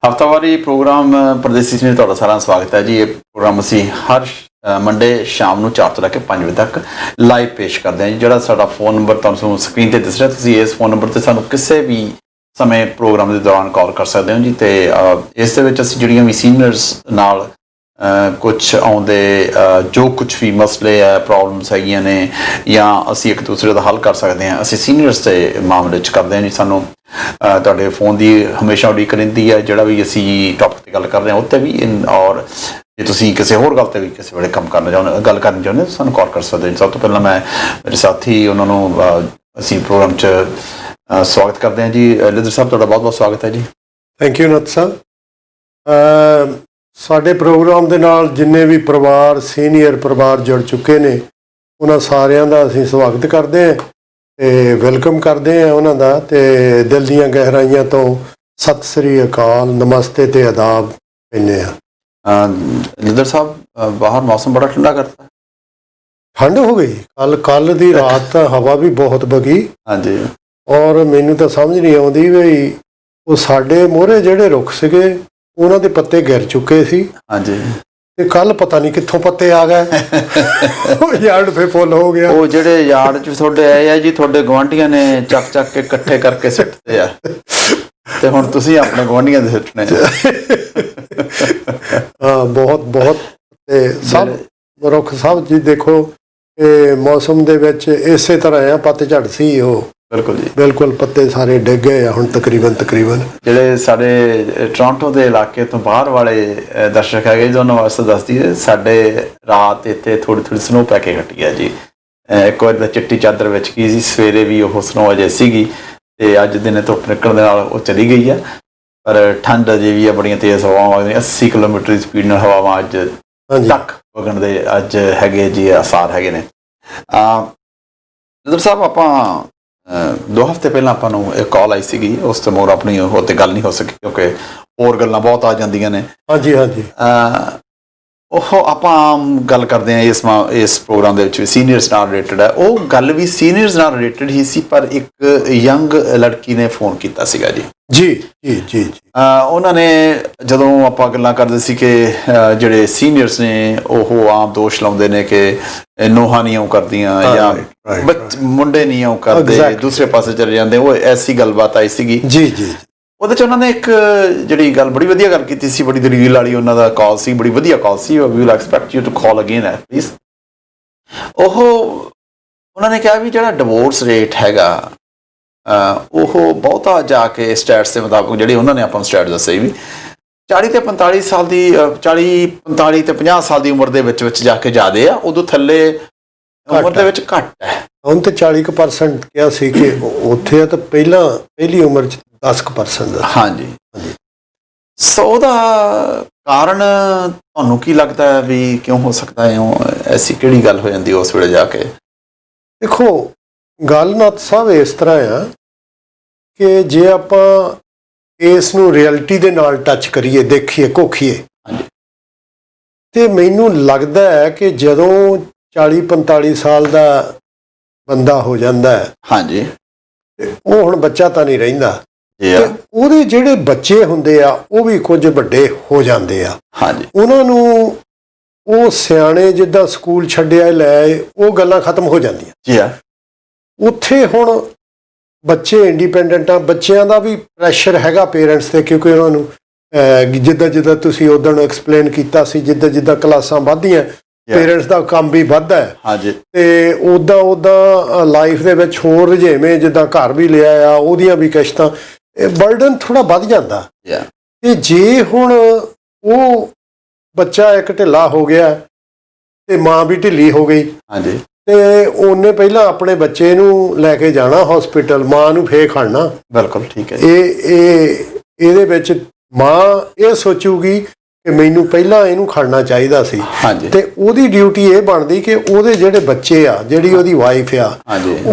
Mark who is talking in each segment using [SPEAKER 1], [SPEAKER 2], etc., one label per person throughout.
[SPEAKER 1] ਹਫ਼ਤਾਵਾਰੀ ਪ੍ਰੋਗਰਾਮ ਪਰਦੇਸੀ 'ਚ ਤੁਹਾਡਾ ਸਾਰਿਆਂ ਦਾ ਸਵਾਗਤ ਹੈ ਜੀ। ਇਹ ਪ੍ਰੋਗਰਾਮ ਅਸੀਂ ਹਰ ਮੰਡੇ ਸ਼ਾਮ ਨੂੰ 4 ਤੋਂ ਲੈ ਕੇ 5 ਵਜੇ ਤੱਕ ਲਾਈਵ ਪੇਸ਼ ਕਰਦੇ ਹਾਂ ਜੀ। ਜਿਹੜਾ ਸਾਡਾ ਫ਼ੋਨ ਨੰਬਰ ਤੁਹਾਨੂੰ ਸਕਰੀਨ 'ਤੇ ਦਿਸ ਰਿਹਾ, ਤੁਸੀਂ ਇਸ ਫ਼ੋਨ ਨੰਬਰ 'ਤੇ ਸਾਨੂੰ ਕਿਸੇ ਵੀ ਸਮੇਂ ਪ੍ਰੋਗਰਾਮ ਦੇ ਦੌਰਾਨ ਕਾਲ ਕਰ ਸਕਦੇ ਹੋ ਜੀ। ਅਤੇ ਇਸ ਦੇ ਵਿੱਚ ਅਸੀਂ ਜਿਹੜੀਆਂ ਵੀ ਸੀਨੀਅਰਸ ਨਾਲ ਕੁਛ ਆਉਂਦੇ ਜੋ ਕੁਛ ਵੀ ਮਸਲੇ ਹੈ, ਪ੍ਰੋਬਲਮਸ ਹੈਗੀਆਂ ਨੇ, ਜਾਂ ਅਸੀਂ ਇੱਕ ਦੂਸਰੇ ਦਾ ਹੱਲ ਕਰ ਸਕਦੇ ਹਾਂ, ਅਸੀਂ ਸੀਨੀਅਰਸ ਦੇ ਮਾਮਲੇ 'ਚ ਕਰਦੇ ਹਾਂ ਜੀ। ਸਾਨੂੰ ਤੁਹਾਡੇ ਫ਼ੋਨ ਦੀ ਹਮੇਸ਼ਾ ਉਡੀਕ ਰਹਿੰਦੀ ਹੈ। ਜਿਹੜਾ ਵੀ ਅਸੀਂ ਟੌਪਿਕ 'ਤੇ ਗੱਲ ਕਰ ਰਹੇ ਹਾਂ ਉਹ 'ਤੇ ਵੀ, ਔਰ ਜੇ ਤੁਸੀਂ ਕਿਸੇ ਹੋਰ ਗੱਲ 'ਤੇ ਵੀ ਕਿਸੇ ਵੇਲੇ ਗੱਲ ਕਰਨੀ ਚਾਹੁੰਦੇ ਹੋ ਸਾਨੂੰ ਕਾਲ ਕਰ ਸਕਦੇ ਹੋ। ਸਭ ਤੋਂ ਪਹਿਲਾਂ ਮੈਂ ਮੇਰੇ ਸਾਥੀ ਉਹਨਾਂ ਨੂੰ ਅਸੀਂ ਪ੍ਰੋਗਰਾਮ 'ਚ ਸਵਾਗਤ ਕਰਦੇ ਹਾਂ ਜੀ। ਲਿਦਰ ਸਾਹਿਬ, ਤੁਹਾਡਾ ਬਹੁਤ ਬਹੁਤ ਸਵਾਗਤ ਹੈ ਜੀ।
[SPEAKER 2] ਥੈਂਕ ਯੂ ਨੱਤ ਸਾਹਿਬ। ਸਾਡੇ ਪ੍ਰੋਗਰਾਮ ਦੇ ਨਾਲ ਜਿੰਨੇ ਵੀ ਪਰਿਵਾਰ, ਸੀਨੀਅਰ ਪਰਿਵਾਰ ਜੁੜ ਚੁੱਕੇ ਨੇ, ਉਹਨਾਂ ਸਾਰਿਆਂ ਦਾ ਅਸੀਂ ਸਵਾਗਤ ਕਰਦੇ ਹਾਂ ਅਤੇ ਵੈਲਕਮ ਕਰਦੇ ਹਾਂ ਉਹਨਾਂ ਦਾ, ਅਤੇ ਦਿਲ ਦੀਆਂ ਗਹਿਰਾਈਆਂ ਤੋਂ ਸਤਿ ਸ੍ਰੀ ਅਕਾਲ, ਨਮਸਤੇ ਅਤੇ ਆਦਾਬ ਕਹਿੰਦੇ ਹਾਂ।
[SPEAKER 1] ਲਿਦਰ ਸਾਹਿਬ, ਬਾਹਰ ਮੌਸਮ ਬੜਾ ਠੰਡਾ ਕਰਤਾ।
[SPEAKER 2] ਠੰਡ ਹੋ ਗਈ ਕੱਲ ਦੀ ਰਾਤ ਤਾਂ ਹਵਾ ਵੀ ਬਹੁਤ ਵਗੀ।
[SPEAKER 1] ਹਾਂਜੀ।
[SPEAKER 2] ਔਰ ਮੈਨੂੰ ਤਾਂ ਸਮਝ ਨਹੀਂ ਆਉਂਦੀ ਵੀ ਉਹ ਸਾਡੇ ਮੂਹਰੇ ਜਿਹੜੇ ਰੁੱਖ ਸੀਗੇ ਉਹਨਾਂ ਦੇ ਪੱਤੇ ਗਿਰ ਚੁੱਕੇ ਸੀ।
[SPEAKER 1] ਹਾਂਜੀ।
[SPEAKER 2] ਤੇ ਕੱਲ ਪਤਾ ਨਹੀਂ ਕਿੱਥੋਂ ਪੱਤੇ ਆ ਗਏ, ਉਹ ਯਾਰਡ ਫੇ ਫੁੱਲ ਹੋ ਗਿਆ।
[SPEAKER 1] ਉਹ ਜਿਹੜੇ ਯਾਰਡ 'ਚ ਤੁਹਾਡੇ ਆਏ ਆ ਜੀ, ਤੁਹਾਡੇ ਗੁਆਂਢੀਆਂ ਨੇ ਚੱਕ ਕੇ ਇਕੱਠੇ ਕਰਕੇ ਸਿੱਟਦੇ ਆ, ਤੇ ਹੁਣ ਤੁਸੀਂ ਆਪਣੇ ਗੁਆਂਢੀਆਂ ਦੇ ਸਿੱਟਣੇ।
[SPEAKER 2] ਹਾਂ, ਬਹੁਤ ਤੇ ਸਭ ਰੁੱਖ ਸਭ ਜੀ ਦੇਖੋ, ਇਹ ਮੌਸਮ ਦੇ ਵਿੱਚ ਇਸੇ ਤਰ੍ਹਾਂ ਆ, ਪੱਤਝੜ ਸੀ ਉਹ। ਬਿਲਕੁਲ ਜੀ, ਬਿਲਕੁਲ ਪੱਤੇ ਸਾਰੇ ਡਿੱਗ ਗਏ ਆ ਹੁਣ ਤਕਰੀਬਨ।
[SPEAKER 1] ਜਿਹੜੇ ਸਾਡੇ ਟੋਰਾਂਟੋ ਦੇ ਇਲਾਕੇ ਤੋਂ ਬਾਹਰ ਵਾਲੇ ਦਰਸ਼ਕ ਹੈਗੇ ਜੀ, ਉਹਨਾਂ ਵਾਸਤੇ ਦੱਸਦੀ ਹੈ, ਸਾਡੇ ਰਾਤ ਇੱਥੇ ਥੋੜ੍ਹੀ ਸਨੋ ਪੈ ਕੇ ਹਟੀ ਹੈ ਜੀ। ਇੱਕ ਵਾਰ ਤਾਂ ਚਿੱਟੀ ਚਾਦਰ ਵਿੱਚ ਕੀ ਸੀ, ਸਵੇਰੇ ਵੀ ਉਹ ਸਨੋ ਅਜੇ ਸੀਗੀ, ਅਤੇ ਅੱਜ ਦਿਨੇ ਧੁੱਪ ਨਿਕਲਣ ਦੇ ਨਾਲ ਉਹ ਚਲੀ ਗਈ ਆ। ਪਰ ਠੰਡ ਅਜੇ ਵੀ ਆ, ਬੜੀਆਂ ਤੇਜ਼ ਹਵਾਵਾਂ ਵਗਦੀਆਂ, 80 ਕਿਲੋਮੀਟਰ ਦੀ ਸਪੀਡ ਨਾਲ ਹਵਾਵਾਂ ਅੱਜ ਤੱਕ ਵਗਣ ਦੇ ਅੱਜ ਹੈਗੇ ਜੀ, ਆਸਾਰ ਹੈਗੇ ਨੇ। ਲਿਦਰ ਸਾਹਿਬ, ਆਪਾਂ 2 ਹਫ਼ਤੇ ਪਹਿਲਾਂ ਆਪਾਂ ਨੂੰ ਇੱਕ ਕਾਲ ਆਈ ਸੀਗੀ, ਉਸ ਤੋਂ ਮੋਰ ਆਪਣੀ ਉਹ 'ਤੇ ਗੱਲ ਨਹੀਂ ਹੋ ਸਕੀ ਕਿਉਂਕਿ ਹੋਰ ਗੱਲਾਂ ਬਹੁਤ ਆ ਜਾਂਦੀਆਂ ਨੇ।
[SPEAKER 2] ਹਾਂਜੀ।
[SPEAKER 1] ਉਹ ਆਪਾਂ ਆਮ ਗੱਲ ਕਰਦੇ ਹਾਂ ਇਸ ਪ੍ਰੋਗਰਾਮ ਦੇ ਵਿੱਚ ਵੀ ਸੀਨੀਅਰਸ ਨਾਲ ਰਿਲੇਟਡ ਹੈ। ਉਹ ਗੱਲ ਵੀ ਸੀਨੀਅਰਸ ਨਾਲ ਰਿਲੇਟਡ ਹੀ ਸੀ, ਪਰ ਇੱਕ ਯੰਗ ਲੜਕੀ ਨੇ ਫੋਨ ਕੀਤਾ ਸੀਗਾ ਜੀ।
[SPEAKER 2] ਜੀ।
[SPEAKER 1] ਉਹਨਾਂ ਨੇ, ਜਦੋਂ ਆਪਾਂ ਗੱਲਾਂ ਕਰਦੇ ਸੀ ਕਿ ਜਿਹੜੇ ਸੀਨੀਅਰਸ ਨੇ ਉਹ ਆਮ ਦੋਸ਼ ਲਾਉਂਦੇ ਨੇ ਕਿ ਨੋਹਾਂ ਨਹੀਂ ਉਹ ਕਰਦੀਆਂ, ਜਾਂ ਮੁੰਡੇ ਨਹੀਂ ਉਹ ਕਰਦੇ, ਦੂਸਰੇ ਪਾਸੇ ਚਲੇ ਜਾਂਦੇ, ਉਹ ਐਸੀ ਗੱਲਬਾਤ ਆਈ ਸੀਗੀ ਜੀ। ਉਹਦੇ 'ਚ ਉਹਨਾਂ ਨੇ ਇੱਕ ਜਿਹੜੀ ਗੱਲ ਬੜੀ ਵਧੀਆ ਗੱਲ ਕੀਤੀ ਸੀ, ਬੜੀ ਦਲੀਲ ਵਾਲੀ ਉਹਨਾਂ ਦਾ ਕਾਲ ਸੀ, ਬੜੀ ਵਧੀਆ ਕਾਲ ਸੀ। We will expect you to call again please. ਉਹਨਾਂ ਨੇ ਕਿਹਾ ਵੀ ਜਿਹੜਾ ਡਿਵੋਰਸ ਰੇਟ ਹੈਗਾ, ਉਹ ਬਹੁਤਾ ਜਾ ਕੇ ਸਟੈਟਸ ਦੇ ਮੁਤਾਬਕ, ਜਿਹੜੀ ਉਹਨਾਂ ਨੇ ਆਪਾਂ ਨੂੰ ਸਟੈਟ ਦੱਸੇ ਵੀ 40 ਤੇ 45 ਸਾਲ ਦੀ, 40, 45 ਤੇ 50 ਸਾਲ ਦੀ ਉਮਰ ਦੇ ਵਿੱਚ ਜਾ ਕੇ ਜ਼ਿਆਦੇ ਆ, ਉਦੋਂ ਥੱਲੇ ਉਮਰ ਦੇ ਵਿੱਚ ਘੱਟ ਹੈ। ਹੁਣ ਤਾਂ
[SPEAKER 2] 40% ਕਿਹਾ ਸੀ ਕਿ ਉੱਥੇ ਆ, ਤਾਂ ਪਹਿਲੀ ਉਮਰ 'ਚ 10%।
[SPEAKER 1] ਹਾਂਜੀ। ਸੋ ਉਹਦਾ ਕਾਰਨ ਤੁਹਾਨੂੰ ਕੀ ਲੱਗਦਾ ਹੈ ਵੀ ਕਿਉਂ ਹੋ ਸਕਦਾ ਹੈ? ਐਸੀ ਕਿਹੜੀ ਗੱਲ ਹੋ ਜਾਂਦੀ ਉਸ ਵੇਲੇ ਜਾ ਕੇ?
[SPEAKER 2] ਦੇਖੋ, ਗੱਲ ਨੱਤ ਸਾਹਿਬ ਇਸ ਤਰ੍ਹਾਂ ਆ ਕਿ ਜੇ ਆਪਾਂ ਇਸ ਨੂੰ ਰਿਐਲਿਟੀ ਦੇ ਨਾਲ ਟੱਚ ਕਰੀਏ, ਦੇਖੀਏ, ਘੋਖੀਏ, ਤੇ ਮੈਨੂੰ ਲੱਗਦਾ ਹੈ ਕਿ ਜਦੋਂ 40-45 ਸਾਲ ਦਾ ਬੰਦਾ ਹੋ ਜਾਂਦਾ ਹੈ, ਹਾਂਜੀ, ਤੇ ਉਹ ਹੁਣ ਬੱਚਾ ਤਾਂ ਨਹੀਂ ਰਹਿੰਦਾ, ਤੇ ਉਹਦੇ ਜਿਹੜੇ ਬੱਚੇ ਹੁੰਦੇ ਆ ਉਹ ਵੀ ਕੁਝ ਵੱਡੇ ਹੋ ਜਾਂਦੇ ਆ। ਹਾਂਜੀ। ਉਹਨਾਂ ਨੂੰ ਉਹ ਸਿਆਣੇ ਜਿੱਦਾਂ ਸਕੂਲ ਛੱਡਿਆ ਲੈ ਆਏ, ਉਹ ਗੱਲਾਂ ਖਤਮ ਹੋ ਜਾਂਦੀਆਂ ਜੀ। ਉੱਥੇ ਹੁਣ ਬੱਚੇ ਇੰਡੀਪੈਂਡੈਂਟ ਆ, ਬੱਚਿਆਂ ਦਾ ਵੀ ਪ੍ਰੈਸ਼ਰ ਹੈਗਾ ਪੇਰੈਂਟਸ 'ਤੇ, ਕਿਉਂਕਿ ਉਹਨਾਂ ਨੂੰ ਜਿੱਦਾਂ ਤੁਸੀਂ ਉਦੋਂ ਐਕਸਪਲੇਨ ਕੀਤਾ ਸੀ, ਜਿੱਦਾਂ ਕਲਾਸਾਂ ਵੱਧਦੀਆਂ ਪੇਰੈਂਟਸ ਦਾ ਕੰਮ ਵੀ ਵੱਧਦਾ ਹੈ। ਹਾਂਜੀ। ਤੇ ਉੱਦਾਂ ਲਾਈਫ ਦੇ ਵਿੱਚ ਹੋਰ ਰੁਝੇਵੇਂ, ਜਿੱਦਾਂ ਘਰ ਵੀ ਲਿਆ ਆ, ਉਹਦੀਆਂ ਵੀ ਕਿਸ਼ਤਾਂ, ਬਰਡਨ ਥੋੜ੍ਹਾ ਵੱਧ ਜਾਂਦਾ। ਤੇ ਜੇ ਹੁਣ ਉਹ ਬੱਚਾ ਇੱਕ ਢਿੱਲਾ ਹੋ ਗਿਆ ਤੇ ਮਾਂ ਵੀ ਢਿੱਲੀ ਹੋ ਗਈ, ਹਾਂਜੀ, ਤੇ ਉਹਨੇ ਪਹਿਲਾਂ ਆਪਣੇ ਬੱਚੇ ਨੂੰ ਲੈ ਕੇ ਜਾਣਾ ਹੌਸਪੀਟਲ, ਮਾਂ ਨੂੰ ਫੇਰ ਖੜਨਾ। ਬਿਲਕੁਲ ਠੀਕ ਹੈ। ਇਹਦੇ ਵਿੱਚ ਮਾਂ ਇਹ ਸੋਚੂਗੀ ਕਿ ਮੈਨੂੰ ਪਹਿਲਾਂ ਇਹਨੂੰ ਖੜਨਾ ਚਾਹੀਦਾ ਸੀ। ਹਾਂਜੀ। ਤੇ ਉਹਦੀ ਡਿਊਟੀ ਇਹ ਬਣਦੀ ਕਿ ਉਹਦੇ ਜਿਹੜੇ ਬੱਚੇ ਆ, ਜਿਹੜੀ ਉਹਦੀ ਵਾਈਫ ਆ,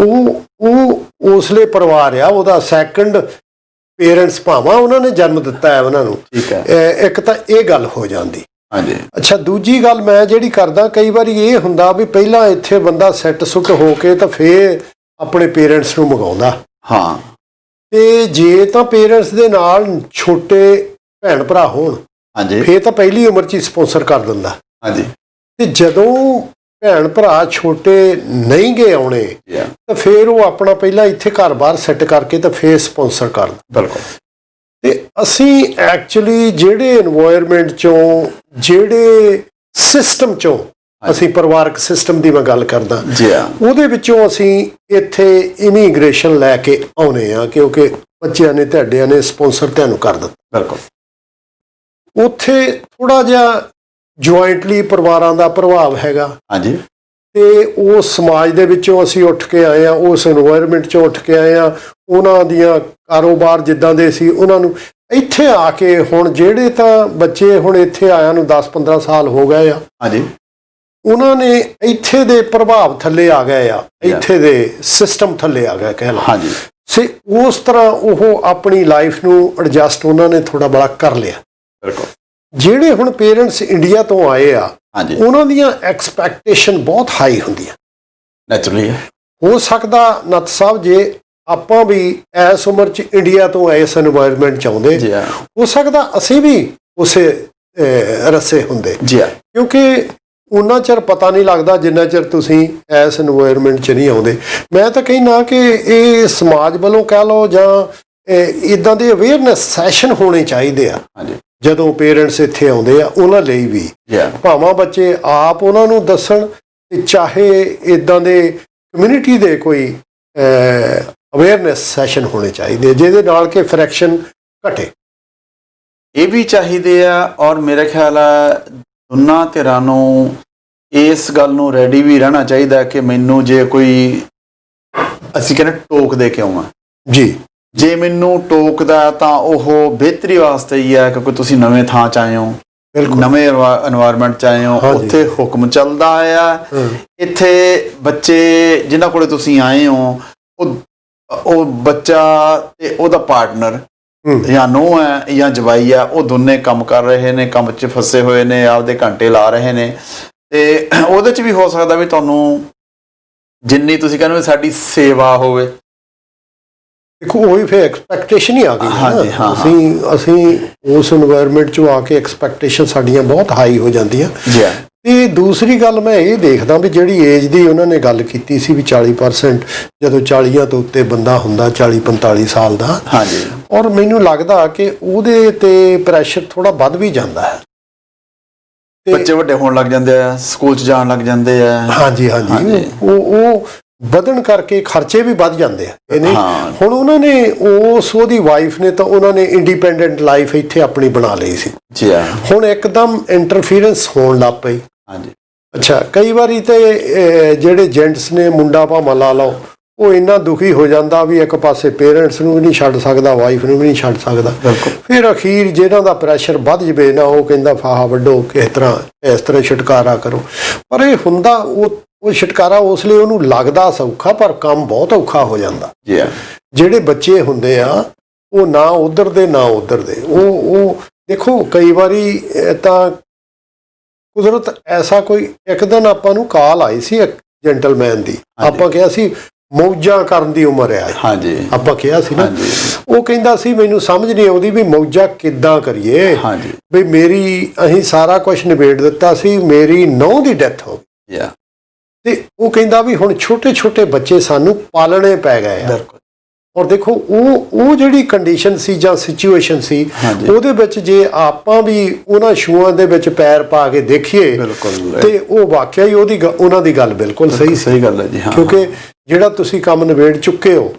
[SPEAKER 2] ਉਹ ਉਸਲੇ ਪਰਿਵਾਰ ਆ, ਉਹਦਾ ਸੈਕੰਡ ਪੇਰੈਂਟਸ, ਭਾਵਾਂ ਉਹਨਾਂ ਨੇ ਜਨਮ ਦਿੱਤਾ ਹੈ ਉਹਨਾਂ ਨੂੰ। ਠੀਕ ਹੈ। ਇੱਕ ਤਾਂ ਇਹ ਗੱਲ ਹੋ ਜਾਂਦੀ। ਹਾਂਜੀ। ਅੱਛਾ, ਦੂਜੀ ਗੱਲ ਮੈਂ ਜਿਹੜੀ ਕਰਦਾ, ਕਈ ਵਾਰੀ ਇਹ ਹੁੰਦਾ ਵੀ ਪਹਿਲਾਂ ਇੱਥੇ ਬੰਦਾ ਸੈੱਟ ਸੁੱਟ ਹੋ ਕੇ ਤਾਂ ਫੇਰ ਆਪਣੇ ਪੇਰੈਂਟਸ ਨੂੰ ਮੰਗਾਉਂਦਾ। ਹਾਂ। ਤੇ ਜੇ ਤਾਂ ਪੇਰੈਂਟਸ ਦੇ ਨਾਲ ਛੋਟੇ ਭੈਣ ਭਰਾ ਹੋਣ
[SPEAKER 1] ਹਾਂਜੀ
[SPEAKER 2] ਫੇਰ ਤਾਂ ਪਹਿਲੀ ਉਮਰ 'ਚ ਹੀ ਸਪਾਂਸਰ ਕਰ ਦਿੰਦਾ।
[SPEAKER 1] ਹਾਂਜੀ
[SPEAKER 2] ਤੇ ਜਦੋਂ ਭੈਣ ਭਰਾ ਛੋਟੇ ਨਹੀਂ ਗਏ ਆਉਣੇ
[SPEAKER 1] yeah,
[SPEAKER 2] ਤਾਂ ਫੇਰ ਉਹ ਆਪਣਾ ਪਹਿਲਾਂ ਇੱਥੇ ਘਰ-ਬਾਰ ਸੈੱਟ ਕਰਕੇ ਤਾਂ ਫੇਰ ਸਪਾਂਸਰ ਕਰਦਾ।
[SPEAKER 1] ਬਿਲਕੁਲ।
[SPEAKER 2] ਤੇ ਅਸੀਂ ਐਕਚੁਅਲੀ ਜਿਹੜੇ এনवायरमेंट ਚੋਂ, ਜਿਹੜੇ ਸਿਸਟਮ ਚੋਂ, ਅਸੀਂ ਪਰਿਵਾਰਕ ਸਿਸਟਮ ਦੀ ਮੈਂ ਗੱਲ ਕਰਦਾ,
[SPEAKER 1] ਜੀ ਹਾਂ,
[SPEAKER 2] ਉਹਦੇ ਵਿੱਚੋਂ ਅਸੀਂ ਇੱਥੇ ਇਮੀਗ੍ਰੇਸ਼ਨ ਲੈ ਕੇ ਆਉਨੇ ਆ ਕਿਉਂਕਿ ਬੱਚਿਆਂ ਨੇ ਤੁਹਾਡਿਆਂ ਨੇ ਸਪਾਂਸਰ ਤੁਹਾਨੂੰ ਕਰ ਦਿੱਤਾ।
[SPEAKER 1] ਬਿਲਕੁਲ।
[SPEAKER 2] ਉੱਥੇ ਥੋੜਾ ਜਿਹਾ ਜੁਆਇੰਟਲੀ ਪਰਿਵਾਰਾਂ ਦਾ ਪ੍ਰਭਾਵ ਹੈਗਾ
[SPEAKER 1] ਹਾਂਜੀ
[SPEAKER 2] ਤੇ ਉਸ ਸਮਾਜ ਦੇ ਵਿੱਚੋਂ ਅਸੀਂ ਉੱਠ ਕੇ ਆਏ ਆ, ਉਸ এনवायरमेंट ਚੋਂ ਉੱਠ ਕੇ ਆਏ ਆ। ਉਹਨਾਂ ਦੀਆਂ ਕਾਰੋਬਾਰ ਜਿੱਦਾਂ ਦੇ ਸੀ, ਉਹਨਾਂ ਨੂੰ ਇੱਥੇ ਆ ਕੇ ਹੁਣ ਜਿਹੜੇ ਤਾਂ ਬੱਚੇ ਹੁਣ ਇੱਥੇ ਆਇਆਂ ਨੂੰ 10-15 ਸਾਲ ਹੋ ਗਏ ਆ,
[SPEAKER 1] ਹਾਂਜੀ
[SPEAKER 2] ਉਹਨਾਂ ਨੇ ਇੱਥੇ ਦੇ ਪ੍ਰਭਾਵ ਥੱਲੇ ਆ ਗਏ ਆ, ਇੱਥੇ ਦੇ ਸਿਸਟਮ ਥੱਲੇ ਆ ਗਏ ਕਹਿ ਲਓ।
[SPEAKER 1] ਹਾਂਜੀ
[SPEAKER 2] ਸੇ ਉਸ ਤਰ੍ਹਾਂ ਉਹ ਆਪਣੀ ਲਾਈਫ ਨੂੰ ਐਡਜਸਟ ਉਹਨਾਂ ਨੇ ਥੋੜਾ ਬੜਾ ਕਰ ਲਿਆ।
[SPEAKER 1] ਬਿਲਕੁਲ।
[SPEAKER 2] ਜਿਹੜੇ ਹੁਣ ਪੇਰੈਂਟਸ ਇੰਡੀਆ ਤੋਂ ਆਏ ਆ,
[SPEAKER 1] ਹਾਂਜੀ
[SPEAKER 2] ਉਹਨਾਂ ਦੀਆਂ ਐਕਸਪੈਕਟੇਸ਼ਨ ਬਹੁਤ ਹਾਈ ਹੁੰਦੀਆਂ।
[SPEAKER 1] ਨੈਚੁਰਲੀ
[SPEAKER 2] ਹੋ ਸਕਦਾ ਨੱਥ ਸਾਹਿਬ ਜੇ ਆਪਾਂ ਵੀ ਇਸ ਉਮਰ 'ਚ ਇੰਡੀਆ ਤੋਂ ਇਸ এনवायरमेंट 'ਚ ਆਉਂਦੇ,
[SPEAKER 1] ਜੀ ਹਾਂ,
[SPEAKER 2] ਹੋ ਸਕਦਾ ਅਸੀਂ ਵੀ ਉਸੇ ਰਸੇ ਹੁੰਦੇ,
[SPEAKER 1] ਜੀ ਹਾਂ,
[SPEAKER 2] ਕਿਉਂਕਿ ਉਨਾ ਚਿਰ ਪਤਾ ਨਹੀਂ ਲੱਗਦਾ ਜਿੰਨਾ ਚਿਰ ਤੁਸੀਂ ਇਸ এনवायरमेंट 'ਚ ਨਹੀਂ ਆਉਂਦੇ। ਮੈਂ ਤਾਂ ਕਹਿੰਦਾ ਕਿ ਇਹ ਸਮਾਜ ਵੱਲੋਂ ਕਹਿ ਲਓ ਜਾਂ ਇੱਦਾਂ ਦੇ ਅਵੇਅਰਨੈਸ ਸੈਸ਼ਨ ਹੋਣੇ ਚਾਹੀਦੇ ਆ
[SPEAKER 1] ਹਾਂਜੀ
[SPEAKER 2] ਜਦੋਂ ਪੇਰੈਂਟਸ ਇੱਥੇ ਆਉਂਦੇ ਆ, ਉਹਨਾਂ ਲਈ ਵੀ।
[SPEAKER 1] ਜੀ ਹਾਂ,
[SPEAKER 2] ਭਾਵਾਂ ਬੱਚੇ ਆਪ ਉਹਨਾਂ ਨੂੰ ਦੱਸਣ ਤੇ ਚਾਹੇ ਇੱਦਾਂ ਦੇ ਕਮਿਊਨਿਟੀ ਦੇ ਕੋਈ ਅਵੇਅਰਨੈਸ ਸੈਸ਼ਨ ਹੋਣੇ ਚਾਹੀਦੇ ਜਿਹਦੇ ਨਾਲ ਕਿ ਫਰੈਕਸ਼ਨ ਘਟੇ।
[SPEAKER 1] ਇਹ ਵੀ ਚਾਹੀਦੇ ਆ ਔਰ ਮੇਰੇ ਖਿਆਲ ਆ ਦੋਨਾਂ ਧਿਰਾਂ ਨੂੰ ਇਸ ਗੱਲ ਨੂੰ ਰੈਡੀ ਵੀ ਰਹਿਣਾ ਚਾਹੀਦਾ ਕਿ ਮੈਨੂੰ ਜੇ ਕੋਈ ਅਸੀਂ ਕਹਿੰਦੇ ਟੋਕ ਦੇ ਕੇ ਆਉਣਾ,
[SPEAKER 2] ਜੀ
[SPEAKER 1] ਜੇ ਮੈਨੂੰ ਟੋਕਦਾ ਤਾਂ ਉਹ ਬਿਹਤਰੀ ਵਾਸਤੇ ਹੀ ਹੈ ਕਿਉਂਕਿ ਤੁਸੀਂ ਨਵੇਂ ਥਾਂ 'ਚ ਆਏ ਹੋ,
[SPEAKER 2] ਬਿਲਕੁਲ
[SPEAKER 1] ਨਵੇਂ এনवायरमेंट 'ਚ ਆਏ ਹੋ,
[SPEAKER 2] ਹਾਂਜੀ।
[SPEAKER 1] ਉੱਥੇ ਹੁਕਮ ਚੱਲਦਾ ਆ। ਇੱਥੇ ਬੱਚੇ ਜਿਨ੍ਹਾਂ ਕੋਲੇ ਤੁਸੀਂ ਆਏ ਹੋ ਉਹ ਬੱਚਾ ਤੇ ਉਹਦਾ ਪਾਰਟਨਰ ਜਾਂ ਨੂੰਹ ਹੈ ਜਾਂ ਜਵਾਈ ਆ, ਉਹ ਦੋਨੇ ਕੰਮ ਕਰ ਰਹੇ ਨੇ, ਕੰਮ 'ਚ ਫਸੇ ਹੋਏ ਨੇ, ਆਪਦੇ ਘੰਟੇ ਲਾ ਰਹੇ ਨੇ ਤੇ ਉਹਦੇ 'ਚ ਵੀ ਹੋ ਸਕਦਾ ਵੀ ਤੁਹਾਨੂੰ ਜਿੰਨੀ ਤੁਸੀਂ ਕਹਿੰਦੇ ਵੀ ਸਾਡੀ ਸੇਵਾ ਹੋਵੇ।
[SPEAKER 2] ਦੇਖੋ ਉਹੀ ਫਿਰ ਐਕਸਪੈਕਟੇਸ਼ਨ ਹੀ ਆ ਗਈ।
[SPEAKER 1] ਹਾਂਜੀ ਹਾਂ,
[SPEAKER 2] ਅਸੀਂ ਉਸ এনवायरमेंट 'ਚੋਂ ਆ ਕੇ ਐਕਸਪੈਕਟੇਸ਼ਨ ਸਾਡੀਆਂ ਬਹੁਤ ਹਾਈ ਹੋ ਜਾਂਦੀਆਂ।
[SPEAKER 1] ਜੀ
[SPEAKER 2] ਤੇ ਦੂਸਰੀ ਗੱਲ ਮੈਂ ਇਹ ਦੇਖਦਾ ਵੀ ਜਿਹੜੀ ਏਜ ਦੀ ਉਹਨਾਂ ਨੇ ਗੱਲ ਕੀਤੀ ਸੀ ਵੀ 40% ਜਦੋਂ 40 ਤੋਂ ਉੱਤੇ ਬੰਦਾ ਹੁੰਦਾ 40-45 ਸਾਲ ਦਾ,
[SPEAKER 1] ਹਾਂਜੀ,
[SPEAKER 2] ਔਰ ਮੈਨੂੰ ਲੱਗਦਾ ਕਿ ਉਹਦੇ ਤੇ ਪ੍ਰੈਸ਼ਰ ਥੋੜਾ ਵੱਧ ਵੀ ਜਾਂਦਾ ਹੈ।
[SPEAKER 1] ਬੱਚੇ ਵੱਡੇ ਹੋਣ ਲੱਗ ਜਾਂਦੇ ਆ, ਸਕੂਲ 'ਚ ਜਾਣ ਲੱਗ ਜਾਂਦੇ ਆ।
[SPEAKER 2] ਹਾਂਜੀ ਹਾਂਜੀ, ਉਹ ਵਧਣ ਕਰਕੇ ਖਰਚੇ ਵੀ ਵੱਧ ਜਾਂਦੇ ਆ। ਇਹ ਨਹੀਂ ਹੁਣ ਉਹਨਾਂ ਨੇ ਉਹਦੀ ਵਾਈਫ ਨੇ ਤਾਂ ਉਹਨਾਂ ਨੇ ਇੰਡੀਪੈਂਡੈਂਟ ਲਾਈਫ ਇੱਥੇ ਆਪਣੀ ਬਣਾ ਲਈ ਸੀ।
[SPEAKER 1] ਜੀ ਹਾਂ,
[SPEAKER 2] ਹੁਣ ਇੱਕਦਮ ਇੰਟਰਫੀਰੈਂਸ ਹੋਣ ਲੱਗ ਪਈ।
[SPEAKER 1] ਹਾਂਜੀ
[SPEAKER 2] ਅੱਛਾ, ਕਈ ਵਾਰੀ ਤੇ ਜਿਹੜੇ ਜੈਂਟਸ ਨੇ ਮੁੰਡਾ ਭਾਵੇਂ ਲਾ ਲਓ, ਉਹ ਇੰਨਾ ਦੁਖੀ ਹੋ ਜਾਂਦਾ ਵੀ ਇੱਕ ਪਾਸੇ ਪੇਰੈਂਟਸ ਨੂੰ ਵੀ ਨਹੀਂ ਛੱਡ ਸਕਦਾ, ਵਾਈਫ ਨੂੰ ਵੀ ਨਹੀਂ ਛੱਡ ਸਕਦਾ। ਫਿਰ ਅਖੀਰ ਜਿਹਨਾਂ ਦਾ ਪ੍ਰੈਸ਼ਰ ਵੱਧ ਜਵੇ ਨਾ, ਉਹ ਕਹਿੰਦਾ ਫਾਹਾ ਵੱਢੋ, ਕਿਸ ਤਰ੍ਹਾਂ ਛੁਟਕਾਰਾ ਕਰੋ। ਪਰ ਇਹ ਹੁੰਦਾ ਉਹ ਛੁਟਕਾਰਾ ਉਸ ਲਈ ਉਹਨੂੰ ਲੱਗਦਾ ਸੌਖਾ, ਪਰ ਕੰਮ ਬਹੁਤ ਔਖਾ ਹੋ ਜਾਂਦਾ। ਜਿਹੜੇ ਬੱਚੇ ਹੁੰਦੇ ਆ ਉਹ ਨਾ ਉਧਰ ਦੇ ਨਾ ਉਧਰ ਦੇ। ਉਹ ਦੇਖੋ ਕਈ ਵਾਰੀ ਤਾਂ ਕੁਦਰਤ ਐਸਾ ਕੋਈ, ਇੱਕ ਦਿਨ ਆਪਾਂ ਨੂੰ ਕਾਲ ਆਈ ਸੀ ਇੱਕ ਜੈਂਟਲਮੈਨ ਦੀ, ਆਪਾਂ ਕਿਹਾ ਸੀ ਮੌਜਾਂ ਕਰਨ ਦੀ ਉਮਰ ਆ। ਹਾਂਜੀ, ਆਪਾਂ ਕਿਹਾ ਸੀ ਨਾ। ਉਹ ਕਹਿੰਦਾ ਸੀ ਮੈਨੂੰ ਸਮਝ ਨਹੀਂ ਆਉਂਦੀ ਵੀ ਮੌਜਾਂ ਕਿੱਦਾਂ ਕਰੀਏ, ਵੀ ਅਸੀਂ ਸਾਰਾ ਕੁਝ ਨਿਬੇੜ ਦਿੱਤਾ ਸੀ, ਮੇਰੀ ਨੂੰਹ ਦੀ ਡੈਥ ਹੋ ਗਈ ਤੇ ਉਹ ਕਹਿੰਦਾ ਵੀ ਹੁਣ ਛੋਟੇ ਛੋਟੇ ਬੱਚੇ ਸਾਨੂੰ ਪਾਲਣੇ ਪੈ ਗਏ ਆ। ਔਰ ਦੇਖੋ ਉਹ ਜਿਹੜੀ ਕੰਡੀਸ਼ਨ ਸੀ ਜਾਂ ਸਿਚੁਏਸ਼ਨ ਸੀ, ਉਹਦੇ ਵਿੱਚ ਜੇ ਆਪਾਂ ਵੀ ਉਹਨਾਂ ਸ਼ੂਆਂ ਦੇ ਵਿੱਚ ਪੈਰ ਪਾ ਕੇ ਦੇਖੀਏ ਤੇ ਉਹ ਵਾਕਿਆ ਹੀ ਉਹਨਾਂ ਦੀ ਗੱਲ ਬਿਲਕੁਲ ਸਹੀ ਗੱਲ ਹੈ ਜੀ। ਕਿਉਂਕਿ ਜਿਹੜਾ ਤੁਸੀਂ ਕੰਮ ਨਿਬੇੜ ਚੁੱਕੇ ਹੋ,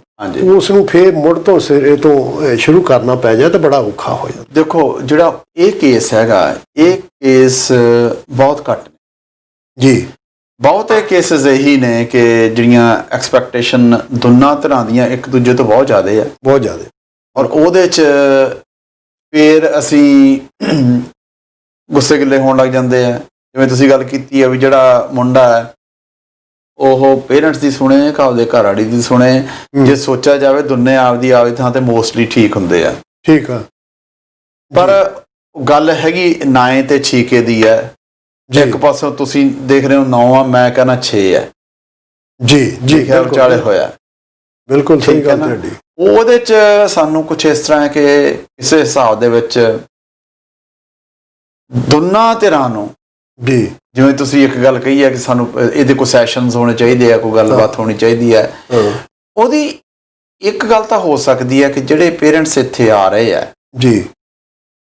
[SPEAKER 2] ਉਸ ਨੂੰ ਫੇਰ ਮੁੜ ਤੋਂ ਸਿਰੇ ਤੋਂ ਸ਼ੁਰੂ ਕਰਨਾ ਪੈ ਜਾਏ ਤਾਂ ਬੜਾ ਔਖਾ ਹੋ ਜਾਂਦਾ।
[SPEAKER 1] ਦੇਖੋ ਜਿਹੜਾ ਇਹ ਕੇਸ ਹੈਗਾ, ਇਹ ਕੇਸ ਬਹੁਤ ਘੱਟ ਨੇ ਜੀ। ਬਹੁਤੇ ਕੇਸਿਸ ਇਹੀ ਨੇ ਕਿ ਜਿਹੜੀਆਂ ਐਕਸਪੈਕਟੇਸ਼ਨ ਦੋਨਾਂ ਤਰ੍ਹਾਂ ਦੀਆਂ ਇੱਕ ਦੂਜੇ ਤੋਂ ਬਹੁਤ ਜ਼ਿਆਦਾ ਆ, ਬਹੁਤ ਜ਼ਿਆਦਾ। ਔਰ ਉਹਦੇ 'ਚ ਫਿਰ ਅਸੀਂ ਗੁੱਸੇ ਗਿੱਲੇ ਹੋਣ ਲੱਗ ਜਾਂਦੇ ਆ। ਜਿਵੇਂ ਤੁਸੀਂ ਗੱਲ ਕੀਤੀ ਹੈ ਵੀ ਜਿਹੜਾ ਮੁੰਡਾ ਹੈ ਉਹ ਪੇਰੈਂਟਸ ਦੀ ਸੁਣੇ ਕਿ ਆਪਦੇ ਘਰ ਵਾਲੀ ਦੀ ਸੁਣੇ। ਜੇ ਸੋਚਿਆ ਜਾਵੇ ਦੋਨੇ ਆਪਦੀ ਥਾਂ ਤੇ ਮੋਸਟਲੀ ਠੀਕ ਹੁੰਦੇ ਆ। ਠੀਕ ਆ, ਪਰ ਗੱਲ ਹੈਗੀ 9 ਤੇ 6 ਦੀ ਹੈ। ਇੱਕ ਪਾਸੋਂ ਤੁਸੀਂ ਦੇਖ ਰਹੇ ਹੋ 9 ਆ, ਮੈਂ ਕਹਿੰਦਾ 6 ਹੈ ਜੀ ਵਿਚਾਲੇ ਹੋਇਆ। ਬਿਲਕੁਲ ਸਹੀ ਗੱਲ ਤੁਹਾਡੀ। ਉਹਦੇ 'ਚ ਸਾਨੂੰ ਕੁਛ ਇਸ ਤਰ੍ਹਾਂ ਹੈ ਕਿ ਕਿਸੇ ਹਿਸਾਬ ਦੇ ਵਿੱਚ ਦੋਨਾਂ ਧਿਰਾਂ ਨੂੰ
[SPEAKER 2] ਜੀ
[SPEAKER 1] ਜਿਵੇਂ ਤੁਸੀਂ ਇੱਕ ਗੱਲ ਕਹੀ ਹੈ ਕਿ ਸਾਨੂੰ ਇਹਦੇ ਕੋਈ ਸੈਸ਼ਨਸ ਹੋਣੇ ਚਾਹੀਦੇ ਆ, ਕੋਈ ਗੱਲਬਾਤ ਹੋਣੀ ਚਾਹੀਦੀ ਹੈ, ਉਹਦੀ ਇੱਕ ਗੱਲ ਤਾਂ ਹੋ ਸਕਦੀ ਹੈ ਕਿ ਜਿਹੜੇ ਪੇਰੈਂਟਸ ਇੱਥੇ ਆ ਰਹੇ ਆ
[SPEAKER 2] ਜੀ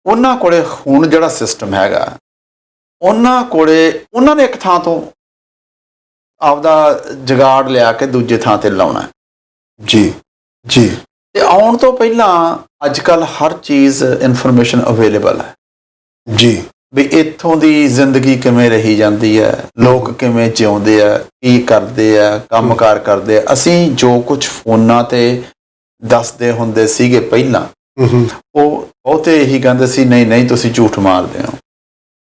[SPEAKER 1] ਉਹਨਾਂ ਕੋਲੇ ਹੁਣ ਜਿਹੜਾ ਸਿਸਟਮ ਹੈਗਾ ਉਹਨਾਂ ਨੇ ਇੱਕ ਥਾਂ ਤੋਂ ਆਪਦਾ ਜੁਗਾੜ ਲਿਆ ਕੇ ਦੂਜੇ ਥਾਂ ਤੇ ਲਾਉਣਾ
[SPEAKER 2] ਜੀ ਜੀ
[SPEAKER 1] ਤੇ ਆਉਣ ਤੋਂ ਪਹਿਲਾਂ ਅੱਜ ਕੱਲ੍ਹ ਹਰ ਚੀਜ਼ ਇਨਫੋਰਮੇਸ਼ਨ ਅਵੇਲੇਬਲ ਹੈ
[SPEAKER 2] ਜੀ
[SPEAKER 1] ਵੀ ਇੱਥੋਂ ਦੀ ਜ਼ਿੰਦਗੀ ਕਿਵੇਂ ਰਹੀ ਜਾਂਦੀ ਹੈ, ਲੋਕ ਕਿਵੇਂ ਜਿਉਂਦੇ ਆ, ਕੀ ਕਰਦੇ ਆ, ਕੰਮਕਾਰ ਕਰਦੇ ਆ। ਅਸੀਂ ਜੋ ਕੁਝ ਫੋਨਾਂ ਤੇ ਦੱਸਦੇ ਹੁੰਦੇ ਸੀਗੇ ਪਹਿਲਾਂ, ਉਹ ਬਹੁਤੇ ਇਹੀ ਕਹਿੰਦੇ ਸੀ ਨਹੀਂ ਨਹੀਂ ਤੁਸੀਂ ਝੂਠ ਮਾਰਦੇ ਹੋ।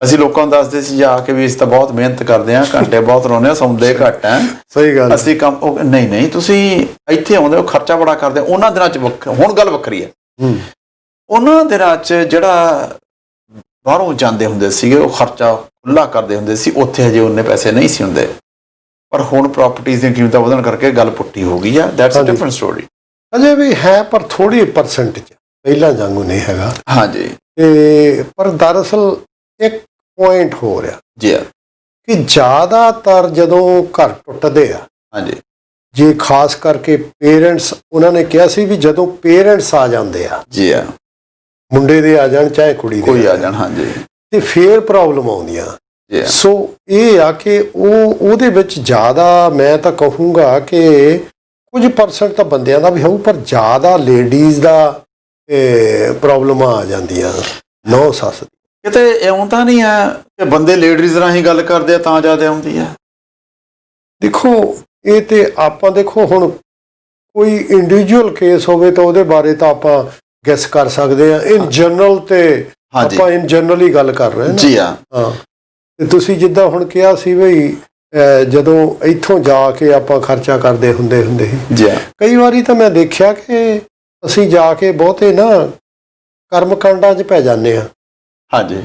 [SPEAKER 1] ਅਸੀਂ ਲੋਕਾਂ ਨੂੰ ਦੱਸਦੇ ਸੀ ਜਾ ਕੇ ਵੀ ਅਸੀਂ ਤਾਂ ਬਹੁਤ ਮਿਹਨਤ ਕਰਦੇ ਹਾਂ, ਘੰਟੇ ਬਹੁਤ ਲਾਉਂਦੇ ਹਾਂ, ਸੌਂਦੇ ਘੱਟ ਹੈ,
[SPEAKER 2] ਸਹੀ ਗੱਲ,
[SPEAKER 1] ਅਸੀਂ ਕੰਮ ਨਹੀਂ ਤੁਸੀਂ ਇੱਥੇ ਆਉਂਦੇ ਹੋ, ਖਰਚਾ ਬੜਾ ਕਰਦੇ। ਉਹਨਾਂ ਦਿਨਾਂ 'ਚ ਹੁਣ ਗੱਲ ਵੱਖਰੀ ਹੈ। ਉਹਨਾਂ ਦਿਨਾਂ 'ਚ ਜਿਹੜਾ ਬਾਹਰੋਂ ਜਾਂਦੇ ਹੁੰਦੇ ਸੀਗੇ ਉਹ ਖਰਚਾ ਖੁੱਲ੍ਹਾ ਕਰਦੇ ਹੁੰਦੇ ਸੀ, ਉੱਥੇ ਹਜੇ ਉਨੇ ਪੈਸੇ ਨਹੀਂ ਸੀ ਹੁੰਦੇ। ਪਰ ਹੁਣ ਪ੍ਰਾਪਰਟੀਜ਼ ਦੀਆਂ ਕੀਮਤਾਂ ਵਧਣ ਕਰਕੇ ਗੱਲ ਪੁੱਟੀ ਹੋ ਗਈ ਆ। That's a different story.
[SPEAKER 2] ਅਜੇ ਵੀ ਹੈ ਪਰ ਥੋੜੀ ਪਰਸੈਂਟ 'ਚ, ਪਹਿਲਾਂ ਵਾਂਗੂ ਨਹੀਂ ਹੈਗਾ।
[SPEAKER 1] ਹਾਂਜੀ
[SPEAKER 2] ਤੇ ਪਰ ਦਰਅਸਲ ਇੱਕ ਪੁਆਇੰਟ ਹੋ ਰਿਹਾ
[SPEAKER 1] ਜੀ
[SPEAKER 2] ਕਿ ਜ਼ਿਆਦਾਤਰ ਜਦੋਂ ਘਰ ਟੁੱਟਦੇ ਆ,
[SPEAKER 1] ਹਾਂਜੀ
[SPEAKER 2] ਜੇ ਖਾਸ ਕਰਕੇ ਪੇਰੈਂਟਸ, ਉਹਨਾਂ ਨੇ ਕਿਹਾ ਸੀ ਵੀ ਜਦੋਂ ਪੇਰੈਂਟਸ ਆ ਜਾਂਦੇ ਆ,
[SPEAKER 1] ਜੀ
[SPEAKER 2] ਮੁੰਡੇ ਦੇ ਆ ਜਾਣ ਚਾਹੇ ਕੁੜੀ ਦੇ
[SPEAKER 1] ਕੋਈ ਆ ਜਾਣ, ਹਾਂਜੀ,
[SPEAKER 2] ਤੇ ਫੇਰ ਪ੍ਰੋਬਲਮ ਆਉਂਦੀਆਂ। ਸੋ ਇਹ ਆ ਕਿ ਉਹਦੇ ਵਿੱਚ ਜ਼ਿਆਦਾ, ਮੈਂ ਤਾਂ ਕਹੂੰਗਾ ਕਿ ਕੁਝ ਪਰਸੈਂਟ ਤਾਂ ਬੰਦਿਆਂ ਦਾ ਵੀ ਹੋਊ, ਪਰ ਜ਼ਿਆਦਾ ਲੇਡੀਜ਼ ਦਾ ਪ੍ਰੋਬਲਮਾਂ ਆ ਜਾਂਦੀਆਂ ਨੌ ਸੱਸ।
[SPEAKER 1] ਕਿਤੇ ਇਉਂ ਤਾਂ ਨਹੀਂ ਹੈ ਕਿ ਬੰਦੇ ਲੇਡੀਜ਼ ਰਾਹੀਂ ਗੱਲ ਕਰਦੇ ਆ ਤਾਂ ਜ਼ਿਆਦਾ ਆਉਂਦੀ ਹੈ?
[SPEAKER 2] ਦੇਖੋ ਇਹ ਤੇ ਆਪਾਂ ਦੇਖੋ, ਹੁਣ ਕੋਈ ਇੰਡੀਵਿਜੂਅਲ ਕੇਸ ਹੋਵੇ ਤਾਂ ਉਹਦੇ ਬਾਰੇ ਤਾਂ ਆਪਾਂ ਗੈਸ ਕਰ ਸਕਦੇ ਆ। ਇਨ ਜਨਰਲ ਤੇ ਆਪਾਂ ਇਨ ਜਨਰਲ ਹੀ ਗੱਲ ਕਰ ਰਹੇ ਹਾਂ
[SPEAKER 1] ਜੀ ਹਾਂ।
[SPEAKER 2] ਤੇ ਤੁਸੀਂ ਜਿੱਦਾਂ ਹੁਣ ਕਿਹਾ ਸੀ ਬਈ ਜਦੋਂ ਇੱਥੋਂ ਜਾ ਕੇ ਆਪਾਂ ਖਰਚਾ ਕਰਦੇ ਹੁੰਦੇ ਸੀ,
[SPEAKER 1] ਜੀ
[SPEAKER 2] ਕਈ ਵਾਰੀ ਤਾਂ ਮੈਂ ਦੇਖਿਆ ਕਿ ਅਸੀਂ ਜਾ ਕੇ ਬਹੁਤੇ ਨਾ ਕਰਮਕਾਂਡਾਂ 'ਚ ਪੈ ਜਾਂਦੇ ਆ।
[SPEAKER 1] ਹਾਂਜੀ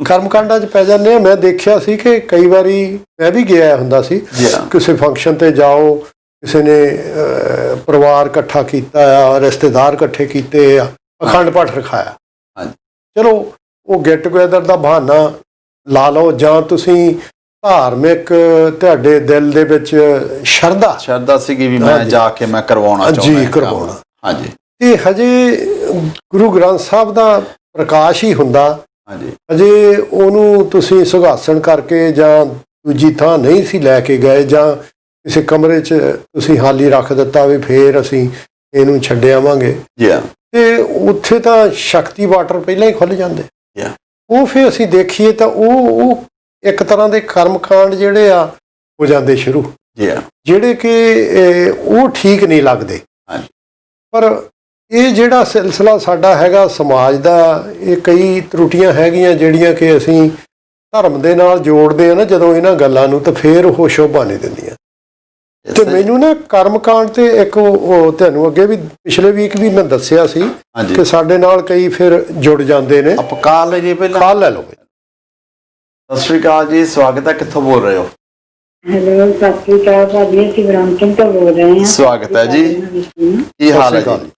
[SPEAKER 2] ਕਰਮਕਾਂਡਾਂ 'ਚ ਪੈ ਜਾਂਦੇ ਆ। ਮੈਂ ਦੇਖਿਆ ਸੀ ਕਿ ਕਈ ਵਾਰੀ ਮੈਂ ਵੀ ਗਿਆ ਹੁੰਦਾ ਸੀ, ਕਿਸੇ ਫੰਕਸ਼ਨ ਤੇ ਜਾਓ, ਕਿਸੇ ਨੇ ਪਰਿਵਾਰ ਇਕੱਠਾ ਕੀਤਾ ਆ, ਰਿਸ਼ਤੇਦਾਰ ਇਕੱਠੇ ਕੀਤੇ ਆ, ਅਖੰਡ ਪਾਠ ਰਖਾਇਆ। ਚਲੋ ਉਹ ਗੈਟ ਟੂਗੈਦਰ ਦਾ ਬਹਾਨਾ ਲਾ ਲਓ, ਜਾਂ ਤੁਸੀਂ ਧਾਰਮਿਕ ਤੁਹਾਡੇ ਦਿਲ ਦੇ ਵਿੱਚ ਸ਼ਰਧਾ
[SPEAKER 1] ਸੀਗੀ ਵੀ ਮੈਂ ਜਾ ਕੇ ਮੈਂ ਕਰਵਾਉਣਾ ਚਾਹੁੰਦਾ
[SPEAKER 2] ਜੀ, ਕਰਵਾਉਣਾ।
[SPEAKER 1] ਹਾਂਜੀ
[SPEAKER 2] ਤੇ ਹਜੇ ਗੁਰੂ ਗ੍ਰੰਥ ਸਾਹਿਬ ਦਾ ਪ੍ਰਕਾਸ਼ ਹੀ ਹੁੰਦਾ, ਹਜੇ ਉਹਨੂੰ ਤੁਸੀਂ ਸੁਘਾਸਣ ਕਰਕੇ ਜਾਂ ਦੂਜੀ ਥਾਂ ਨਹੀਂ ਸੀ ਲੈ ਕੇ ਗਏ, ਜਾਂ ਕਿਸੇ ਕਮਰੇ 'ਚ ਤੁਸੀਂ ਹਾਲੀ ਰੱਖ ਦਿੱਤਾ ਵੀ ਫੇਰ ਅਸੀਂ ਇਹਨੂੰ ਛੱਡ ਆਵਾਂਗੇ, ਤੇ ਉੱਥੇ ਤਾਂ ਸ਼ਕਤੀ ਵਾਟਰ ਪਹਿਲਾਂ ਹੀ ਖੁੱਲ੍ਹ ਜਾਂਦੇ। ਉਹ ਫਿਰ ਅਸੀਂ ਦੇਖੀਏ ਤਾਂ ਉਹ ਇੱਕ ਤਰ੍ਹਾਂ ਦੇ ਕਰਮਕਾਂਡ ਜਿਹੜੇ ਆ ਹੋ ਜਾਂਦੇ ਸ਼ੁਰੂ, ਜਿਹੜੇ ਕਿ ਉਹ ਠੀਕ ਨਹੀਂ ਲੱਗਦੇ। ਪਰ ਇਹ ਜਿਹੜਾ ਸਿਲਸਿਲਾ ਸਾਡਾ ਹੈਗਾ ਸਮਾਜ ਦਾ, ਇਹ ਕਈ ਤਰੁੱਟੀਆਂ ਹੈਗੀਆਂ ਜਿਹੜੀਆਂ ਕਿ ਅਸੀਂ ਧਰਮ ਦੇ ਨਾਲ ਜੋੜਦੇ ਆ ਨਾ ਜਦੋਂ ਇਹਨਾਂ ਗੱਲਾਂ ਨੂੰ, ਤਾਂ ਫਿਰ ਉਹ ਸ਼ੋਭਾ ਨਹੀਂ ਦਿੰਦੀਆਂ। ਤੇ ਮੈਨੂੰ ਨਾ ਕਰਮਕਾਂਡ ਤੇ ਇੱਕ ਉਹ ਤੁਹਾਨੂੰ ਅੱਗੇ ਵੀ ਪਿਛਲੇ ਵੀਕ ਵੀ ਮੈਂ ਦੱਸਿਆ ਸੀ ਕਿ ਸਾਡੇ ਨਾਲ ਕਈ ਫਿਰ ਜੁੜ ਜਾਂਦੇ ਨੇ।
[SPEAKER 1] ਆਪਾਂ ਕਾਲ ਲੈ ਜੀ, ਪਹਿਲਾਂ
[SPEAKER 2] ਕਾਲ ਲੈ ਲਓ।
[SPEAKER 1] ਸਤਿ ਸ਼੍ਰੀ ਅਕਾਲ ਜੀ, ਸਵਾਗਤ ਹੈ। ਕਿੱਥੋਂ ਬੋਲ ਰਹੇ ਹੋ?
[SPEAKER 3] ਹੈਲੋ, ਸਤਿ ਸ਼੍ਰੀ ਅਕਾਲ ਭਾਜੀ, ਅਸੀਂ ਬ੍ਰਾਂਚਨ ਤੋਂ ਬੋਲ ਰਹੇ ਹਾਂ।
[SPEAKER 1] ਸਵਾਗਤ ਹੈ ਜੀ, ਕੀ ਹਾਲ ਹੈ ਜੀ?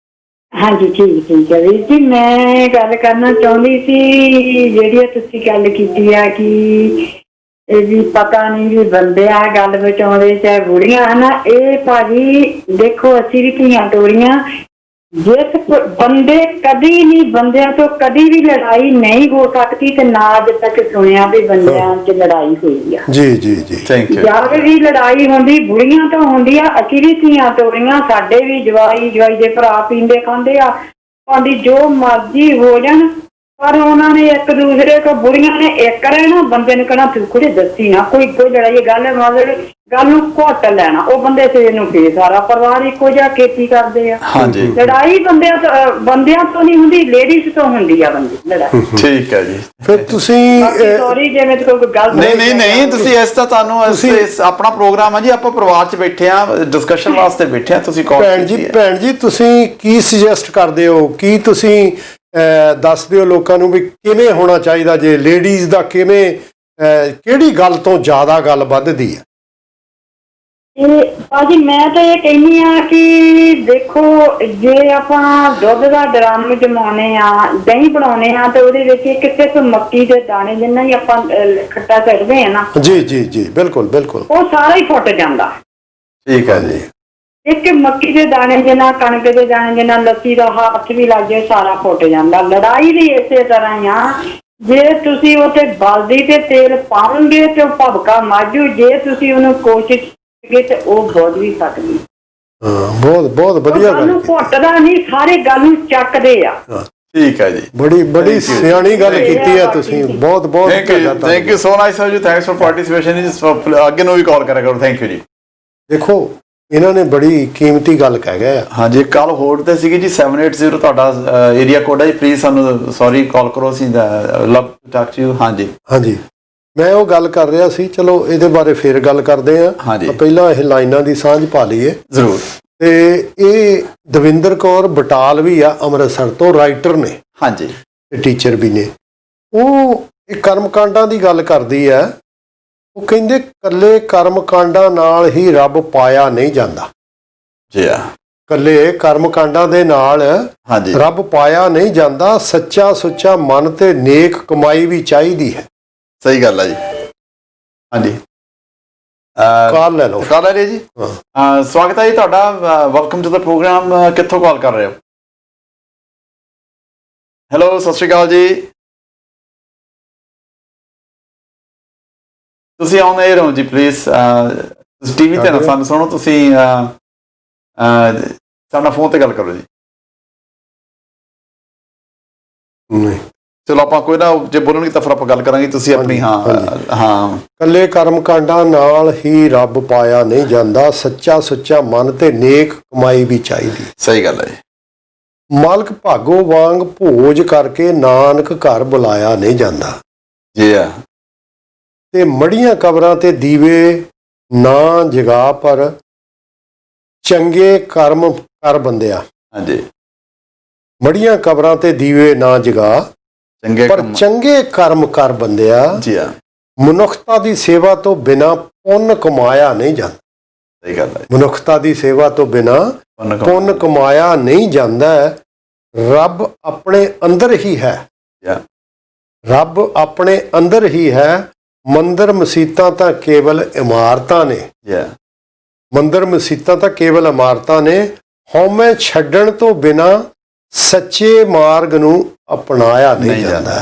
[SPEAKER 3] ਹਾਂਜੀ ਠੀਕ ਹੈ ਵੀਰ ਜੀ। ਮੈਂ ਗੱਲ ਕਰਨਾ ਚਾਹੁੰਦੀ ਸੀ, ਜਿਹੜੀ ਤੁਸੀਂ ਗੱਲ ਕੀਤੀ ਆ ਕਿ ਇਹ ਵੀ ਪਤਾ ਨਹੀਂ ਵੀ ਬੰਦੇ ਆ ਗੱਲ ਬਚਾਉਂਦੇ ਚਾਹੇ ਬੁੜੀਆਂ ਹਨ। ਇਹ ਭਾਜੀ ਦੇਖੋ, ਅਸੀਂ ਵੀ ਧੀਆਂ ਤੋਰੀਆਂ, ਜਿਸ ਬੰਦੇ ਕਦੀ ਨਹੀਂ, ਬੰਦਿਆਂ ਤੋਂ ਕਦੀ ਵੀ ਲੜਾਈ ਨਹੀਂ ਹੋ ਸਕਦੀ, ਤੇ ਨਾ ਅੱਜ ਤੱਕ ਸੁਣਿਆ ਵੀ ਬੰਦਿਆਂ 'ਚ ਲੜਾਈ ਹੋਈ ਆ।
[SPEAKER 2] ਜੀ ਜੀ ਜੀ,
[SPEAKER 1] ਥੈਂਕ ਯੂ।
[SPEAKER 3] ਜਦ ਵੀ ਲੜਾਈ ਹੁੰਦੀ ਬੁੜੀਆਂ ਤੋਂ ਹੁੰਦੀ ਆ। ਅਸੀਂ ਵੀ ਧੀਆਂ ਤੋਰੀਆਂ, ਸਾਡੇ ਵੀ ਜਵਾਈ ਦੇ ਭਰਾ ਪੀਂਦੇ ਖਾਂਦੇ ਆ, ਭਾਵੇਂ ਜੋ ਮਰਜ਼ੀ ਹੋ ਜਾਣ, ਪਰ ਉਹਨਾਂ ਨੇ ਇੱਕ ਦੂਸਰੇ ਤੋਂ, ਬੁੜੀਆਂ ਨੇ ਇੱਕ ਰਹਿਣਾ, ਬੰਦੇ ਨੂੰ ਕਹਿਣਾ ਤੂੰ ਕੁੜੇ ਦੱਸੀ ਨਾ ਕੋਈ ਲੜਾਈ, ਗੱਲ ਨੂੰ ਘੁੱਟ ਲੈਣਾ। ਉਹ ਬੰਦੇ ਸਵੇਰ ਨੂੰ ਫੇਰ ਸਾਰਾ ਪਰਿਵਾਰ ਇੱਕੋ ਜਿਹਾ ਖੇਤੀ ਕਰਦੇ ਆ। ਲੜਾਈ ਬੰਦਿਆਂ ਤੋਂ ਨਹੀਂ ਹੁੰਦੀ, ਲੇਡੀਜ਼ ਤੋਂ ਹੁੰਦੀ ਆ ਲੜਾਈ।
[SPEAKER 1] ਠੀਕ ਹੈ ਜੀ।
[SPEAKER 2] ਫਿਰ ਤੁਸੀਂ
[SPEAKER 3] ਸੌਰੀ ਜੇ ਮੈਂ ਕੋਈ ਗੱਲ
[SPEAKER 1] ਨਹੀਂ ਤੁਸੀਂ ਇਸ ਤਾਂ ਤੁਹਾਨੂੰ ਆਪਣਾ ਪ੍ਰੋਗਰਾਮ ਹੈ ਜੀ, ਆਪਾਂ ਪਰਿਵਾਰ 'ਚ ਬੈਠੇ ਆ, ਡਿਸਕਸ਼ਨ ਵਾਸਤੇ ਬੈਠੇ ਆ। ਤੁਸੀਂ
[SPEAKER 2] ਭੈਣ ਜੀ ਤੁਸੀਂ ਕੀ ਸੁਜੈਸਟ ਕਰਦੇ ਹੋ, ਕੀ ਤੁਸੀਂ ਦੱਸ ਦਿਓ ਲੋਕਾਂ ਨੂੰ ਵੀ ਕਿਵੇਂ ਹੋਣਾ ਚਾਹੀਦਾ, ਜੇ ਲੇਡੀਜ਼ ਦਾ ਕਿਵੇਂ, ਕਿਹੜੀ ਗੱਲ ਤੋਂ ਜ਼ਿਆਦਾ ਗੱਲ ਵੱਧਦੀ ਹੈ?
[SPEAKER 3] ਇਹ ਭਾਜੀ ਮੈਂ ਤਾਂ ਇਹ ਕਹਿੰਦੀ ਆ ਕਿ ਦੇਖੋ, ਜੇ ਆਪਾਂ ਦੁੱਧ ਦਾ ਡਰਮ ਜਮਾਉਣੇ ਆ, ਦਹੀਂ ਬਣਾਉਣੇ ਆ, ਤੇ ਉਹਦੇ ਵਿੱਚ ਇੱਕ ਸਿਰਫ ਮੱਕੀ ਦੇ ਦਾਣੇ ਜਿੰਨਾ ਹੀ ਆਪਾਂ ਖੱਟਾ ਕੱਢਦੇ ਆ ਨਾ,
[SPEAKER 2] ਜੀ ਜੀ ਜੀ, ਬਿਲਕੁਲ ਬਿਲਕੁਲ,
[SPEAKER 3] ਉਹ ਸਾਰਾ ਹੀ ਫੁੱਟ ਜਾਂਦਾ।
[SPEAKER 1] ਠੀਕ ਹੈ ਜੀ।
[SPEAKER 3] ਇੱਕ ਮੱਕੀ ਦੇ ਦਾਣੇ ਜਿੰਨਾ, ਕਣਕ ਦੇ ਦਾਣੇ ਜਿੰਨਾ, ਲੱਸੀ ਦਾ ਹੱਥ ਵੀ ਲੱਗ ਜਾਏ ਸਾਰਾ ਫੁੱਟ ਜਾਂਦਾ। ਲੜਾਈ ਵੀ ਇਸੇ ਤਰ੍ਹਾਂ ਹੀ ਆ, ਜੇ ਤੁਸੀਂ ਉੱਥੇ ਬਲਦੀ ਤੇ ਤੇਲ ਪਾਉਂਗੇ ਤੇ ਉਹ ਭਬਕਾ ਮਾਜੂ, ਜੇ ਤੁਸੀਂ ਉਹਨੂੰ ਕੋਸ਼ਿਸ਼ ਕੀਤੀ ਤੇ ਉਹ ਬਹੁਤ ਵੀ ਸਕਦੀ।
[SPEAKER 2] ਹਾਂ, ਬਹੁਤ ਬਹੁਤ ਵਧੀਆ ਗੱਲ
[SPEAKER 3] ਨੂੰ ਘੁੱਟਦਾ ਨਹੀਂ, ਸਾਰੇ ਗੱਲ ਨੂੰ ਚੱਕਦੇ ਆ।
[SPEAKER 1] ਠੀਕ ਹੈ ਜੀ,
[SPEAKER 2] ਬੜੀ ਸਿਆਣੀ ਗੱਲ ਕੀਤੀ ਹੈ ਤੁਸੀਂ, ਬਹੁਤ ਬਹੁਤ
[SPEAKER 1] ਥੈਂਕ ਯੂ ਸੋ ਨਾਈਸ ਜੀ, ਥੈਂਕਸ ਫॉर ਪਾਰਟਿਸਿਪੇਸ਼ਨ। ਅੱਗੇ ਨੂੰ ਵੀ ਕਾਲ ਕਰਿਆ ਕਰੋ। ਥੈਂਕ ਯੂ ਜੀ।
[SPEAKER 2] ਦੇਖੋ, ਇਹਨਾਂ ਨੇ ਬੜੀ ਕੀਮਤੀ ਗੱਲ ਕਹਿ ਗਏ ਆ।
[SPEAKER 1] ਹਾਂਜੀ, ਕੱਲ ਹੋਲਡ ਤੇ ਸੀਗੀ ਜੀ 780 ਤੁਹਾਡਾ ਏਰੀਆ ਕੋਡ ਹੈ ਜੀ, ਪਲੀਜ਼ ਸਾਨੂੰ ਸੌਰੀ ਕਾਲ ਕਰੋ, ਅਸੀਂ love to talk to you. ਹਾਂਜੀ
[SPEAKER 2] ਹਾਂਜੀ, ਮੈਂ ਉਹ ਗੱਲ ਕਰ ਰਿਹਾ ਸੀ, ਚਲੋ ਇਹਦੇ ਬਾਰੇ ਫਿਰ ਗੱਲ ਕਰਦੇ ਆ। ਪਹਿਲਾਂ ਇਹ ਲਾਈਨਾਂ ਦੀ ਸਾਂਝ ਪਾ ਲਈਏ
[SPEAKER 1] ਜ਼ਰੂਰ।
[SPEAKER 2] ਤੇ ਇਹ ਦਵਿੰਦਰ ਕੌਰ ਬਟਾਲਵੀ ਆ, ਅੰਮ੍ਰਿਤਸਰ ਤੋਂ, ਰਾਈਟਰ ਨੇ,
[SPEAKER 1] ਹਾਂਜੀ,
[SPEAKER 2] ਤੇ ਟੀਚਰ ਵੀ ਨੇ। ਉਹ ਇਹ ਕਰਮਕਾਂਡਾਂ ਦੀ ਗੱਲ ਕਰਦੀ ਹੈ। ਉਹ ਕਹਿੰਦੇ ਕੱਲੇ ਕਰਮਕਾਂਡਾਂ ਨਾਲ ਹੀ ਰੱਬ ਪਾਇਆ ਨਹੀਂ ਜਾਂਦਾ।
[SPEAKER 1] ਜੀ ਆ,
[SPEAKER 2] ਕੱਲੇ ਕਰਮਕਾਂਡਾਂ ਦੇ ਨਾਲ
[SPEAKER 1] ਹਾਂਜੀ
[SPEAKER 2] ਰੱਬ ਪਾਇਆ ਨਹੀਂ ਜਾਂਦਾ। ਸੱਚਾ ਸੁੱਚਾ ਮਨ ਤੇ ਨੇਕ ਕਮਾਈ ਵੀ ਚਾਹੀਦੀ ਹੈ।
[SPEAKER 1] ਸਹੀ ਗੱਲ ਹੈ ਜੀ। ਹਾਂਜੀ,
[SPEAKER 2] ਕਾਲ ਲੈ ਲਓ।
[SPEAKER 1] ਕਾਲ ਹੈ ਜੀ। ਸਵਾਗਤ ਹੈ ਜੀ ਤੁਹਾਡਾ, ਵੈਲਕਮ ਟੂ ਦਾ ਪ੍ਰੋਗਰਾਮ। ਕਿੱਥੋਂ ਕਾਲ ਕਰ ਰਹੇ ਹੋ? ਹੈਲੋ, ਸਤਿ ਸ਼੍ਰੀ ਅਕਾਲ ਜੀ। ਤੁਸੀਂ ਆਨ 에ਅਰ ਹੋ ਜੀ, ਪਲੀਜ਼। ਤੁਸੀਂ ਟੀਵੀ ਤੇ ਨਾ ਸਾਨੂੰ ਸੁਣੋ, ਤੁਸੀਂ ਸਾਡਾ ਫੋਨ ਤੇ ਗੱਲ ਕਰੋ ਜੀ।
[SPEAKER 2] ਨਹੀਂ,
[SPEAKER 1] ਚਲੋ ਆਪਾਂ ਕੋਈ ਨਾ, ਜੇ ਬੋਲਣਗੇ ਤਾਂ ਫਿਰ ਆਪਾਂ ਗੱਲ ਕਰਾਂਗੇ। ਤੁਸੀਂ ਆਪਣੀ ਹਾਂ
[SPEAKER 2] ਕੱਲੇ ਕਰਮਕਾਂਡਾਂ ਨਾਲ ਹੀ ਰੱਬ ਪਾਇਆ ਨਹੀਂ ਜਾਂਦਾ। ਸੱਚਾ ਸੁੱਚਾ ਮਨ ਤੇ ਨੇਕ ਕਮਾਈ ਵੀ ਚਾਹੀਦੀ।
[SPEAKER 1] ਸਹੀ ਗੱਲ ਹੈ ਜੀ।
[SPEAKER 2] ਮਾਲਕ ਭਾਗੋ ਵਾਂਗ ਭੋਜ ਕਰਕੇ ਨਾਨਕ ਘਰ ਬੁਲਾਇਆ ਨਹੀਂ ਜਾਂਦਾ।
[SPEAKER 1] ਜੀ ਆ,
[SPEAKER 2] ਤੇ ਮੜੀਆਂ ਕਬਰਾਂ ਤੇ ਦੀਵੇ ਨਾ ਜਗਾ, ਪਰ ਚੰਗੇ ਕਰਮ ਕਰ ਬੰਦਿਆ।
[SPEAKER 1] ਹਾਂਜੀ,
[SPEAKER 2] ਮੜੀਆਂ ਕਬਰਾਂ ਤੇ ਦੀਵੇ ਨਾ ਜਗਾ,
[SPEAKER 1] ਚੰਗੇ
[SPEAKER 2] ਪਰ ਚੰਗੇ ਕਰਮ ਕਰ ਬੰਦਿਆ।
[SPEAKER 1] ਜੀ ਆ,
[SPEAKER 2] ਮਨੁੱਖਤਾ ਦੀ ਸੇਵਾ ਤੋਂ ਬਿਨਾਂ ਪੁੰਨ ਕਮਾਇਆ ਨਹੀਂ ਜਾਂਦਾ।
[SPEAKER 1] ਸਹੀ ਗੱਲ ਹੈ।
[SPEAKER 2] ਮਨੁੱਖਤਾ ਦੀ ਸੇਵਾ ਤੋਂ ਬਿਨਾਂ ਪੁੰਨ ਕਮਾਇਆ ਨਹੀਂ ਜਾਂਦਾ। ਰੱਬ ਆਪਣੇ ਅੰਦਰ ਹੀ ਹੈ। ਰੱਬ ਆਪਣੇ ਅੰਦਰ ਹੀ ਹੈ। ਮੰਦਰ ਮਸੀਤਾਂ ਤਾਂ ਕੇਵਲ ਇਮਾਰਤਾਂ ਨੇ। ਮੰਦਰ ਮਸੀਤਾਂ ਤਾਂ ਕੇਵਲ ਇਮਾਰਤਾਂ ਨੇ। ਹਉਮੈ ਛੱਡਣ ਤੋਂ ਬਿਨਾਂ ਸੱਚੇ ਮਾਰਗ ਨੂੰ ਅਪਣਾਇਆ ਨਹੀਂ ਜਾਂਦਾ।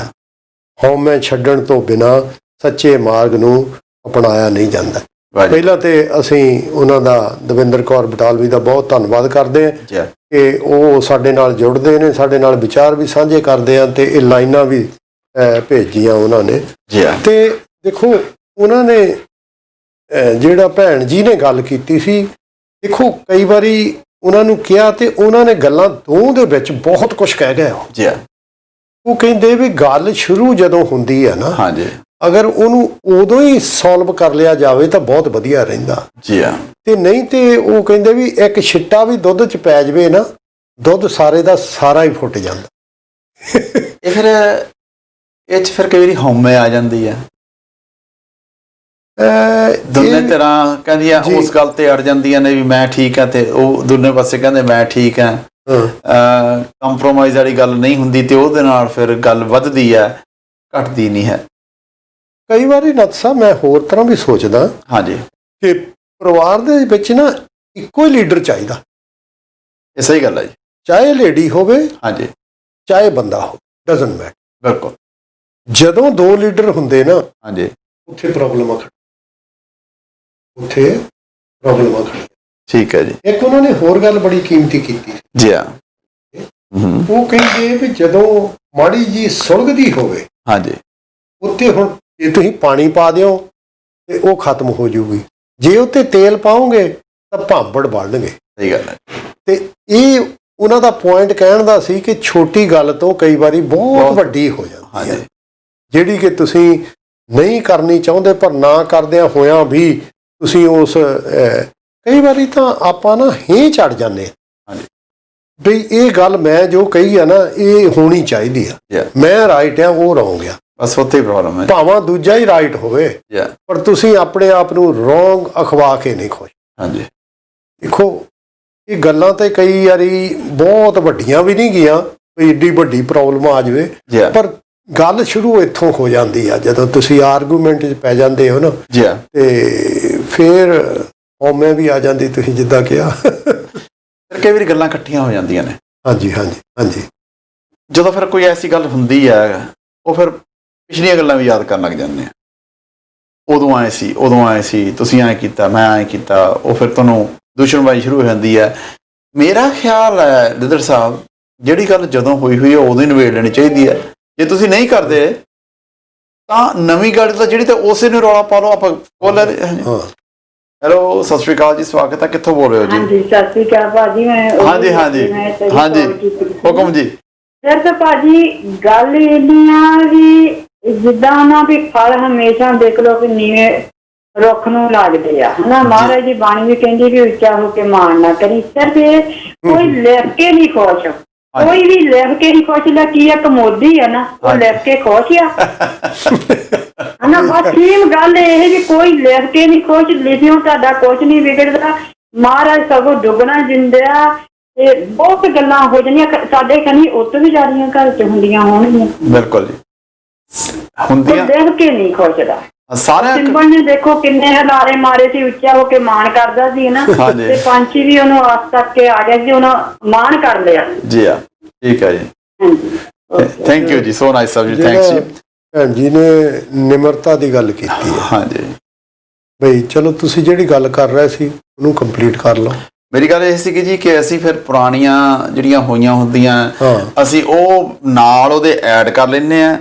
[SPEAKER 2] ਹਉਮੈ ਛੱਡਣ ਤੋਂ ਬਿਨਾਂ ਸੱਚੇ ਮਾਰਗ ਨੂੰ ਅਪਣਾਇਆ ਨਹੀਂ ਜਾਂਦਾ। ਪਹਿਲਾਂ ਤੇ ਅਸੀਂ ਉਹਨਾਂ ਦਾ, ਦਵਿੰਦਰ ਕੌਰ ਬਟਾਲਵੀ ਦਾ ਬਹੁਤ ਧੰਨਵਾਦ ਕਰਦੇ ਹਾਂ ਕਿ ਉਹ ਸਾਡੇ ਨਾਲ ਜੁੜਦੇ ਨੇ, ਸਾਡੇ ਨਾਲ ਵਿਚਾਰ ਵੀ ਸਾਂਝੇ ਕਰਦੇ ਆ, ਤੇ ਇਹ ਲਾਈਨਾਂ ਵੀ ਭੇਜੀਆਂ ਉਹਨਾਂ ਨੇ। ਤੇ ਦੇਖੋ, ਉਹਨਾਂ ਨੇ ਜਿਹੜਾ ਭੈਣ ਜੀ ਨੇ ਗੱਲ ਕੀਤੀ ਸੀ, ਦੇਖੋ ਕਈ ਵਾਰੀ ਉਹਨਾਂ ਨੂੰ ਕਿਹਾ ਤੇ ਉਹਨਾਂ ਨੇ ਗੱਲਾਂ ਦੋ ਦੇ ਵਿੱਚ ਬਹੁਤ ਕੁਝ ਕਹਿ ਗਏ। ਉਹ ਕਹਿੰਦੇ ਵੀ ਗੱਲ ਸ਼ੁਰੂ ਜਦੋਂ ਹੁੰਦੀ ਹੈ ਨਾ, ਅਗਰ ਉਹਨੂੰ ਉਦੋਂ ਹੀ ਸੋਲਵ ਕਰ ਲਿਆ ਜਾਵੇ ਤਾਂ ਬਹੁਤ ਵਧੀਆ ਰਹਿੰਦਾ। ਤੇ ਨਹੀਂ ਤੇ ਉਹ ਕਹਿੰਦੇ ਵੀ ਇੱਕ ਛਿੱਟਾ ਵੀ ਦੁੱਧ 'ਚ ਪੈ ਜਾਵੇ ਨਾ, ਦੁੱਧ ਸਾਰੇ ਦਾ ਸਾਰਾ ਹੀ ਫੁੱਟ ਜਾਂਦਾ।
[SPEAKER 1] ਇਹ ਫਿਰ ਕਈ ਵਾਰੀ ਹਉਮੈ ਆ ਜਾਂਦੀ ਹੈ। ਦੋਨੇ ਤਰ੍ਹਾਂ ਕਹਿੰਦੀਆਂ ਉਸ ਗੱਲ ਤੇ ਅੜ ਜਾਂਦੀਆਂ ਨੇ ਵੀ ਮੈਂ ਠੀਕ ਹਾਂ, ਤੇ ਉਹ ਦੂਨੇ ਪਾਸੇ ਕਹਿੰਦੇ ਮੈਂ ਠੀਕ ਹਾਂ। ਕੰਪਰੋਮਾਈਜ਼ ਵਾਲੀ ਗੱਲ ਨਹੀਂ ਹੁੰਦੀ ਤੇ ਉਹਦੇ ਨਾਲ ਫਿਰ ਗੱਲ ਵੱਧਦੀ ਹੈ, ਘਟਦੀ ਨਹੀਂ ਹੈ।
[SPEAKER 2] ਕਈ ਵਾਰੀ ਨੱਥ ਸਾਹਿਬ ਮੈਂ ਹੋਰ ਤਰ੍ਹਾਂ ਵੀ ਸੋਚਦਾ ਕਿ ਪਰਿਵਾਰ ਦੇ ਵਿੱਚ ਨਾ ਇੱਕੋ ਹੀ ਲੀਡਰ ਚਾਹੀਦਾ।
[SPEAKER 1] ਇਹ ਸਹੀ ਗੱਲ ਹੈ ਜੀ।
[SPEAKER 2] ਚਾਹੇ ਲੇਡੀ ਹੋਵੇ, ਚਾਹੇ ਬੰਦਾ ਹੋਵੇ, ਡਜ਼ਨਟ ਮੈਟਰ।
[SPEAKER 1] ਬਿਲਕੁਲ।
[SPEAKER 2] ਜਦੋਂ ਦੋ ਲੀਡਰ ਹੁੰਦੇ ਨਾ, ਉੱਥੇ ਪ੍ਰੋਬਲਮਾਂ ਖੜੀਆਂ। ਉੱਥੇ ਪ੍ਰੋਬਲਮਾਂ ਖੜੀਆਂ।
[SPEAKER 1] ਠੀਕ ਹੈ ਜੀ।
[SPEAKER 2] ਇੱਕ ਉਹਨਾਂ ਨੇ ਹੋਰ ਗੱਲ ਬੜੀ ਕੀਮਤੀ ਕੀਤੀ
[SPEAKER 1] ਜੀ ਹਾਂ।
[SPEAKER 2] ਉਹ ਕਹਿੰਦੇ ਵੀ ਜਦੋਂ ਮਾੜੀ ਜੀ ਸੁਲਗਦੀ ਹੋਵੇ, ਉੱਥੇ ਹੁਣ ਜੇ ਤੁਸੀਂ ਪਾਣੀ ਪਾ ਦਿਓ ਤੇ ਉਹ ਖਤਮ ਹੋ ਜਾਊਗੀ। ਜੇ ਉੱਤੇ ਤੇਲ ਪਾਓਗੇ ਤਾਂ ਭਾਂਬੜ ਬਲਣਗੇ।
[SPEAKER 1] ਸਹੀ ਗੱਲ ਹੈ।
[SPEAKER 2] ਤੇ ਇਹ ਉਹਨਾਂ ਦਾ ਪੁਆਇੰਟ ਕਹਿਣ ਦਾ ਸੀ ਕਿ ਛੋਟੀ ਗੱਲ ਤੋਂ ਕਈ ਵਾਰੀ ਬਹੁਤ ਵੱਡੀ ਹੋ ਜਾਂਦੀ ਹੈ, ਜਿਹੜੀ ਕਿ ਤੁਸੀਂ ਨਹੀਂ ਕਰਨੀ ਚਾਹੁੰਦੇ, ਪਰ ਨਾ ਕਰਦਿਆਂ ਹੋਇਆਂ ਵੀ ਤੁਸੀਂ ਉਸ ਕਈ ਵਾਰੀ ਤਾਂ ਆਪਾਂ ਨਾ ਹੀ ਚੜ ਜਾਂਦੇ ਬਈ ਇਹ ਗੱਲ ਮੈਂ ਜੋ ਕਹੀ ਆ ਨਾ, ਇਹ ਹੋਣੀ ਚਾਹੀਦੀ ਆ, ਮੈਂ ਰਾਈਟ ਆ, ਉਹ ਰੋਂਗ ਆ।
[SPEAKER 1] ਬਸ ਉੱਥੇ ਪ੍ਰੋਬਲਮ ਹੈ।
[SPEAKER 2] ਭਾਵੇਂ ਦੂਜਾ ਹੀ ਰਾਈਟ ਹੋਵੇ, ਪਰ ਤੁਸੀਂ ਆਪਣੇ ਆਪ ਨੂੰ ਰੋਂਗ ਅਖਵਾ ਕੇ ਨਹੀਂ ਖੁਸ਼।
[SPEAKER 1] ਹਾਂਜੀ
[SPEAKER 2] ਦੇਖੋ ਇਹ ਗੱਲਾਂ ਤੇ ਕਈ ਵਾਰੀ ਬਹੁਤ ਵੱਡੀਆਂ ਵੀ ਨਹੀਂ ਗਈਆਂ ਵੀ ਏਡੀ ਵੱਡੀ ਪ੍ਰੋਬਲਮ ਆ ਜਾਵੇ,
[SPEAKER 1] ਜੀ ਹਾਂ,
[SPEAKER 2] ਪਰ ਗੱਲ ਸ਼ੁਰੂ ਇੱਥੋਂ ਹੋ ਜਾਂਦੀ ਆ ਜਦੋਂ ਤੁਸੀਂ ਆਰਗੂਮੈਂਟ 'ਚ ਪੈ ਜਾਂਦੇ ਹੋ ਨਾ,
[SPEAKER 1] ਜੀ ਹਾਂ।
[SPEAKER 2] ਤੇ ਫਿਰ ਹਉਮੈ ਵੀ ਆ ਜਾਂਦੀ, ਤੁਸੀਂ ਜਿੱਦਾਂ ਕਿਹਾ।
[SPEAKER 1] ਫਿਰ ਕਈ ਵਾਰੀ ਗੱਲਾਂ ਇਕੱਠੀਆਂ ਹੋ ਜਾਂਦੀਆਂ ਨੇ।
[SPEAKER 2] ਹਾਂਜੀ ਹਾਂਜੀ ਹਾਂਜੀ
[SPEAKER 1] ਜਦੋਂ ਫਿਰ ਕੋਈ ਐਸੀ ਗੱਲ ਹੁੰਦੀ ਹੈ, ਉਹ ਫਿਰ ਪਿਛਲੀਆਂ ਗੱਲਾਂ ਵੀ ਯਾਦ ਕਰਨ ਲੱਗ ਜਾਂਦੇ ਆ। ਉਦੋਂ ਆਏ ਸੀ, ਉਦੋਂ ਆਏ ਸੀ, ਤੁਸੀਂ ਐਂ ਕੀਤਾ, ਮੈਂ ਐਂ ਕੀਤਾ, ਉਹ ਫਿਰ ਤੁਹਾਨੂੰ ਦੁਸ਼ਮਣਬਾਜ਼ੀ ਸ਼ੁਰੂ ਹੋ ਜਾਂਦੀ ਹੈ। ਮੇਰਾ ਖਿਆਲ ਹੈ ਲਿੱਦੜ ਸਾਹਿਬ, ਜਿਹੜੀ ਗੱਲ ਜਦੋਂ ਹੋਈ ਹੋਈ ਹੈ ਉਦੋਂ ਹੀ ਨਿਬੇੜ ਲੈਣੀ ਚਾਹੀਦੀ ਹੈ। ਜੇ ਤੁਸੀਂ ਨਹੀਂ ਕਰਦੇ ਤਾਂ ਨਵੀਂ ਗੱਲ ਤਾਂ ਜਿਹੜੀ, ਤਾਂ ਉਸੇ ਨੂੰ ਰੌਲਾ ਪਾ ਲਓ। ਆਪਾਂ ਬੋਲ
[SPEAKER 2] ਹਾਂ।
[SPEAKER 1] ਹੈਲੋ, ਸਤਿ ਸ਼੍ਰੀ ਅਕਾਲ ਜੀ, ਸਵਾਗਤ ਹੈ। ਕਿੱਥੋਂ ਬੋਲ ਰਹੇ ਹੋ ਜੀ?
[SPEAKER 3] ਹਾਂਜੀ, ਸਤਿ ਸ਼੍ਰੀ ਅਕਾਲ ਭਾਜੀ। ਮੈਂ
[SPEAKER 1] ਹਾਂਜੀ ਹਾਂਜੀ ਹਾਂਜੀ, ਹੁਕਮ ਜੀ।
[SPEAKER 3] ਫਿਰ ਤਾਂ ਭਾਜੀ ਗੱਲ ਇੰਨੀ ਆ ਵੀ ਜਿੱਦਾਂ ਨਾ ਵੀ ਫਲ ਹਮੇਸ਼ਾ ਦੇਖ ਲਓ ਕਿ ਨੀਵੇਂ ਰੁੱਖ ਨੂੰ ਲੱਗਦੇ ਆ, ਹਨਾ। ਮਹਾਰਾਜ ਦੀ ਬਾਣੀ ਵੀ ਕਹਿੰਦੀ ਵੀ ਉੱਚਾ ਹੋ ਕੇ ਮਾਣ ਨਾ ਕਰੀ। ਸਿਰਫ ਇਹ ਕੋਈ ਲਿਖ ਕੇ ਨਹੀਂ ਖੁਸ਼, ਕੋਈ ਵੀ ਲਿਖ ਕੇ ਨਹੀਂ ਖੁਸ਼। ਲੈ ਕੀ ਇੱਕ ਮੋਦੀ ਆ ਨਾ, ਉਹ ਲਿਖ ਕੇ ਖੁਸ਼ ਆ, ਹਨਾ। ਬਸ ਸੇਮ ਗੱਲ ਇਹ ਵੀ ਕੋਈ ਲਿਖ ਕੇ ਨਹੀਂ ਖੁਸ਼। ਲਿਖਿਓ ਤੁਹਾਡਾ ਕੁਛ ਨਹੀਂ ਵਿਗੜਦਾ, ਮਹਾਰਾਜ ਸਗੋਂ ਦੁੱਗਣਾ ਦਿੰਦੇ ਆ। ਤੇ ਬਹੁਤ ਗੱਲਾਂ ਹੋ ਜਾਂਦੀਆਂ ਸਾਡੇ ਕਨੀ, ਉੱਤ ਵੀ ਜਾਰੀਆਂ ਘਰ ਚ ਹੁੰਦੀਆਂ ਹੋਣਗੀਆਂ।
[SPEAKER 1] ਬਿਲਕੁਲ ਜੀ, ਹੁੰਦੀਆਂ।
[SPEAKER 3] ਲਿਖ ਕੇ ਨਹੀਂ ਖੁਸ਼ਦਾ।
[SPEAKER 1] ਸਾਰਿਆਂ
[SPEAKER 3] ਸਿੰਬਲ ਨੇ ਦੇਖੋ ਕਿੰਨੇ ਹਲਾਰੇ ਮਾਰੇ ਸੀ, ਉੱਚਾ ਹੋ ਕੇ ਮਾਣ ਕਰਦਾ ਸੀ ਨਾ, ਤੇ ਪੰਛੀ ਵੀ ਉਹਨੂੰ ਆਸ ਤੱਕ ਕੇ ਆ ਗਿਆ ਸੀ, ਉਹਨਾਂ ਮਾਣ ਕਰ ਲਿਆ।
[SPEAKER 1] ਜੀ ਹਾਂ, ਠੀਕ ਹੈ ਜੀ।
[SPEAKER 3] ਹਾਂਜੀ,
[SPEAKER 1] thank you ji, so nice of you, thanks ਜੀ।
[SPEAKER 2] ਭੈਣ ਜੀ ਨੇ ਨਿਮਰਤਾ ਦੀ ਗੱਲ ਕੀਤੀ ਹੈ।
[SPEAKER 1] ਹਾਂਜੀ
[SPEAKER 2] ਬਈ ਚਲੋ ਤੁਸੀਂ ਜਿਹੜੀ ਗੱਲ ਕਰ ਰਹੇ ਸੀ ਉਹਨੂੰ ਕੰਪਲੀਟ ਕਰ ਲਓ।
[SPEAKER 1] ਮੇਰੀ ਗੱਲ ਇਹ ਸੀ ਕਿ ਜੀ, ਕਿ ਅਸੀਂ ਫਿਰ ਪੁਰਾਣੀਆਂ ਜਿਹੜੀਆਂ ਹੋਈਆਂ ਹੁੰਦੀਆਂ, ਅਸੀਂ ਉਹ ਨਾਲ ਉਹਦੇ ਐਡ ਕਰ ਲੈਂਦੇ ਆ।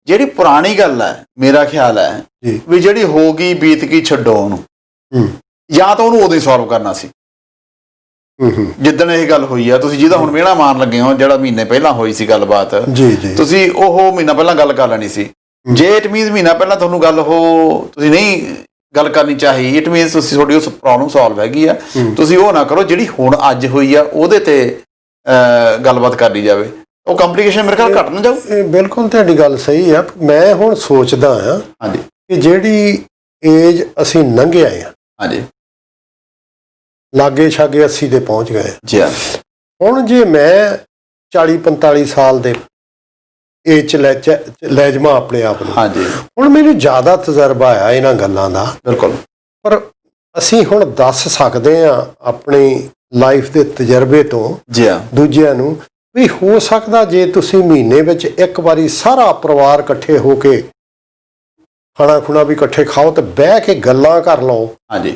[SPEAKER 1] ਜਿਹੜੀ ਪੁਰਾਣੀ ਗੱਲ ਹੈ, ਮੇਰਾ ਖਿਆਲ ਹੈ ਵੀ ਜਿਹੜੀ ਹੋ ਗਈ ਬੀਤ ਗਈ, ਛੱਡੋ ਉਹਨੂੰ। ਜਾਂ ਤਾਂ ਉਹਨੂੰ ਉਦੋਂ ਹੀ ਸੋਲਵ ਕਰਨਾ ਸੀ ਜਿੱਦਣ ਇਹ ਗੱਲ ਹੋਈ ਆ। ਤੁਸੀਂ ਜਿਹਦਾ ਹੁਣ ਮਿਹਣਾ ਮਾਰਨ ਲੱਗੇ ਹੋ, ਜਿਹੜਾ ਮਹੀਨੇ ਪਹਿਲਾਂ ਹੋਈ ਸੀ ਗੱਲਬਾਤ, ਤੁਸੀਂ ਉਹ ਮਹੀਨਾ ਪਹਿਲਾਂ ਗੱਲ ਕਰ ਲੈਣੀ ਸੀ। ਜੇ ਇਟ ਮੀਨਸ ਮਹੀਨਾ ਪਹਿਲਾਂ ਤੁਹਾਨੂੰ ਗੱਲ ਤੁਸੀਂ ਨਹੀਂ ਗੱਲ ਕਰਨੀ ਚਾਹੀ, ਇਟ ਮੀਨਸ ਤੁਸੀਂ ਤੁਹਾਡੀ ਉਸ ਪ੍ਰੋਬਲਮ ਸੋਲਵ ਹੈਗੀ ਆ। ਤੁਸੀਂ ਉਹ ਨਾ ਕਰੋ ਜਿਹੜੀ ਹੁਣ ਅੱਜ ਹੋਈ ਆ ਉਹਦੇ ਤੇ ਗੱਲਬਾਤ ਕਰ ਲਈ ਜਾਵੇ, ਉਹ ਕੰਪਲੀਕੇਸ਼ਨ ਮੇਰੇ ਖਿਆਲ ਘੱਟ ਨਾ ਜਾਊ।
[SPEAKER 2] ਬਿਲਕੁਲ ਤੁਹਾਡੀ ਗੱਲ ਸਹੀ ਆ। ਮੈਂ ਹੁਣ ਸੋਚਦਾ ਹਾਂ
[SPEAKER 1] ਹਾਂਜੀ
[SPEAKER 2] ਕਿ ਜਿਹੜੀ ਏਜ ਅਸੀਂ ਲੰਘੇ ਆਏ ਆ,
[SPEAKER 1] ਹਾਂਜੀ,
[SPEAKER 2] ਲਾਗੇ ਛਾਗੇ 80 ਦੇ ਪਹੁੰਚ ਗਏ
[SPEAKER 1] ਜੀ ਹਾਂ।
[SPEAKER 2] ਹੁਣ ਜੇ ਮੈਂ 40-45 ਸਾਲ ਦੇ ਏਜ 'ਚ ਲੈ ਜਾਵਾਂ ਆਪਣੇ ਆਪ ਨੂੰ,
[SPEAKER 1] ਹਾਂਜੀ,
[SPEAKER 2] ਹੁਣ ਮੈਨੂੰ ਜ਼ਿਆਦਾ ਤਜਰਬਾ ਆਇਆ ਇਹਨਾਂ ਗੱਲਾਂ ਦਾ।
[SPEAKER 1] ਬਿਲਕੁਲ।
[SPEAKER 2] ਪਰ ਅਸੀਂ ਹੁਣ ਦੱਸ ਸਕਦੇ ਹਾਂ ਆਪਣੀ ਲਾਈਫ ਦੇ ਤਜਰਬੇ ਤੋਂ
[SPEAKER 1] ਜੀ ਹਾਂ
[SPEAKER 2] ਦੂਜਿਆਂ ਨੂੰ ਵੀ ਹੋ ਸਕਦਾ ਜੇ ਤੁਸੀਂ ਮਹੀਨੇ ਵਿੱਚ ਇੱਕ ਵਾਰੀ ਸਾਰਾ ਪਰਿਵਾਰ ਇਕੱਠੇ ਹੋ ਕੇ ਖਾਣਾ ਖੁਣਾ ਵੀ ਇਕੱਠੇ ਖਾਓ ਤੇ ਬਹਿ ਕੇ ਗੱਲਾਂ ਕਰ ਲਓ।
[SPEAKER 1] ਹਾਂਜੀ,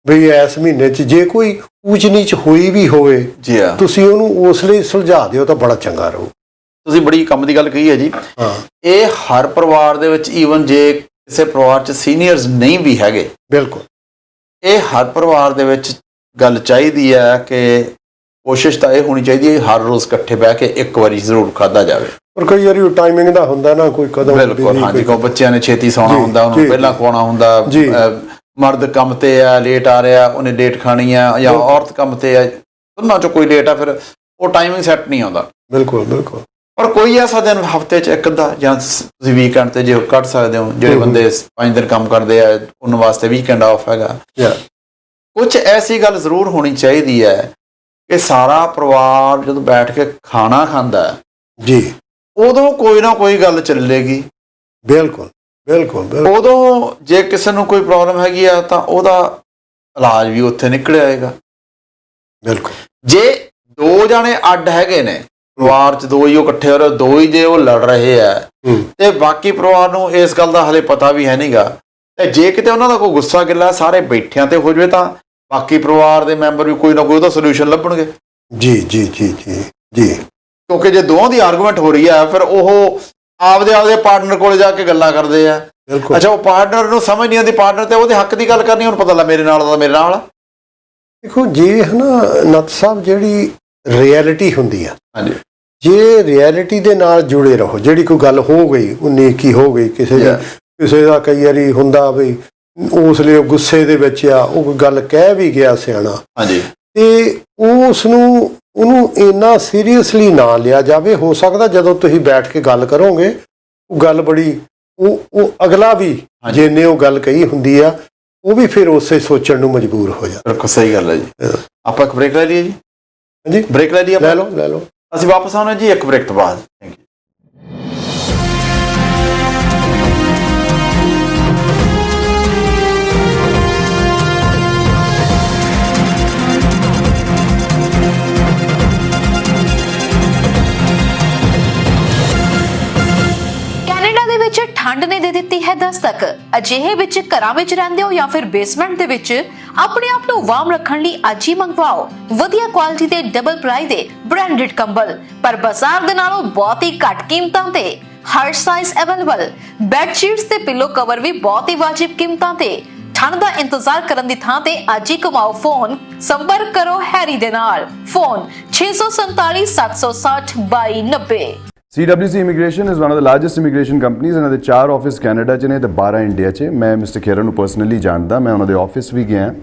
[SPEAKER 2] ਵੀ ਇਸ ਮਹੀਨੇ 'ਚ ਜੇ ਕੋਈ ਊਚ ਨੀਚ ਹੋਈ ਵੀ ਹੋਵੇ,
[SPEAKER 1] ਜੀ ਹਾਂ,
[SPEAKER 2] ਤੁਸੀਂ ਉਹਨੂੰ ਉਸ ਲਈ ਸੁਲਝਾ ਦਿਓ ਤਾਂ ਬੜਾ ਚੰਗਾ ਰਹੂ।
[SPEAKER 1] ਤੁਸੀਂ ਬੜੀ ਕੰਮ ਦੀ ਗੱਲ ਕਹੀ ਹੈ ਜੀ। ਇਹ ਹਰ ਪਰਿਵਾਰ ਦੇ ਵਿੱਚ, ਈਵਨ ਜੇ ਕਿਸੇ ਪਰਿਵਾਰ 'ਚ ਸੀਨੀਅਰਸ ਨਹੀਂ ਵੀ ਹੈਗੇ,
[SPEAKER 2] ਬਿਲਕੁਲ
[SPEAKER 1] ਇਹ ਹਰ ਪਰਿਵਾਰ ਦੇ ਵਿੱਚ ਗੱਲ ਚਾਹੀਦੀ ਹੈ ਕਿ ਕੋਸ਼ਿਸ਼ ਤਾਂ ਇਹ ਹੋਣੀ ਚਾਹੀਦੀ ਹੈ ਹਰ ਰੋਜ਼ ਇਕੱਠੇ ਬਹਿ ਕੇ ਇੱਕ ਵਾਰੀ ਜ਼ਰੂਰ ਖਾਧਾ ਜਾਵੇ।
[SPEAKER 2] ਪਰ ਕਈ ਵਾਰੀ ਟਾਈਮਿੰਗ ਦਾ ਹੁੰਦਾ ਨਾ, ਕੋਈ ਕਦੋਂ।
[SPEAKER 1] ਬਿਲਕੁਲ, ਹਾਂਜੀ। ਕੋਈ ਬੱਚਿਆਂ ਨੇ ਛੇਤੀ ਸੌਣਾ ਹੁੰਦਾ, ਉਹਨੂੰ ਪਹਿਲਾਂ ਖਵਾਉਣਾ ਹੁੰਦਾ। ਮਰਦ ਕੰਮ ਤੇ ਆ, ਲੇਟ ਆ ਰਿਹਾ, ਉਹਨੇ ਲੇਟ ਖਾਣੀ ਆ, ਜਾਂ ਔਰਤ ਕੰਮ ਤੇ ਆ, ਦੋਨਾਂ ਚੋਂ ਕੋਈ ਲੇਟ ਆ, ਫਿਰ ਉਹ ਟਾਈਮਿੰਗ ਸੈੱਟ ਨਹੀਂ ਆਉਂਦਾ।
[SPEAKER 2] ਬਿਲਕੁਲ ਬਿਲਕੁਲ।
[SPEAKER 1] ਪਰ ਕੋਈ ਐਸਾ ਦਿਨ ਹਫ਼ਤੇ 'ਚ ਇੱਕ ਅੱਧਾ, ਜਾਂ ਤੁਸੀਂ ਵੀਕਐਂਡ ਤੇ ਜੇ ਕੱਢ ਸਕਦੇ ਹੋ, ਜਿਹੜੇ ਬੰਦੇ 5 ਦਿਨ ਕੰਮ ਕਰਦੇ ਆ, ਉਹਨਾਂ ਵਾਸਤੇ ਵੀਕਐਂਡ ਆਫ ਹੈਗਾ। ਕੁਛ ਐਸੀ ਗੱਲ ਜ਼ਰੂਰ ਹੋਣੀ ਚਾਹੀਦੀ ਹੈ ਕਿ ਸਾਰਾ ਪਰਿਵਾਰ ਜਦੋਂ ਬੈਠ ਕੇ ਖਾਣਾ ਖਾਂਦਾ
[SPEAKER 2] ਜੀ,
[SPEAKER 1] ਉਦੋਂ ਕੋਈ ਨਾ ਕੋਈ ਗੱਲ ਚੱਲੇਗੀ।
[SPEAKER 2] ਬਿਲਕੁਲ ਬਿਲਕੁਲ ਬਿਲਕੁਲ।
[SPEAKER 1] ਉਦੋਂ ਜੇ ਕਿਸੇ ਨੂੰ ਕੋਈ ਪ੍ਰੋਬਲਮ ਹੈਗੀ ਆ ਤਾਂ ਉਹਦਾ ਇਲਾਜ ਵੀ ਉੱਥੇ ਨਿਕਲ ਆਏਗਾ।
[SPEAKER 2] ਬਿਲਕੁਲ।
[SPEAKER 1] ਜੇ ਦੋ ਜਾਣੇ ਅੱਡ ਹੈਗੇ ਨੇ, ਪਰਿਵਾਰ 'ਚ ਦੋ ਹੀ ਉਹ ਇਕੱਠੇ ਹੋ ਰਹੇ, ਦੋ ਹੀ ਜੇ ਉਹ ਲੜ ਰਹੇ ਆ, ਤੇ ਬਾਕੀ ਪਰਿਵਾਰ ਨੂੰ ਇਸ ਗੱਲ ਦਾ ਹਲੇ ਪਤਾ ਵੀ ਹੈ ਨਹੀਂਗਾ, ਤੇ ਜੇ ਕਿਤੇ ਉਹਨਾਂ ਦਾ ਕੋਈ ਗੁੱਸਾ ਗਿੱਲਾ ਸਾਰੇ ਬੈਠਿਆਂ ਤੇ ਹੋ ਜਾਵੇ ਤਾਂ ਬਾਕੀ ਪਰਿਵਾਰ ਦੇ ਮੈਂਬਰ ਵੀ ਕੋਈ ਨਾ ਕੋਈ ਉਹਦਾ ਸੋਲੂਸ਼ਨ ਲੱਭਣਗੇ।
[SPEAKER 2] ਜੀ ਜੀ ਜੀ ਜੀ ਜੀ।
[SPEAKER 1] ਕਿਉਂਕਿ ਜੇ ਦੋਵਾਂ ਦੀ ਆਰਗੂਮੈਂਟ ਹੋ ਰਹੀ ਹੈ, ਫਿਰ ਉਹ ਆਪਦੇ ਪਾਰਟਨਰ ਕੋਲ ਜਾ ਕੇ ਗੱਲਾਂ ਕਰਦੇ ਆ। ਅੱਛਾ, ਉਹ ਪਾਰਟਨਰ ਨੂੰ ਸਮਝ ਨਹੀਂ ਆਉਂਦੀ, ਪਾਰਟਨਰ ਤੇ ਉਹਦੇ ਹੱਕ ਦੀ ਗੱਲ ਕਰਨੀ, ਹੁਣ ਪਤਾ ਲੱਗਾ ਮੇਰੇ ਨਾਲ ਦਾ ਮੇਰੇ ਨਾਲ।
[SPEAKER 2] ਦੇਖੋ ਜੇ ਹਨਾ ਨੱਤ ਸਾਹਿਬ, ਜਿਹੜੀ ਰਿਐਲਿਟੀ ਹੁੰਦੀ ਆ,
[SPEAKER 1] ਹਾਂਜੀ,
[SPEAKER 2] ਜੇ ਰਿਐਲਿਟੀ ਦੇ ਨਾਲ ਜੁੜੇ ਰਹੋ, ਜਿਹੜੀ ਕੋਈ ਗੱਲ ਹੋ ਗਈ, ਉਹ ਨੇਕੀ ਹੋ ਗਈ, ਕਿਸੇ ਦਾ ਕਈ ਵਾਰੀ ਹੁੰਦਾ ਵੀ ਉਸ ਲਈ ਗੁੱਸੇ ਦੇ ਵਿੱਚ ਆ, ਉਹ ਕੋਈ ਗੱਲ ਕਹਿ ਵੀ ਗਿਆ ਸਿਆਣਾ,
[SPEAKER 1] ਹਾਂਜੀ,
[SPEAKER 2] ਤੇ ਉਹਨੂੰ ਇੰਨਾ ਸੀਰੀਅਸਲੀ ਨਾ ਲਿਆ ਜਾਵੇ। ਹੋ ਸਕਦਾ ਜਦੋਂ ਤੁਸੀਂ ਬੈਠ ਕੇ ਗੱਲ ਕਰੋਗੇ, ਉਹ ਗੱਲ ਬੜੀ ਉਹ ਅਗਲਾ ਵੀ ਜਿੰਨੇ ਉਹ ਗੱਲ ਕਹੀ ਹੁੰਦੀ ਆ, ਉਹ ਵੀ ਫਿਰ ਉਸੇ ਸੋਚਣ ਨੂੰ ਮਜਬੂਰ ਹੋ ਜਾਂਦਾ।
[SPEAKER 1] ਬਿਲਕੁਲ ਸਹੀ ਗੱਲ ਹੈ ਜੀ। ਆਪਾਂ ਇੱਕ ਬ੍ਰੇਕ ਲੈ ਲਈਏ ਜੀ।
[SPEAKER 2] ਹਾਂਜੀ,
[SPEAKER 1] ਬ੍ਰੇਕ ਲੈ ਲਈਏ,
[SPEAKER 2] ਲੈ ਲਓ।
[SPEAKER 1] ਅਸੀਂ ਵਾਪਸ ਆਉਣਾ ਜੀ ਇੱਕ ਬ੍ਰੇਕ ਤੋਂ ਬਾਅਦ। Thank you.
[SPEAKER 4] ਠੰਡ ਨੇ ਦੇ ਦਿੱਤੀ ਹੈ ਦਸਤਕ। ਅਜਿਹੇ ਵਿੱਚ ਘਰਾਂ ਵਿੱਚ ਰਹਿੰਦੇ ਹੋ ਜਾਂ ਫਿਰ ਬੇਸਮੈਂਟ ਦੇ ਵਿੱਚ ਆਪਣੇ ਆਪ ਨੂੰ ਵਾਰਮ ਰੱਖਣ ਲਈ ਅੱਜ ਹੀ ਮੰਗਵਾਓ ਵਧੀਆ ਕੁਆਲਿਟੀ ਦੇ ਡਬਲ ਪ੍ਰਾਈਸ ਦੇ ਬ੍ਰਾਂਡਡ ਕੰਬਲ, ਪਰ ਬਾਜ਼ਾਰ ਦੇ ਨਾਲੋਂ ਬਹੁਤ ਹੀ ਘੱਟ ਕੀਮਤਾਂ ਤੇ। ਹਰ ਸਾਈਜ਼ ਅਵੇਲੇਬਲ। ਬੈੱਡ ਸ਼ੀਟਸ ਤੇ ਪਿੱਲੋ ਕਵਰ ਵੀ ਬਹੁਤ ਹੀ ਵਾਜਿਬ ਕੀਮਤਾਂ ਤੇ। ਠੰਡ ਦਾ ਇੰਤਜ਼ਾਰ ਕਰਨ ਦੀ ਥਾਂ ਤੇ ਅੱਜ ਹੀ ਕਮਾਓ ਫੋਨ। ਸੰਪਰਕ ਕਰੋ ਹੈਰੀ ਦੇ ਨਾਲ। Phone 647 760 2290।
[SPEAKER 5] CWC Immigration is one of the largest immigration companies and ਦੇ 4 ਆਫਿਸ ਕੈਨੇਡਾ 'ਚ ਨੇ ਤੇ 12 ਇੰਡੀਆ 'ਚ। ਮੈਂ ਮਿਸਟਰ ਖੇਰਨ ਨੂੰ ਪਰਸਨਲੀ ਜਾਣਦਾ, ਮੈਂ ਉਹਨਾਂ ਦੇ ਆਫਿਸ ਵੀ ਗਿਆ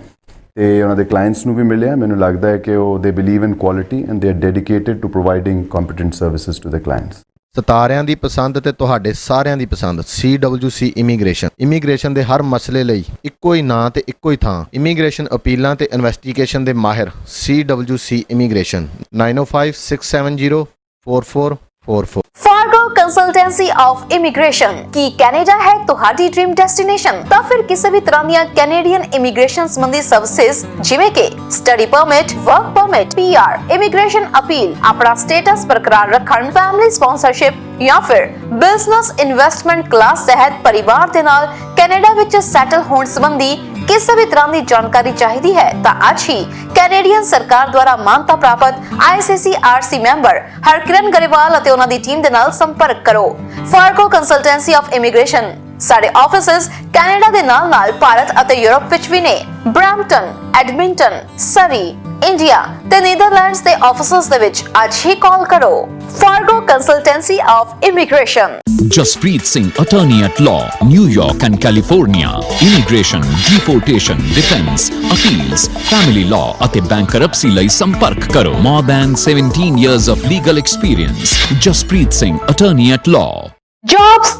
[SPEAKER 5] ਤੇ ਉਹਨਾਂ ਦੇ ਕਲਾਇੰਟਸ ਨੂੰ ਵੀ ਮਿਲਿਆ। ਮੈਨੂੰ ਲੱਗਦਾ ਹੈ ਕਿ ਉਹ they believe in quality and they are dedicated to providing competent services to the clients.
[SPEAKER 6] ਸਿਤਾਰਿਆਂ ਦੀ ਪਸੰਦ ਤੇ ਤੁਹਾਡੇ ਸਾਰਿਆਂ ਦੀ ਪਸੰਦ CWC ਇਮੀਗ੍ਰੇਸ਼ਨ ਦੇ ਹਰ ਮਸਲੇ ਲਈ ਇੱਕੋ ਹੀ ਨਾਂ ਤੇ ਇੱਕੋ ਹੀ ਥਾਂ। ਇਮੀਗ੍ਰੇਸ਼ਨ ਅਪੀਲਾਂ ਤੇ ਇਨਵੈਸਟੀਗੇਸ਼ਨ ਦੇ ਮਾਹਿਰ CWC immigration 9056704444।
[SPEAKER 4] Fargo Consultancy of Immigration। Ki Canada ਹੈ ਤੁਹਾਡੀ ਡ੍ਰੀਮ ਡੈਸਟੀਨੇਸ਼ਨ? ਤਾਂ ਫਿਰ ਕਿਸੇ ਵੀ ਤਰ੍ਹਾਂ ਦੀਆਂ ਕੈਨੇਡੀਅਨ ਇਮੀਗ੍ਰੇਸ਼ਨ ਸੰਬੰਧੀ ਸਰਵਿਸਿਜ਼ ਜਿਵੇਂ ਕਿ study permit, work permit, PR, immigration appeal, ਆਪਣਾ ਸਟੇਟਸ ਬਰਕਰਾਰ ਰੱਖਣ, ਫੈਮਿਲੀ ਸਪਾਂਸਰਸ਼ਿਪ ਜਾਂ ਫਿਰ ਬਿਜ਼ਨਸ ਇਨਵੈਸਟਮੈਂਟ ਕਲਾਸ ਤਹਿਤ ਪਰਿਵਾਰ ਦੇ ਨਾਲ ਕੈਨੇਡਾ ਵਿੱਚ ਸੈਟਲ ਹੋਣ ਸੰਬੰਧੀ ਕਿਸੇ ਵੀ ਤਰ੍ਹਾਂ ਦੀ ਜਾਣਕਾਰੀ ਚਾਹੀਦੀ ਹੈ ਤਾਂ ਅੱਜ ਹੀ ਕੈਨੇਡੀਅਨ ਸਰਕਾਰ ਦੁਆਰਾ ਮਾਨਤਾ ਪ੍ਰਾਪਤ ICCRC ਮੈਂਬਰ ਹਰਕਿਰਨ ਗਰੇਵਾਲ ਅਤੇ ਉਹਨਾਂ ਦੀ ਟੀਮ ਦੇ ਨਾਲ ਸੰਪਰਕ ਕਰੋ। Fargo consultancy of immigration. ਸਾਡੇ ਆਫਿਸਿਸ ਕੈਨੇਡਾ ਦੇ ਨਾਲ ਭਾਰਤ ਅਤੇ ਯੂਰਪ ਵਿੱਚ ਵੀ ਨੇ। ਬ੍ਰੈਂਪਟਨ, ਐਡਮਿੰਟਨ, ਸਰੀ, ਇੰਡੀਆ ਤੇ ਨੀਦਰਲੈਂਡਸ ਦੇ ਆਫਿਸਿਸ ਦੇ ਵਿੱਚ ਅੱਜ ਹੀ ਕਾਲ ਕਰੋ। Fargo Consultancy of Immigration।
[SPEAKER 7] Jaspreet Singh, attorney at law, New York and California. Immigration, deportation, defense, appeals, family law ਅਤੇ bankruptcy ਲਈ ਸੰਪਰਕ ਕਰੋ। More than 17 years of legal experience. Jaspreet Singh, attorney at law।
[SPEAKER 4] Jobs.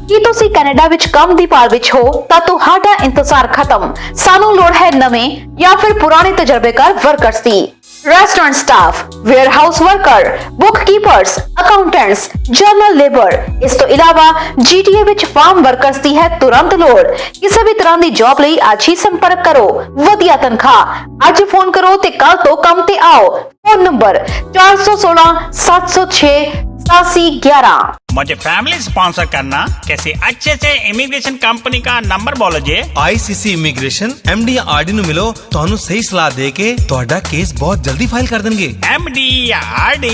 [SPEAKER 4] ਕੀ ਤੁਸੀਂ Canada ਵਿੱਚ ਕੰਮ ਦੀ ਭਾਲ ਵਿੱਚ ਹੋ ਤਾਂ ਤੁਹਾਡਾ ਇੰਤਜ਼ਾਰ ਖਤਮ। ਸਾਨੂੰ ਲੋੜ ਹੈ ਨਵੇਂ ਜਾਂ ਫਿਰ ਪੁਰਾਣੇ ਤਜਰਬੇਕਾਰ ਵਰਕਰਸ ਦੀ। Restaurant staff, warehouse worker, bookkeepers, accountants, general labour. ਇਸ ਤੋਂ ਇਲਾਵਾ GTA ਵਿੱਚ ਫਾਰਮ ਵਰਕਰਸ ਦੀ ਹੈ ਤੁਰੰਤ ਲੋੜ। ਕਿਸੇ ਵੀ ਤਰ੍ਹਾਂ ਦੀ ਜੌਬ ਲਈ ਅੱਜ ਹੀ ਸੰਪਰਕ ਕਰੋ। ਵਧੀਆ ਤਨਖਾਹ। ਅੱਜ ਫੋਨ ਕਰੋ ਤੇ ਕੱਲ ਤੋਂ ਕੰਮ ਤੇ ਆਓ। Phone number 416 706 8711।
[SPEAKER 8] मुझे फैमिली स्पॉन्सर करना कैसे अच्छे से इमिग्रेशन कंपनी का नंबर बोलो जी।
[SPEAKER 9] ICC इमिग्रेशन MD या RD ਨੂੰ ਮਿਲੋ, ਤੁਹਾਨੂੰ ਸਹੀ ਸਲਾਹ ਦੇ ਕੇ ਤੁਹਾਡਾ ਕੇਸ ਬਹੁਤ ਜਲਦੀ ਫਾਈਲ ਕਰ ਦੇਣਗੇ।
[SPEAKER 8] MD या RD?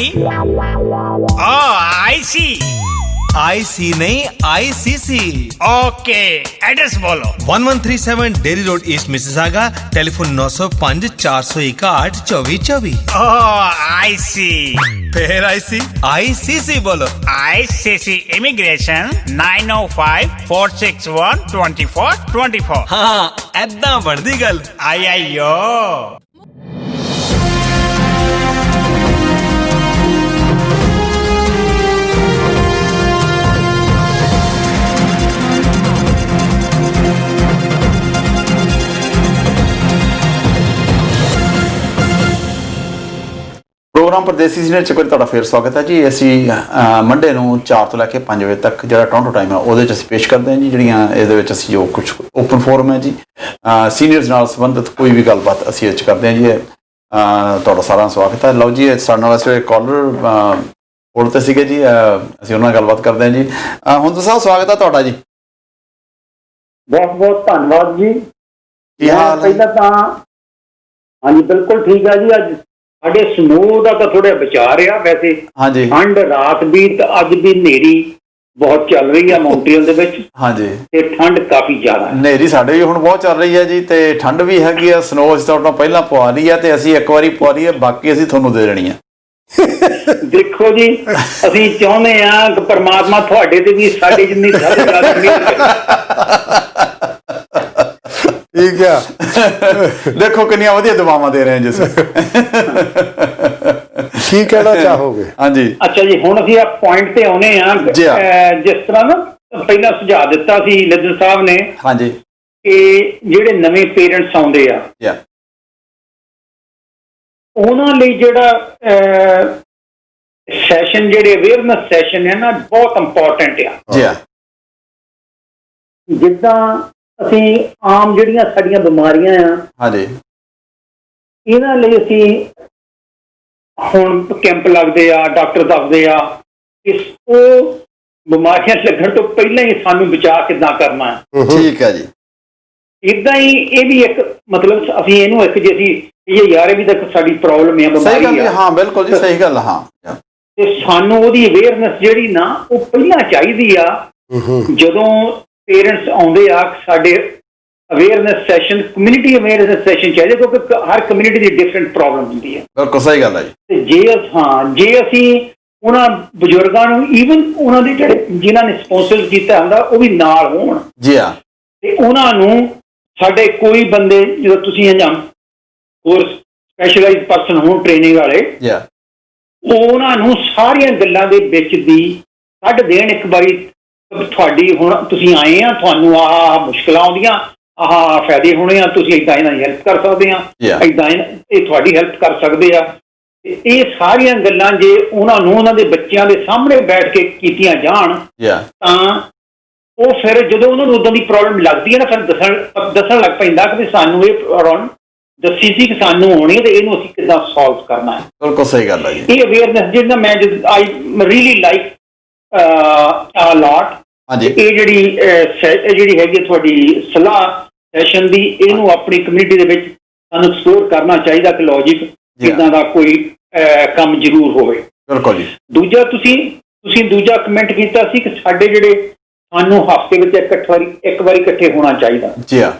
[SPEAKER 8] IC
[SPEAKER 9] नहीं ICC।
[SPEAKER 8] ओके, एड्रेस बोलो।
[SPEAKER 9] 1137 dairy road east Mississauga. Telephone 905 461 2424।
[SPEAKER 8] IC।
[SPEAKER 9] फिर ICC बोलो।
[SPEAKER 8] ICC immigration 905 461 2424।
[SPEAKER 9] हाँ, ऐदा बढ़दी गल।
[SPEAKER 8] आइयो।
[SPEAKER 1] ਪ੍ਰੋਗਰਾਮ ਪਰਦੇਸੀ ਸੀਨੀਅਰ ਚ ਤੁਹਾਡਾ ਫੇਰ ਸਵਾਗਤ ਹੈ ਜੀ। ਅਸੀਂ ਮੰਡੇ ਨੂੰ 4 ਤੋਂ ਲੈ ਕੇ 5 ਵਜੇ ਤੱਕ ਜਿਹੜਾ ਟੋਰਾਂਟੋ ਟਾਈਮ ਹੈ ਉਹਦੇ ਚ ਅਸੀਂ ਪੇਸ਼ ਕਰਦੇ ਹਾਂ ਜੀ ਜਿਹੜੀਆਂ ਇਹਦੇ ਵਿੱਚ ਅਸੀਂ ਜੋ ਕੁਝ ਓਪਨ ਫੋਰਮ ਹੈ ਜੀ ਸੀਨੀਅਰਸ ਨਾਲ ਸੰਬੰਧਿਤ ਕੋਈ ਵੀ ਗੱਲਬਾਤ ਅਸੀਂ ਇਹ 'ਚ ਕਰਦੇ ਹਾਂ ਜੀ। ਤੁਹਾਡਾ ਸਾਰਿਆਂ ਦਾ ਸਵਾਗਤ ਹੈ। ਲਓ ਜੀ, ਸਾਡੇ ਨਾਲ ਵੈਸੇ ਕਾਲਰ ਕੋਲ ਤੇ ਸੀਗੇ ਜੀ, ਅਸੀਂ ਉਹਨਾਂ ਨਾਲ ਗੱਲਬਾਤ ਕਰਦੇ ਹਾਂ ਜੀ। ਹੁਣ ਤਾਂ ਸਾਹਿਬ ਸਵਾਗਤ ਹੈ ਤੁਹਾਡਾ ਜੀ।
[SPEAKER 10] ਬਹੁਤ ਧੰਨਵਾਦ ਜੀ।
[SPEAKER 1] ਕੀ ਹਾਲ ਹੈ?
[SPEAKER 10] ਪਹਿਲਾਂ ਤਾਂ ਹਾਂਜੀ ਬਿਲਕੁਲ ਠੀਕ ਹੈ ਜੀ। ਅੱਜ ਸਾਡੇ ਸਮੂਹ ਦਾ ਤਾਂ ਥੋੜਾ ਵਿਚਾਰ ਆ। ਵੈਸੇ
[SPEAKER 1] ਹਾਂਜੀ,
[SPEAKER 10] ਠੰਡ ਰਾਤ ਵੀ ਤੇ ਅੱਜ ਵੀ ਹਨੇਰੀ ਬਹੁਤ ਚੱਲ ਰਹੀ ਆ ਮੌਂਟਰੀਅਲ ਦੇ ਵਿੱਚ।
[SPEAKER 1] ਹਾਂਜੀ,
[SPEAKER 10] ਤੇ ਠੰਡ ਕਾਫੀ ਜ਼ਿਆਦਾ ਹੈ।
[SPEAKER 1] ਹਨੇਰੀ ਸਾਡੇ ਵੀ ਹੁਣ ਬਹੁਤ ਚੱਲ ਰਹੀ ਹੈ ਜੀ ਤੇ ਠੰਡ ਵੀ ਹੈਗੀ ਆ। ਸਨੋ ਅਸੀਂ ਤੁਹਾਡਾ ਪਹਿਲਾਂ ਪਵਾ ਲਈ ਹੈ ਤੇ ਅਸੀਂ ਇੱਕ ਵਾਰੀ ਪਵਾ ਲਈ ਹੈ, ਬਾਕੀ ਅਸੀਂ ਤੁਹਾਨੂੰ ਦੇ ਦੇਣੀ ਹੈ।
[SPEAKER 10] ਦੇਖੋ ਜੀ, ਅਸੀਂ ਚਾਹੁੰਦੇ ਆ ਕਿ ਪਰਮਾਤਮਾ ਤੁਹਾਡੇ ਤੇ ਵੀ ਸਾਡੇ ਜਿੰਨੀ ਜ਼ਿਆਦਾ ਮਿਹਰ ਕਰੇ।
[SPEAKER 2] ਠੀਕ ਆ।
[SPEAKER 1] ਦੇਖੋ ਕਿੰਨੀਆਂ ਵਧੀਆ ਦੁਆਵਾਂ ਦੇ ਰਹੇ ਜਿਸ
[SPEAKER 2] ਕੀ ਕਹਿਣਾ ਚਾਹੋਗੇ?
[SPEAKER 1] ਹਾਂਜੀ,
[SPEAKER 10] ਅੱਛਾ ਜੀ, ਹੁਣ ਅਸੀਂ ਆ ਪੁਆਇੰਟ ਤੇ ਆਉਨੇ ਆ। ਜਿਸ ਤਰ੍ਹਾਂ ਨਾ ਪਹਿਲਾਂ ਸੁਝਾਅ ਦਿੱਤਾ ਸੀ ਲਿਦਰ ਸਾਹਿਬ ਨੇ
[SPEAKER 1] ਹਾਂਜੀ,
[SPEAKER 10] ਕਿ ਜਿਹੜੇ ਨਵੇਂ ਪੇਰੈਂਟਸ ਆਉਂਦੇ ਆ
[SPEAKER 1] ਯਾ
[SPEAKER 10] ਉਹਨਾਂ ਲਈ ਜਿਹੜਾ ਸੈਸ਼ਨ, ਜਿਹੜੇ ਅਵੇਅਰਨੈਸ ਸੈਸ਼ਨ ਹੈ ਨਾ, ਬਹੁਤ ਇੰਪੋਰਟੈਂਟ ਆ।
[SPEAKER 1] ਜੀ ਹਾਂ
[SPEAKER 10] ਜਿੱਦਾਂ ਅਸੀਂ ਆਮ ਜਿਹੜੀਆਂ ਸਾਡੀਆਂ ਬਿਮਾਰੀਆਂ ਆ,
[SPEAKER 1] ਹਾਂਜੀ
[SPEAKER 10] ਇਹਨਾਂ ਲਈ ਅਸੀਂ ਹੁਣ ਕੈਂਪ ਲੱਗਦੇ ਆ, ਡਾਕਟਰ ਦੱਸਦੇ ਆ ਕਿ ਉਹ ਬਿਮਾਰੀਆਂ ਲੱਗਣ ਤੋਂ ਪਹਿਲਾਂ ਹੀ ਸਾਨੂੰ ਬਚਾਅ ਕਿੱਦਾਂ ਕਰਨਾ ਹੈ।
[SPEAKER 1] ਠੀਕ ਹੈ ਜੀ।
[SPEAKER 10] ਇਦਾਂ ਹੀ ਇਹ ਵੀ ਇੱਕ ਮਤਲਬ ਅਸੀਂ ਇਹਨੂੰ ਇੱਕ ਜੇ ਅਸੀਂ ਇਹ ਯਾਰ ਇਹ ਵੀ ਤਾਂ ਸਾਡੀ ਪ੍ਰੋਬਲਮ ਹੈ,
[SPEAKER 1] ਸਹੀ ਗੱਲ
[SPEAKER 10] ਬਿਮਾਰੀ
[SPEAKER 1] ਹੈ।
[SPEAKER 10] ਆ,
[SPEAKER 1] ਹਾਂ ਬਿਲਕੁਲ ਜੀ, ਸਹੀ ਗੱਲ। ਹਾਂ
[SPEAKER 10] ਤੇ ਸਾਨੂੰ ਉਹਦੀ ਅਵੇਅਰਨੈਸ ਜਿਹੜੀ ਨਾ ਉਹ ਪਹਿਲਾਂ ਚਾਹੀਦੀ ਆ। ਜਦੋਂ ਪੇਰੈਂਟਸ ਆਉਂਦੇ ਆ ਸਾਡੇ awareness session, community awareness session ਚਾਹੀਦੇ, ਕਿਉਂਕਿ ਹਰ ਕਮਿਊਨਿਟੀ ਦੀ ਡਿਫਰੈਂਟ ਪ੍ਰੋਬਲਮ ਹੁੰਦੀ ਹੈ।
[SPEAKER 1] ਬਿਲਕੁਲ ਸਹੀ ਗੱਲ ਹੈ ਜੀ।
[SPEAKER 10] ਤੇ ਜੇ ਅਸੀਂ ਉਹਨਾਂ ਬਜ਼ੁਰਗਾਂ ਨੂੰ, ਈਵਨ ਉਹਨਾਂ ਦੇ ਜਿਹੜੇ ਜਿਨ੍ਹਾਂ ਨੇ ਸਪਾਂਸਰ ਕੀਤਾ ਹੁੰਦਾ, ਉਹ ਵੀ ਨਾਲ ਹੋਣ।
[SPEAKER 1] ਜੀ ਹਾਂ।
[SPEAKER 10] ਤੇ ਉਹਨਾਂ ਨੂੰ ਸਾਡੇ ਕੋਈ ਬੰਦੇ, ਜਦੋਂ ਤੁਸੀਂ ਜਾਂ ਹੋਰ ਸਪੈਸ਼ਲਾਈਜ਼ਡ ਪਰਸਨ ਹੋਣ ਟ੍ਰੇਨਿੰਗ ਵਾਲੇ,
[SPEAKER 1] ਯਾ
[SPEAKER 10] ਉਹਨਾਂ ਨੂੰ ਸਾਰੀਆਂ ਗੱਲਾਂ ਦੇ ਵਿੱਚ ਦੀ ਕੱਢ ਦੇਣ ਇੱਕ ਵਾਰੀ। ਤੁਹਾਡੀ ਹੁਣ ਤੁਸੀਂ ਆਏ ਆ, ਤੁਹਾਨੂੰ ਆਹ ਮੁਸ਼ਕਲਾਂ ਆਉਂਦੀਆਂ, ਆਹ ਫਾਇਦੇ ਹੋਣੇ ਆ, ਤੁਸੀਂ ਏਦਾਂ ਇਹਨਾਂ ਦੀ ਹੈਲਪ ਕਰ ਸਕਦੇ ਆ, ਏਦਾਂ ਇਹ ਤੁਹਾਡੀ ਹੈਲਪ ਕਰ ਸਕਦੇ ਆ। ਤੇ ਇਹ ਸਾਰੀਆਂ ਗੱਲਾਂ ਜੇ ਉਹਨਾਂ ਨੂੰ ਉਹਨਾਂ ਦੇ ਬੱਚਿਆਂ ਦੇ ਸਾਹਮਣੇ ਬੈਠ ਕੇ ਕੀਤੀਆਂ ਜਾਣ, ਤਾਂ ਉਹ ਫਿਰ ਜਦੋਂ ਉਹਨਾਂ ਨੂੰ ਉਦੋਂ ਦੀ ਪ੍ਰੋਬਲਮ ਲੱਗਦੀ ਹੈ ਨਾ, ਫਿਰ ਦੱਸਣ ਲੱਗ ਪੈਂਦਾ ਕਿ ਸਾਨੂੰ ਇਹ ਪ੍ਰੋਬਲਮ ਦੱਸੀ ਸੀ ਕਿ ਸਾਨੂੰ ਹੋਣੀ ਹੈ, ਤੇ ਇਹਨੂੰ ਅਸੀਂ ਕਿੱਦਾਂ ਸੋਲਵ ਕਰਨਾ ਹੈ।
[SPEAKER 1] ਬਿਲਕੁਲ ਸਹੀ ਗੱਲ ਹੈ ਜੀ।
[SPEAKER 10] ਇਹ ਅਵੇਅਰਨੈਸ ਜਿਹੜਾ ਮੈਂ ਆਈ ਰੀਅਲੀ ਲਾਈਕ ਆ ਲੋਟ।
[SPEAKER 1] ਹਾਂਜੀ।
[SPEAKER 10] ਇਹ ਜਿਹੜੀ ਹੈਗੀ ਤੁਹਾਡੀ ਸਲਾਹ ਸੈਸ਼ਨ ਦੀ, ਇਹਨੂੰ ਆਪਣੀ ਕਮਿਊਨਿਟੀ ਦੇ ਵਿੱਚ ਸਾਨੂੰ ਐਕਸਪਲੋਰ ਕਰਨਾ ਚਾਹੀਦਾ ਕਿ ਲੌਜਿਕ ਕਿੱਦਾਂ ਦਾ ਕੋਈ ਕੰਮ ਜ਼ਰੂਰ ਹੋਵੇ।
[SPEAKER 1] ਬਿਲਕੁਲ ਜੀ।
[SPEAKER 10] ਦੂਜਾ ਤੁਸੀਂ ਦੂਜਾ ਕਮੈਂਟ ਕੀਤਾ ਸੀ ਕਿ ਸਾਡੇ ਜਿਹੜੇ ਸਾਨੂੰ ਹਫ਼ਤੇ ਵਿੱਚ ਇੱਕ ਵਾਰੀ ਇਕੱਠੇ ਹੋਣਾ ਚਾਹੀਦਾ।
[SPEAKER 1] ਜੀ ਹਾਂ।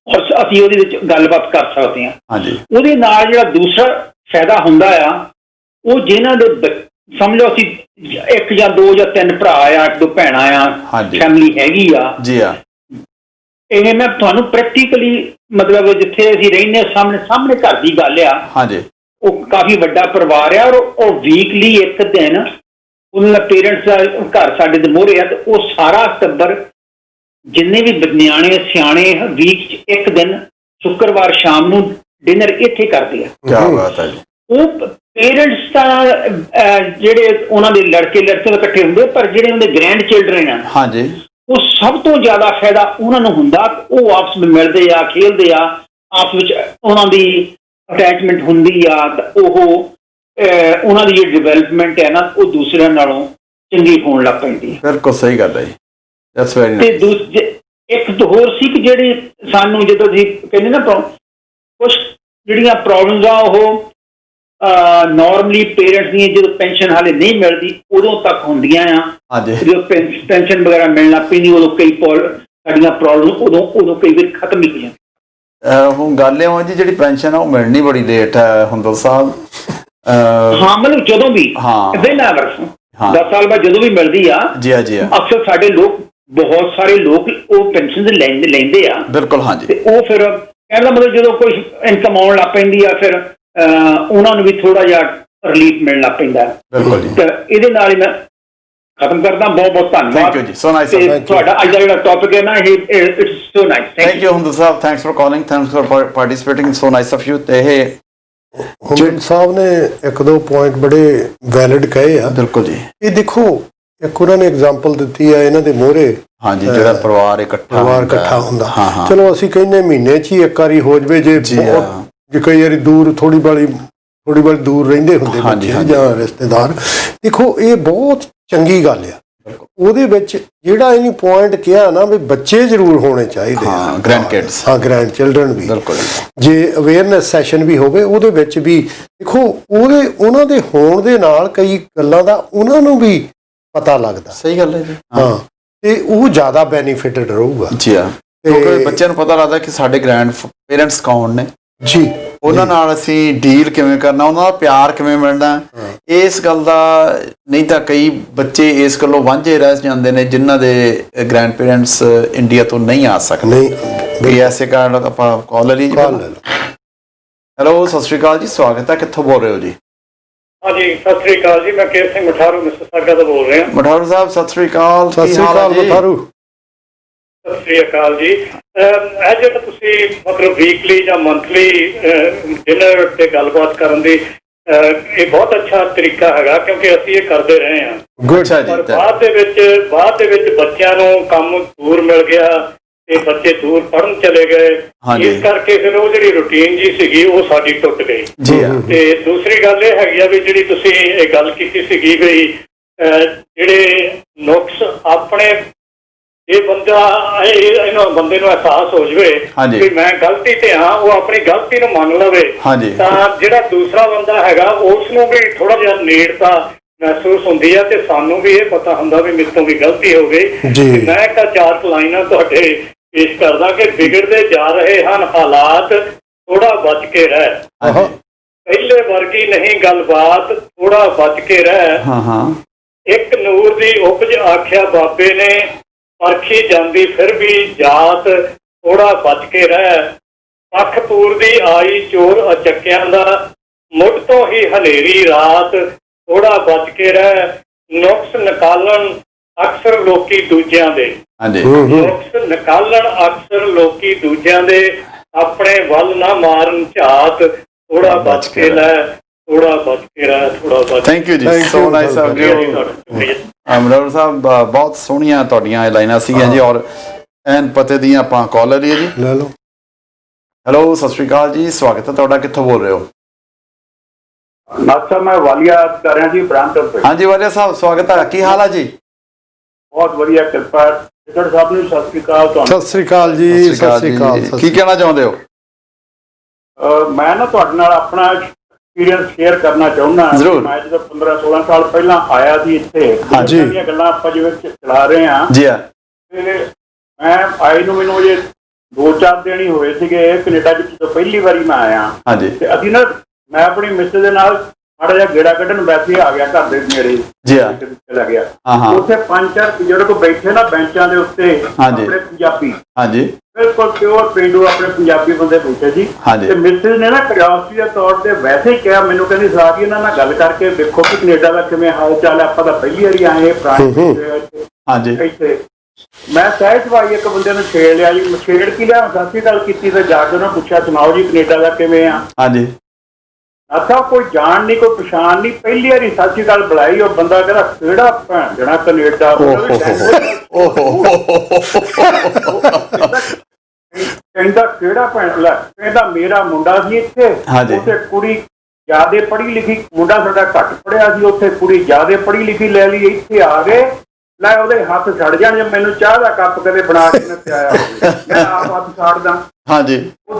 [SPEAKER 10] ਔਰ ਅਸੀਂ ਉਹਦੇ ਵਿੱਚ ਗੱਲਬਾਤ ਕਰ ਸਕਦੇ ਹਾਂ।
[SPEAKER 1] ਹਾਂਜੀ।
[SPEAKER 10] ਉਹਦੇ ਨਾਲ ਜਿਹੜਾ ਦੂਸਰਾ ਫਾਇਦਾ ਹੁੰਦਾ ਆ, ਉਹ ਜਿਨ੍ਹਾਂ ਦੇ ਸਮਝ ਲਓ ਅਸੀਂ 1 ਜਾਂ 2 ਜਾਂ 3 ਭਰਾ ਆ, 1-2 ਭੈਣਾਂ ਆ, ਫੈਮਿਲੀ ਹੈਗੀ ਆ। ਜੀ ਹਾਂ। ਇਹ ਮੈਂ ਤੁਹਾਨੂੰ ਪ੍ਰੈਕਟੀਕਲੀ ਮਤਲਬ ਜਿੱਥੇ ਅਸੀਂ ਰਹਿੰਦੇ ਸਾਹਮਣੇ ਘਰ ਦੀ ਗੱਲ ਆ। ਹਾਂਜੀ। ਉਹ ਕਾਫੀ ਵੱਡਾ ਪਰਿਵਾਰ ਆ, ਔਰ ਉਹ ਵੀਕਲੀ ਇੱਕ ਦਿਨ ਉਹਨਾਂ ਦਾ ਪੇਰੈਂਟਸ ਦਾ ਘਰ ਸਾਡੇ ਦੇ ਮੋਹਰੇ ਆ, ਤੇ ਉਹ ਸਾਰਾ ਟੱਬਰ ਜਿੰਨੇ ਵੀ ਨਿਆਣੇ ਸਿਆਣੇ ਵੀਕ 'ਚ ਇੱਕ ਦਿਨ ਸ਼ੁੱਕਰਵਾਰ ਸ਼ਾਮ ਨੂੰ ਡਿਨਰ ਇੱਥੇ ਕਰਦੇ ਆ।
[SPEAKER 1] ਕੀ ਬਾਤ ਹੈ ਜੀ।
[SPEAKER 10] ਉਹ ਪੇਰੈਂਟਸ ਤਾਂ ਜਿਹੜੇ ਉਹਨਾਂ ਦੇ ਲੜਕੇ ਇਕੱਠੇ ਹੁੰਦੇ, ਪਰ ਜਿਹੜੇ ਉਹਨਾਂ ਦੇ ਗ੍ਰੈਂਡ ਚਿਲਡਰਨ ਆ, ਹਾਂਜੀ, ਉਹ ਸਭ ਤੋਂ ਜ਼ਿਆਦਾ ਫਾਇਦਾ ਉਹਨਾਂ ਨੂੰ ਹੁੰਦਾ। ਉਹ ਆਪਸ ਵਿੱਚ ਮਿਲਦੇ ਆ, ਖੇਲਦੇ ਆ, ਆਪਸ ਵਿੱਚ ਉਹਨਾਂ ਦੀ ਅਟੈਚਮੈਂਟ ਹੁੰਦੀ ਆ, ਤਾਂ ਉਹ ਉਹਨਾਂ ਦੀ ਜਿਹੜੀ ਡਿਵੈਲਪਮੈਂਟ ਹੈ ਨਾ, ਉਹ ਦੂਸਰਿਆਂ ਨਾਲੋਂ ਚੰਗੀ ਹੋਣ ਲੱਗ ਪੈਂਦੀ ਹੈ।
[SPEAKER 1] ਬਿਲਕੁਲ ਸਹੀ ਗੱਲ ਹੈ ਜੀ। That's very
[SPEAKER 10] nice. ਤੇ ਦੂਜੇ ਇੱਕ ਹੋਰ ਸੀ ਕਿ ਜਿਹੜੀ ਸਾਨੂੰ ਜਦੋਂ ਅਸੀਂ ਕਹਿੰਦੇ ਨਾ ਕੁਝ ਜਿਹੜੀਆਂ ਪ੍ਰੋਬਲਮਸ ਆ, ਉਹ ਨਾਰਮਲੀ ਪੇਰੈਂਟਸ ਦੀਆਂ ਜਦੋਂ ਪੈਨਸ਼ਨ ਹਾਲੇ ਨਹੀਂ ਮਿਲਦੀ ਉਦੋਂ ਤੱਕ ਹੁੰਦੀਆਂ ਆ। ਹਾਂਜੀ। ਜਦੋਂ ਪੈਨਸ਼ਨ ਵਗੈਰਾ ਮਿਲਣਾ ਪੈਂਦੀ, ਉਦੋਂ ਕਈ ਸਾਡੀਆਂ ਪ੍ਰੋਬਲਮ ਉਦੋਂ ਕਈ ਵਾਰ ਖਤਮ ਹੀ ਹੋ ਜਾਂਦੀਆਂ।
[SPEAKER 1] ਹੁਣ ਗੱਲ ਇਹ ਜੀ, ਜਿਹੜੀ ਪੈਨਸ਼ਨ ਆ ਉਹ ਮਿਲਣੀ ਬੜੀ ਲੇਟ ਹੈ ਹੁੰਦਲ ਸਾਹਿਬ।
[SPEAKER 10] ਹਾਂ, ਮਤਲਬ ਜਦੋਂ ਵੀ 10 ਸਾਲ ਬਾਅਦ ਜਦੋਂ ਵੀ ਮਿਲਦੀ ਆ। ਜੀ ਹਾਂ, ਜੀ ਹਾਂ। ਅਕਸਰ ਸਾਡੇ ਲੋਕ, ਬਹੁਤ ਸਾਰੇ ਲੋਕ ਉਹ ਪੈਨਸ਼ਨ ਲੈਂਦੇ ਆ। ਬਿਲਕੁਲ, ਹਾਂਜੀ। ਤੇ ਉਹ ਫਿਰ ਕਹਿਣ ਦਾ ਮਤਲਬ ਜਦੋਂ ਕੋਈ ਇਨਕਮ ਆਉਣ ਲੱਗ ਪੈਂਦੀ ਆ, ਫਿਰ ਉਹਨਾਂ ਨੂੰ ਵੀ ਥੋੜਾ ਜਿਹਾ ਰਿਲੀਫ ਮਿਲਣ ਲੱਗ ਪੈਂਦਾ। ਬਿਲਕੁਲ ਜੀ। ਤਾਂ ਇਹਦੇ ਨਾਲ ਹੀ ਮੈਂ ਖਤਮ ਕਰਦਾ। ਬਹੁਤ ਬਹੁਤ ਧੰਨਵਾਦ। Thank you ji. So nice. ਤੁਹਾਡਾ ਅੱਜ ਦਾ ਜਿਹੜਾ ਟੌਪਿਕ ਹੈ ਨਾ, ਇਹ it's so nice. Thank you Hundal Sahib. Thanks for calling, thanks for participating. So nice of you. ਤੇ ਇਹ
[SPEAKER 2] ਹੁੰਦਲ ਸਾਹਿਬ ਨੇ 1-2 ਪੁਆਇੰਟ ਬੜੇ ਵੈਲਿਡ ਕਹੇ ਆ।
[SPEAKER 1] ਬਿਲਕੁਲ ਜੀ।
[SPEAKER 2] ਇਹ ਦੇਖੋ, ਇੱਕ ਉਹਨਾਂ ਨੇ ਐਗਜ਼ਾਮਪਲ ਦਿੱਤੀ ਆ ਇਹਨਾਂ ਦੇ ਮੋਹਰੇ।
[SPEAKER 1] ਹਾਂਜੀ, ਜਿਹੜਾ ਪਰਿਵਾਰ ਇਕੱਠਾ
[SPEAKER 2] ਹੁੰਦਾ। ਚਲੋ ਅਸੀਂ ਕਹਿੰਦੇ ਮਹੀਨੇ 'ਚ ਹੀ ਇੱਕ ਵਾਰੀ ਹੋ ਜਵੇ, ਜੇ ਕਈ ਵਾਰੀ ਦੂਰ ਥੋੜੀ ਵਾਲੀ ਦੂਰ ਰਹਿੰਦੇ ਹੁੰਦੇ ਬੱਚੇ ਜਾਂ ਰਿਸ਼ਤੇਦਾਰ। ਦੇਖੋ, ਇਹ ਬਹੁਤ ਚੰਗੀ ਗੱਲ ਆ। ਉਹਦੇ ਵਿੱਚ ਜਿਹੜਾ ਇਹਨੇ ਪੁਆਇੰਟ ਕਿਹਾ ਨਾ, ਵੀ ਬੱਚੇ ਜ਼ਰੂਰ ਹੋਣੇ ਚਾਹੀਦੇ ਆ, ਗ੍ਰੈਂਡ ਚਿਲਡਰਨ ਵੀ। ਜੇ ਅਵੇਅਰਨੈਸ ਸੈਸ਼ਨ ਵੀ ਹੋਵੇ, ਉਹਦੇ ਵਿੱਚ ਵੀ ਦੇਖੋ ਉਹਨਾਂ ਦੇ ਹੋਣ ਦੇ ਨਾਲ ਕਈ ਗੱਲਾਂ ਦਾ ਉਹਨਾਂ ਨੂੰ ਵੀ ਪਤਾ ਲੱਗਦਾ।
[SPEAKER 1] ਸਹੀ ਗੱਲ ਹੈ ਜੀ।
[SPEAKER 2] ਹਾਂ, ਤੇ ਉਹ ਜ਼ਿਆਦਾ ਬੈਨੀਫਿਟਡ ਰਹੂਗਾ।
[SPEAKER 1] ਜੀ ਹਾਂ, ਕਿਉਂਕਿ ਬੱਚਿਆਂ ਨੂੰ ਪਤਾ ਲੱਗਦਾ ਕਿ ਸਾਡੇ ਗ੍ਰੈਂਡ ਪੇਰੈਂਟਸ ਕੌਣ ਨੇ ਜੀ, ਉਹਨਾਂ ਨਾਲ ਅਸੀਂ ਡੀਲ ਕਿਵੇਂ ਕਰਨਾ, ਉਹਨਾਂ ਦਾ ਪਿਆਰ ਕਿਵੇਂ ਮਿਲਣਾ। ਇਸ ਗੱਲ ਦਾ ਨਹੀਂ ਤਾਂ ਕਈ ਬੱਚੇ ਇਸ ਗੱਲੋਂ ਵਾਂਝੇ ਰਹਿ ਜਾਂਦੇ ਨੇ, ਜਿਨ੍ਹਾਂ ਦੇ ਗ੍ਰੈਂਡ ਪੇਰੈਂਟਸ ਇੰਡੀਆ ਤੋਂ ਨਹੀਂ ਆ ਸਕਦੇ। ਵੀ ਐਸੇ ਕਾਰਨ ਆਪਾਂ ਕਾਲ ਲੈ ਲਈ ਜੀ। ਹੈਲੋ, ਸਤਿ ਸ਼੍ਰੀ ਅਕਾਲ ਜੀ, ਸਵਾਗਤ ਹੈ। ਕਿੱਥੋਂ ਬੋਲ ਰਹੇ ਹੋ ਜੀ?
[SPEAKER 11] ਹਾਂਜੀ, ਸਤਿ ਸ੍ਰੀ ਅਕਾਲ ਜੀ। ਮੈਂ ਕੇਰ ਸਿੰਘ ਮਠਾਰੂ ਮਿਸਿਸਾਗਾ ਤੋਂ ਬੋਲ ਰਿਹਾ।
[SPEAKER 1] ਮਠਾਰੂ ਸਾਹਿਬ, ਸਤਿ ਸ਼੍ਰੀ ਅਕਾਲ।
[SPEAKER 2] ਸਤਿ ਸ਼੍ਰੀ ਅਕਾਲ ਮਠਾਰੂ।
[SPEAKER 11] ਸਤਿ ਸ੍ਰੀ ਅਕਾਲ ਜੀ। ਇਹ ਜਿਹੜਾ ਤੁਸੀਂ ਮਤਲਬ ਵੀਕਲੀ ਜਾਂ ਮੰਥਲੀ ਡਿਨਰ ਤੇ ਗੱਲਬਾਤ ਕਰਨ ਦੀ ਇਹ ਬਹੁਤ ਅੱਛਾ ਤਰੀਕਾ ਹੈਗਾ, ਕਿਉਂਕਿ ਅਸੀਂ ਇਹ ਕਰਦੇ ਰਹੇ ਹਾਂ। ਪਰ ਬਾਅਦ ਦੇ ਵਿੱਚ ਬੱਚਿਆਂ ਨੂੰ ਕੰਮ ਦੂਰ ਮਿਲ ਗਿਆ ਤੇ ਬੱਚੇ ਦੂਰ ਪੜ੍ਹਨ ਚਲੇ ਗਏ, ਇਸ ਕਰਕੇ ਫਿਰ ਉਹ ਜਿਹੜੀ ਰੂਟੀਨ ਜੀ ਸੀਗੀ ਉਹ ਸਾਡੀ ਟੁੱਟ ਗਈ। ਤੇ ਦੂਸਰੀ ਗੱਲ ਇਹ ਹੈਗੀ ਆ ਵੀ ਜਿਹੜੀ ਤੁਸੀਂ ਇਹ ਗੱਲ ਕੀਤੀ ਸੀਗੀ ਵੀ ਜਿਹੜੇ ਨੁਕਸ ਆਪਣੇ ਇਹ ਬੰਦਾ ਇਹਨਾਂ ਬੰਦੇ ਨੂੰ ਅਹਿਸਾਸ ਹੋ ਜਾਵੇ ਵੀ ਮੈਂ ਗਲਤੀ ਤੇ ਹਾਂ, ਉਹ ਆਪਣੀ ਗਲਤੀ ਨੂੰ ਮੰਨ ਲਵੇ, ਤਾਂ ਜਿਹੜਾ ਦੂਸਰਾ ਬੰਦਾ ਹੈਗਾ ਉਸ ਨੂੰ ਵੀ ਥੋੜਾ ਜਿਹਾ ਨੇੜਤਾ ਮਹਿਸੂਸ ਹੁੰਦੀ ਹੈ ਤੇ ਸਾਨੂੰ ਵੀ ਇਹ ਪਤਾ ਹੁੰਦਾ ਵੀ ਮੇਰੇ ਤੋਂ ਵੀ ਗਲਤੀ ਹੋ ਗਈ। ਮੈਂ ਇੱਕ 4 ਲਾਈਨਾਂ ਤੁਹਾਡੇ ਪੇਸ਼ ਕਰਦਾ ਕਿ ਵਿਗੜਦੇ ਜਾ ਰਹੇ ਹਨ ਹਾਲਾਤ, ਥੋੜਾ ਬਚ ਕੇ ਰਹਿ, ਪਹਿਲੇ ਵਰਗੀ ਨਹੀਂ ਗੱਲਬਾਤ, ਥੋੜਾ ਬਚ ਕੇ ਰਹਿ, ਇੱਕ ਨੂਰ ਦੀ ਉਪਜ ਆਖਿਆ ਬਾਬੇ ਨੇ, ਪਰਖੀ ਜਾਂਦੀ ਫਿਰ ਵੀ ਜਾਤ, ਥੋੜਾ ਬਚ ਕੇ ਰਹਿ, ਪੱਖ ਪੂਰਦੀ ਆਈ ਚੋਰ ਅਚੱਕਿਆਂ ਦਾ, ਮੁੱਢ ਤੋਂ ਹੀ ਹਨੇਰੀ ਰਾਤ, ਥੋੜਾ ਬਚ ਕੇ ਰਹਿ, ਨੁਕਸ ਨਿਕਾਲਣ ਅਕਸਰ ਲੋਕੀ ਦੂਜਿਆਂ ਦੇ, ਨੁਕਸ ਨਿਕਾਲਣ ਅਕਸਰ ਲੋਕੀ ਦੂਜਿਆਂ ਦੇ, ਆਪਣੇ ਵੱਲ ਨਾ ਮਾਰਨ ਝਾਤ, ਥੋੜਾ ਬਚ ਕੇ ਲੈ, ਥੋੜਾ ਬਚ ਕੇ ਰਹਿ, ਥੋੜਾ ਬਚ।
[SPEAKER 1] Thank you ji, so nice of you ਅਮਰੋਰ ਸਾਹਿਬ। ਬਹੁਤ ਸੋਹਣੀਆਂ ਤੁਹਾਡੀਆਂ ਇਹ ਲਾਈਨਾਂ ਸੀਗੀਆਂ ਜੀ, ਔਰ ਐਨ ਪਤੇ ਦੀਆਂ ਆਪਾਂ ਕਾਲਰ ਹੀ ਜੀ।
[SPEAKER 2] ਲੈ ਲਓ।
[SPEAKER 1] ਹੈਲੋ, ਸਤਿ ਸ਼੍ਰੀ ਅਕਾਲ ਜੀ, ਸਵਾਗਤ ਹੈ ਤੁਹਾਡਾ, ਕਿੱਥੋਂ ਬੋਲ ਰਹੇ ਹੋ?
[SPEAKER 10] ਨਾਥਾ ਮੈਂ ਵਾਲੀਆ ਕਰ ਰਿਹਾ ਜੀ, ਬ੍ਰਾਂਟਨ ਤੋਂ।
[SPEAKER 1] ਹਾਂਜੀ ਵਾਲੀਆ ਸਾਹਿਬ, ਸਵਾਗਤ ਹੈ, ਕੀ ਹਾਲ ਹੈ ਜੀ?
[SPEAKER 10] ਬਹੁਤ ਵਧੀਆ, ਕਿਰਪਾ। ਡਾਕਟਰ ਸਾਹਿਬ ਨੂੰ ਸਤਿ ਸ਼੍ਰੀ ਅਕਾਲ। ਤੁਹਾਨੂੰ
[SPEAKER 2] ਸਤਿ ਸ਼੍ਰੀ ਅਕਾਲ ਜੀ। ਸਤਿ ਸ਼੍ਰੀ ਅਕਾਲ।
[SPEAKER 1] ਕੀ ਕਹਿਣਾ ਚਾਹੁੰਦੇ ਹੋ?
[SPEAKER 10] ਮੈਂ ਨਾ ਤੁਹਾਡੇ ਨਾਲ ਆਪਣਾ ਐਕਸਪੀਰੀਅੰਸ ਸ਼ੇਅਰ ਕਰਨਾ ਚਾਹੁੰਦਾ। ਮੈਂ ਜਦੋਂ 15-16 ਸਾਲ ਪਹਿਲਾਂ ਆਇਆ ਸੀ ਇੱਥੇ, ਦੀਆਂ ਗੱਲਾਂ ਆਪਾਂ ਜਿਵੇਂ ਚਲਾ ਰਹੇ ਹਾਂ
[SPEAKER 1] ਜੀ,
[SPEAKER 10] ਤੇ ਮੈਂ ਆਏ ਨੂੰ ਮੈਨੂੰ ਜੇ 2-4 ਦਿਨ ਹੀ ਹੋਏ ਸੀਗੇ ਕੈਨੇਡਾ ਵਿੱਚ, ਜਦੋਂ ਪਹਿਲੀ ਵਾਰੀ ਮੈਂ ਆਇਆ ਤੇ ਅਸੀਂ ਨਾ ਮੈਂ ਆਪਣੀ ਮਿਸਟਰ ਦੇ ਨਾਲ ਮਾੜਾ ਜਿਹਾ ਗੇੜਾ ਕੱਢਣ ਵੈਸੇ ਆ ਗਿਆ ਘਰ ਦੇ ਨੇੜੇ ਚਲਾ ਗਿਆ। ਉੱਥੇ 5-4 ਬਜ਼ੁਰਗ ਬੈਠੇ ਨਾ ਬੈਂਚਾਂ ਦੇ ਉੱਤੇ, ਆਪਣੇ ਪੰਜਾਬੀ, ਬਿਲਕੁਲ ਪਿਓਰ ਪੇਂਡੂ ਆਪਣੇ ਪੰਜਾਬੀ ਬੰਦੇ ਬੈਠੇ ਸੀ। ਤੇ ਮਿਸਟਰ ਨੇ ਨਾ ਕਿਉਰਿਓਸਿਟੀ ਦੇ ਤੌਰ ਤੇ ਵੈਸੇ ਹੀ ਕਿਹਾ ਮੈਨੂੰ, ਕਹਿੰਦੀ ਸਾਰੀ ਇਹਨਾਂ ਨਾਲ ਗੱਲ ਕਰਕੇ ਦੇਖੋ ਕਿ ਕੈਨੇਡਾ ਦਾ ਕਿਵੇਂ ਹਾਲ ਚਾਲ ਹੈ, ਆਪਾਂ ਤਾਂ ਪਹਿਲੀ ਵਾਰੀ ਆਏ ਪੁਰਾਣੇ ਇੱਥੇ। ਮੈਂ ਸਹਿਜ ਭਾਈ ਇੱਕ ਬੰਦੇ ਨੂੰ ਛੇੜ ਲਿਆ ਜੀ, ਛੇੜ ਕੀ ਲਿਆ, ਸਤਿ ਸ਼੍ਰੀ ਅਕਾਲ ਕੀਤੀ ਤੇ ਜਾ ਕੇ ਉਹਨਾਂ ਪੁੱਛਿਆ ਸੁਣਾਓ ਜੀ ਕੈਨੇਡਾ ਦਾ ਕਿਵੇਂ ਆ? ਅੱਛਾ, ਕੋਈ ਜਾਣ ਨਹੀਂ, ਕੋਈ ਪਛਾਣ ਨਹੀਂ, ਪਹਿਲੀ ਵਾਰੀ ਸਤਿ ਸ਼੍ਰੀ ਅਕਾਲ ਬੁਲਾਈ, ਉਹ ਬੰਦਾ ਕਹਿੰਦਾ ਕਿਹੜਾ ਭੈਣ ਜਣਾ ਕੈਨੇਡਾ, ਕਹਿੰਦਾ ਕਿਹੜਾ ਭੈਣ ਲੈ, ਕਹਿੰਦਾ ਮੇਰਾ ਮੁੰਡਾ ਸੀ ਇੱਥੇ, ਉੱਥੇ ਕੁੜੀ ਜ਼ਿਆਦੇ ਪੜ੍ਹੀ ਲਿਖੀ, ਮੁੰਡਾ ਸਾਡਾ ਘੱਟ ਪੜ੍ਹਿਆ ਸੀ, ਉੱਥੇ ਕੁੜੀ ਜ਼ਿਆਦੇ ਪੜ੍ਹੀ ਲਿਖੀ ਲੈ ਲਈ, ਇੱਥੇ ਆ ਗਏ ਲੈ ਉਹਦੇ ਹੱਥ ਛੱਡ ਜਾਣ, ਜੇ ਮੈਨੂੰ ਚਾਹ ਦਾ ਕੱਪ ਕਦੇ ਬਣਾ ਕੇ ਨਾ ਪਿਆਇਆ ਹੋਵੇ ਮੈਂ ਆਪ ਹੱਥ ਛੱਡਦਾ। ਉਹ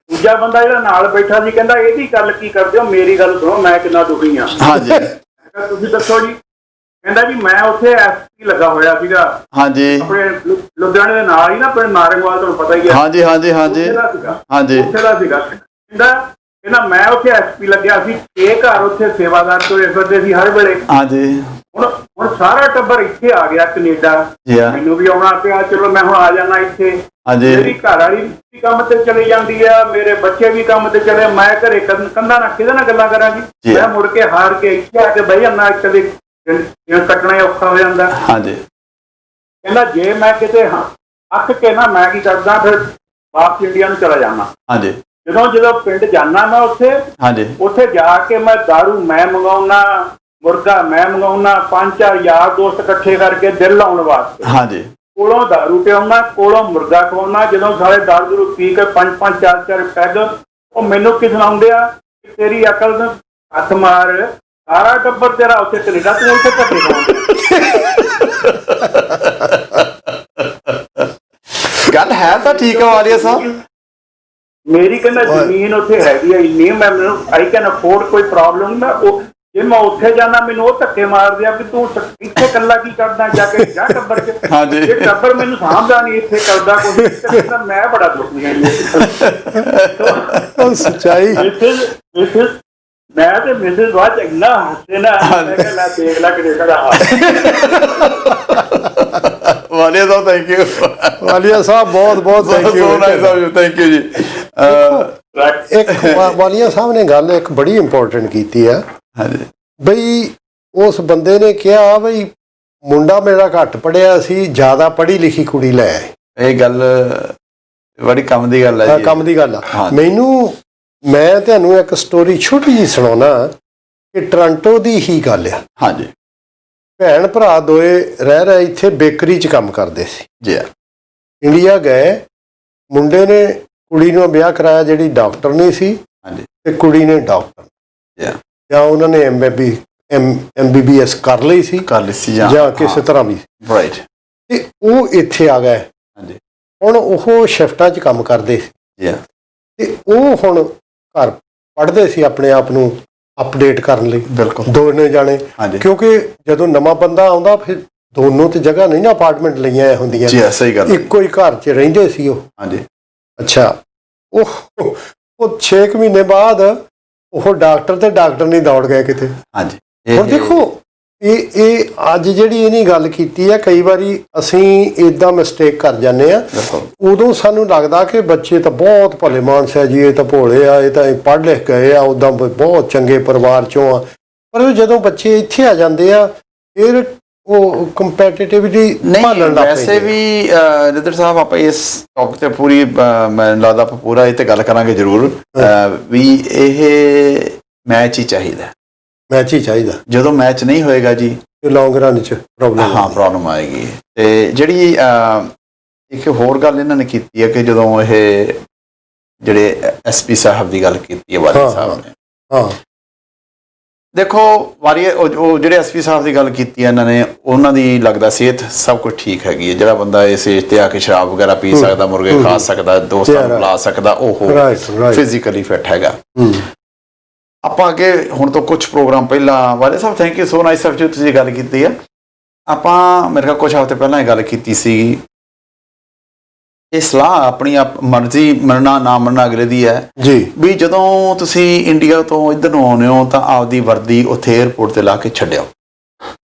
[SPEAKER 10] ਦੂਜਾ ਬੰਦਾ ਜਿਹੜਾ ਨਾਲ ਬੈਠਾ ਸੀ ਕਹਿੰਦਾ ਇਹਦੀ ਗੱਲ ਕੀ ਕਰਦੇ ਹੋ, ਮੇਰੀ ਗੱਲ ਸੁਣੋ, ਮੈਂ ਕਿੰਨਾ ਦੁਖੀ ਹਾਂ। ਤੁਸੀਂ ਦੱਸੋ ਜੀ? ਕਹਿੰਦਾ ਜੀ ਮੈਂ ਉੱਥੇ ਐਸਪੀ ਲੱਗਾ ਹੋਇਆ ਸੀਗਾ ਆਪਣੇ ਲੁਧਿਆਣੇ ਦੇ ਨਾਲ ਹੀ ਨਾ, ਆਪਣੇ ਨਾਰੰਗਵਾਲ, ਤੁਹਾਨੂੰ ਪਤਾ ਹੀ ਹੈ, ਉੱਥੇ ਦਾ ਸੀਗਾ। ਕਹਿੰਦਾ ਮੈਂ ਉੱਥੇ ਐਸਪੀ ਲੱਗਿਆ ਸੀ, 6 ਘਰ ਉੱਥੇ ਸੇਵਾਦਾਰ ਤੁਰੇ ਫਿਰਦੇ ਸੀ ਹਰ ਵੇਲੇ। ਹੁਣ ਸਾਰਾ ਟੱਬਰ ਇੱਥੇ ਆ ਗਿਆ ਕੈਨੇਡਾ, ਮੈਨੂੰ ਵੀ ਆਉਣਾ ਪਿਆ, ਚਲੋ ਮੈਂ ਹੁਣ ਆ ਜਾਣਾ ਇੱਥੇ। ਮੇਰੀ ਘਰ ਵਾਲੀ ਵੀ ਕੰਮ ਤੇ ਚਲੀ ਜਾਂਦੀ ਆ, ਮੇਰੇ ਬੱਚੇ ਵੀ ਕੰਮ ਤੇ ਚਲੇ, ਮੈਂ ਘਰੇ ਕੰਧਾਂ ਨਾਲ ਕਿਹਦੇ ਨਾਲ ਗੱਲਾਂ ਕਰਾਂਗੀ? ਮੈਂ ਮੁੜ ਕੇ ਹਾਰ ਕੇ ਇੱਥੇ ਆ ਕੇ ਬਹਿ ਜਾਂਦਾ, ਕਦੇ ਕੱਟਣਾ ਔਖਾ ਹੋ ਜਾਂਦਾ। ਕਹਿੰਦਾ ਜੇ ਮੈਂ ਕਿਤੇ ਅੱਕ ਕੇ ਨਾ ਮੈਂ ਕੀ ਕਰਦਾ, ਫਿਰ ਵਾਪਸ ਇੰਡੀਆ ਨੂੰ ਚਲਾ ਜਾਣਾ। ਜਦੋਂ ਪਿੰਡ ਜਾਣਾ ਮੈਂ ਉੱਥੇ ਜਾ ਕੇ ਮੈਂ ਦਾਰੂ ਮੈਂ ਮੰਗਾਉਣਾ, ਮੁਰਗਾ ਮੈਂ ਮੰਗਾਉਣਾ, 5-4 ਯਾਰ ਦੋਸਤ ਇਕੱਠੇ ਕਰਕੇ ਦਿਲ ਲਾਉਣ ਵਾਸਤੇ, ਕੋਲੋਂ ਦਾਰੂ ਪਿਆਉਣਾ, ਕੋਲੋਂ ਮੁਰਗਾ ਖਵਾਉਣਾ। ਜਦੋਂ ਸਾਰੇ ਦਾਰੂ ਪੀ ਕੇ 5-5 4-4 ਪੈਗ, ਉਹ ਮੈਨੂੰ ਕੀ ਸੁਣਾਉਂਦੇ ਆ ਕਿ ਤੇਰੀ ਅਕਲ ਨੂੰ ਹੱਥ ਮਾਰ, ਸਾਰਾ ਟੱਬਰ ਤੇਰਾ ਉੱਥੇ ਕੈਨੇਡਾ, ਤੂੰ ਉੱਥੇ ਧੱਕੇ ਖਾਉਂਦਾ।
[SPEAKER 1] ਗੱਲ ਹੈ ਤਾਂ ਠੀਕ ਹੈ ਵਾਲੀਆ ਸਾਹਿਬ,
[SPEAKER 10] ਮੇਰੀ ਕਹਿੰਦਾ ਜ਼ਮੀਨ ਉੱਥੇ ਹੈਗੀ ਆ ਇੰਨੀ, ਮੈਂ ਮੈਨੂੰ ਆਈ ਕੈਨ ਅਫੋਰਡ, ਕੋਈ ਪ੍ਰੋਬਲਮ ਨਾ। ਉਹ ਜੇ ਮੈਂ ਉੱਥੇ ਜਾਣਾ ਮੈਨੂੰ ਉਹ ਧੱਕੇ ਮਾਰਦੇ ਆ ਵੀ ਤੂੰ ਇੱਥੇ ਇਕੱਲਾ ਕੀ ਕਰਦਾ, ਜਾ ਕੇ ਜਾ ਟੱਬਰ ਚ, ਜੇ ਟੱਬਰ ਮੈਨੂੰ ਸਾਂਭਦਾ ਨਹੀਂ, ਇੱਥੇ ਕਰਦਾ ਕੁਝ, ਮੈਂ ਬੜਾ ਦੁਖੀ ਹਾਂ।
[SPEAKER 2] ਸੱਚਾਈ
[SPEAKER 10] ਮੈਂ ਤੇ ਮਿਸਿਸ ਬਾਅਦ ਇੰਨਾ ਹੱਸੇ ਨਾ, ਮੈਂ ਕਿਹਾ ਲੈ ਦੇਖ ਲੈ Canada the hall.
[SPEAKER 1] Walia Sahib thank you,
[SPEAKER 2] ਵਾਲੀਆ ਸਾਹਿਬ ਬਹੁਤ ਬਹੁਤ ਥੈਂਕ ਯੂ,
[SPEAKER 1] ਥੈਂਕ ਯੂ ਜੀ।
[SPEAKER 2] ਇੱਕ ਵਾਲੀਆ ਸਾਹਿਬ ਨੇ ਗੱਲ ਇੱਕ ਬੜੀ ਇੰਪੋਰਟੈਂਟ ਕੀਤੀ ਹੈ ਬਈ, ਉਸ ਬੰਦੇ ਨੇ ਕਿਹਾ ਬਈ ਮੁੰਡਾ ਮੇਰਾ ਘੱਟ ਪੜ੍ਹਿਆ ਸੀ, ਜ਼ਿਆਦਾ ਪੜ੍ਹੀ ਲਿਖੀ ਕੁੜੀ ਲੈ ਆਏ।
[SPEAKER 1] ਇਹ ਗੱਲ ਬੜੀ ਕੰਮ ਦੀ ਗੱਲ ਹੈ ਜੀ,
[SPEAKER 2] ਕੰਮ ਦੀ ਗੱਲ ਆ। ਮੈਂ ਤੁਹਾਨੂੰ ਇੱਕ ਸਟੋਰੀ ਛੋਟੀ ਜਿਹੀ ਸੁਣਾਉਣਾ ਕਿ ਟੋਰਾਂਟੋ ਦੀ ਹੀ ਗੱਲ ਆ।
[SPEAKER 1] ਹਾਂਜੀ।
[SPEAKER 2] ਭੈਣ ਭਰਾ ਦੋਏ ਰਹਿ ਇੱਥੇ ਬੇਕਰੀ 'ਚ ਕੰਮ ਕਰਦੇ ਸੀ
[SPEAKER 1] ਜੀ।
[SPEAKER 2] ਇੰਡੀਆ ਗਏ, ਮੁੰਡੇ ਨੇ ਕੁੜੀ ਨੂੰ ਵਿਆਹ ਕਰਾਇਆ ਜਿਹੜੀ ਡਾਕਟਰ ਨਹੀਂ ਸੀ, ਤੇ ਕੁੜੀ ਨੇ ਡਾਕਟਰ ਜਾਂ ਉਹਨਾਂ ਨੇ MBBS ਕਰ ਲਈ ਸੀ ਜਾਂ ਕਿਸੇ ਤਰ੍ਹਾਂ ਵੀ। ਤੇ ਉਹ ਇੱਥੇ ਆ ਗਏ। ਹੁਣ ਉਹ ਸ਼ਿਫਟਾਂ 'ਚ ਕੰਮ ਕਰਦੇ ਸੀ ਤੇ ਉਹ ਹੁਣ ਘਰ ਪੜ੍ਹਦੇ ਸੀ ਆਪਣੇ ਆਪ ਨੂੰ ਅਪਡੇਟ ਕਰਨ ਲਈ।
[SPEAKER 1] ਬਿਲਕੁਲ
[SPEAKER 2] ਦੋਨੇ ਜਾਣੇ, ਕਿਉਂਕਿ ਜਦੋਂ ਨਵਾਂ ਬੰਦਾ ਆਉਂਦਾ ਫਿਰ ਦੋਨੋਂ ਤੇ ਜਗ੍ਹਾ ਨਹੀਂ ਨਾ ਅਪਾਰਟਮੈਂਟ ਲਈਆਂ ਹੁੰਦੀਆਂ, ਇੱਕੋ ਹੀ ਘਰ 'ਚ ਰਹਿੰਦੇ ਸੀ ਉਹ। ਅੱਛਾ, ਉਹ 6 ਮਹੀਨੇ ਬਾਅਦ ਉਹ ਡਾਕਟਰ ਤੇ ਡਾਕਟਰ ਨਹੀਂ ਦੌੜ ਗਏ ਕਿਤੇ। ਹੁਣ ਦੇਖੋ ਇਹ ਅੱਜ ਜਿਹੜੀ ਇਹਨੀ ਗੱਲ ਕੀਤੀ ਹੈ, ਕਈ ਵਾਰੀ ਅਸੀਂ ਏਦਾਂ ਮਿਸਟੇਕ ਕਰ ਜਾਂਦੇ ਆ। ਉਦੋਂ ਸਾਨੂੰ ਲੱਗਦਾ ਕਿ ਬੱਚੇ ਤਾਂ ਬਹੁਤ ਭਲੇ ਮਾਨਸ ਹੈ ਜੀ, ਇਹ ਤਾਂ ਭੋਲੇ ਆ, ਇਹ ਤਾਂ ਪੜ੍ਹ ਲਿਖ ਗਏ ਆ, ਉੱਦਾਂ ਬਹੁਤ ਚੰਗੇ ਪਰਿਵਾਰ ਚੋਂ ਆ। ਪਰ ਜਦੋਂ ਬੱਚੇ ਇੱਥੇ ਆ ਜਾਂਦੇ ਆ ਫਿਰ ਉਹ ਕੰਪੈਟੀਟਿਵਿਟੀ ਭਾਲਣ ਲੱਗ ਪੈਂਦੇ।
[SPEAKER 1] ਵੈਸੇ ਵੀ ਨਿੱਧਰ ਸਾਹਿਬ ਆਪਾਂ ਇਸ ਟੌਪਿਕ ਤੇ ਪੂਰੀ ਮੈਨੂੰ ਲੱਗਦਾ ਆਪਾਂ ਪੂਰਾ ਇਹ ਤੇ ਗੱਲ ਕਰਾਂਗੇ ਜ਼ਰੂਰ ਵੀ ਇਹ ਮੈਚ ਹੀ ਚਾਹੀਦਾ।
[SPEAKER 2] ਮੈਚ ਹੀ ਚਾਹੀਦਾ।
[SPEAKER 1] ਜਦੋਂ ਮੈਚ ਨਹੀਂ ਹੋਏਗਾ ਜੀ
[SPEAKER 2] ਲੌਂਗ ਰਨ 'ਚ
[SPEAKER 1] ਪ੍ਰੋਬਲਮ ਆਏਗੀ। ਤੇ ਜਿਹੜੀ ਇੱਕ ਹੋਰ ਗੱਲ ਇਹਨਾਂ ਨੇ ਕੀਤੀ ਹੈ ਕਿ ਜਦੋਂ ਇਹ ਜਿਹੜੇ SP ਸਾਹਿਬ ਦੀ ਗੱਲ ਕੀਤੀ ਹੈ ਵਾਰੀ ਸਾਹਿਬ ਨੇ, ਦੇਖੋ ਵਾਰੀ ਉਹ ਜਿਹੜੇ SP ਸਾਹਿਬ ਦੀ ਗੱਲ ਕੀਤੀ ਹੈ ਇਹਨਾਂ ਨੇ, ਉਹਨਾਂ ਦੀ ਲੱਗਦਾ ਸਿਹਤ ਸਭ ਕੁਝ ਠੀਕ ਹੈਗੀ ਹੈ। ਜਿਹੜਾ ਬੰਦਾ ਇਸ ਏਜ ਤੇ ਆ ਕੇ ਸ਼ਰਾਬ ਵਗੈਰਾ ਪੀ ਸਕਦਾ, ਮੁਰਗੇ ਖਾ ਸਕਦਾ, ਦੋਸਤਾਂ ਨੂੰ ਬੁਲਾ ਸਕਦਾ, ਉਹ ਫਿਜ਼ੀਕਲੀ ਫਿੱਟ ਹੈਗਾ। ਆਪਾਂ ਅੱਗੇ ਹੁਣ ਤੋਂ ਕੁਝ ਪ੍ਰੋਗਰਾਮ ਪਹਿਲਾਂ ਵਾਲੇ ਸਾਹਿਬ, thank you so nice Sahib ji, ਤੁਸੀਂ ਗੱਲ ਕੀਤੀ ਹੈ। ਆਪਾਂ ਮੇਰੇ ਖਿਆਲ ਕੁਝ ਹਫ਼ਤੇ ਪਹਿਲਾਂ ਇਹ ਗੱਲ ਕੀਤੀ ਸੀ, ਇਹ ਸਲਾਹ ਆਪਣੀ ਮਰਜ਼ੀ ਮੰਨਣਾ ਨਾ ਮੰਨਣਾ ਅਗਲੇ ਦੀ ਹੈ
[SPEAKER 2] ਜੀ,
[SPEAKER 1] ਵੀ ਜਦੋਂ ਤੁਸੀਂ ਇੰਡੀਆ ਤੋਂ ਇੱਧਰ ਨੂੰ ਆਉਂਦੇ ਹੋ ਤਾਂ ਆਪਦੀ ਵਰਦੀ ਉੱਥੇ ਏਅਰਪੋਰਟ ਤੇ ਲਾ ਕੇ ਛੱਡਿਓ।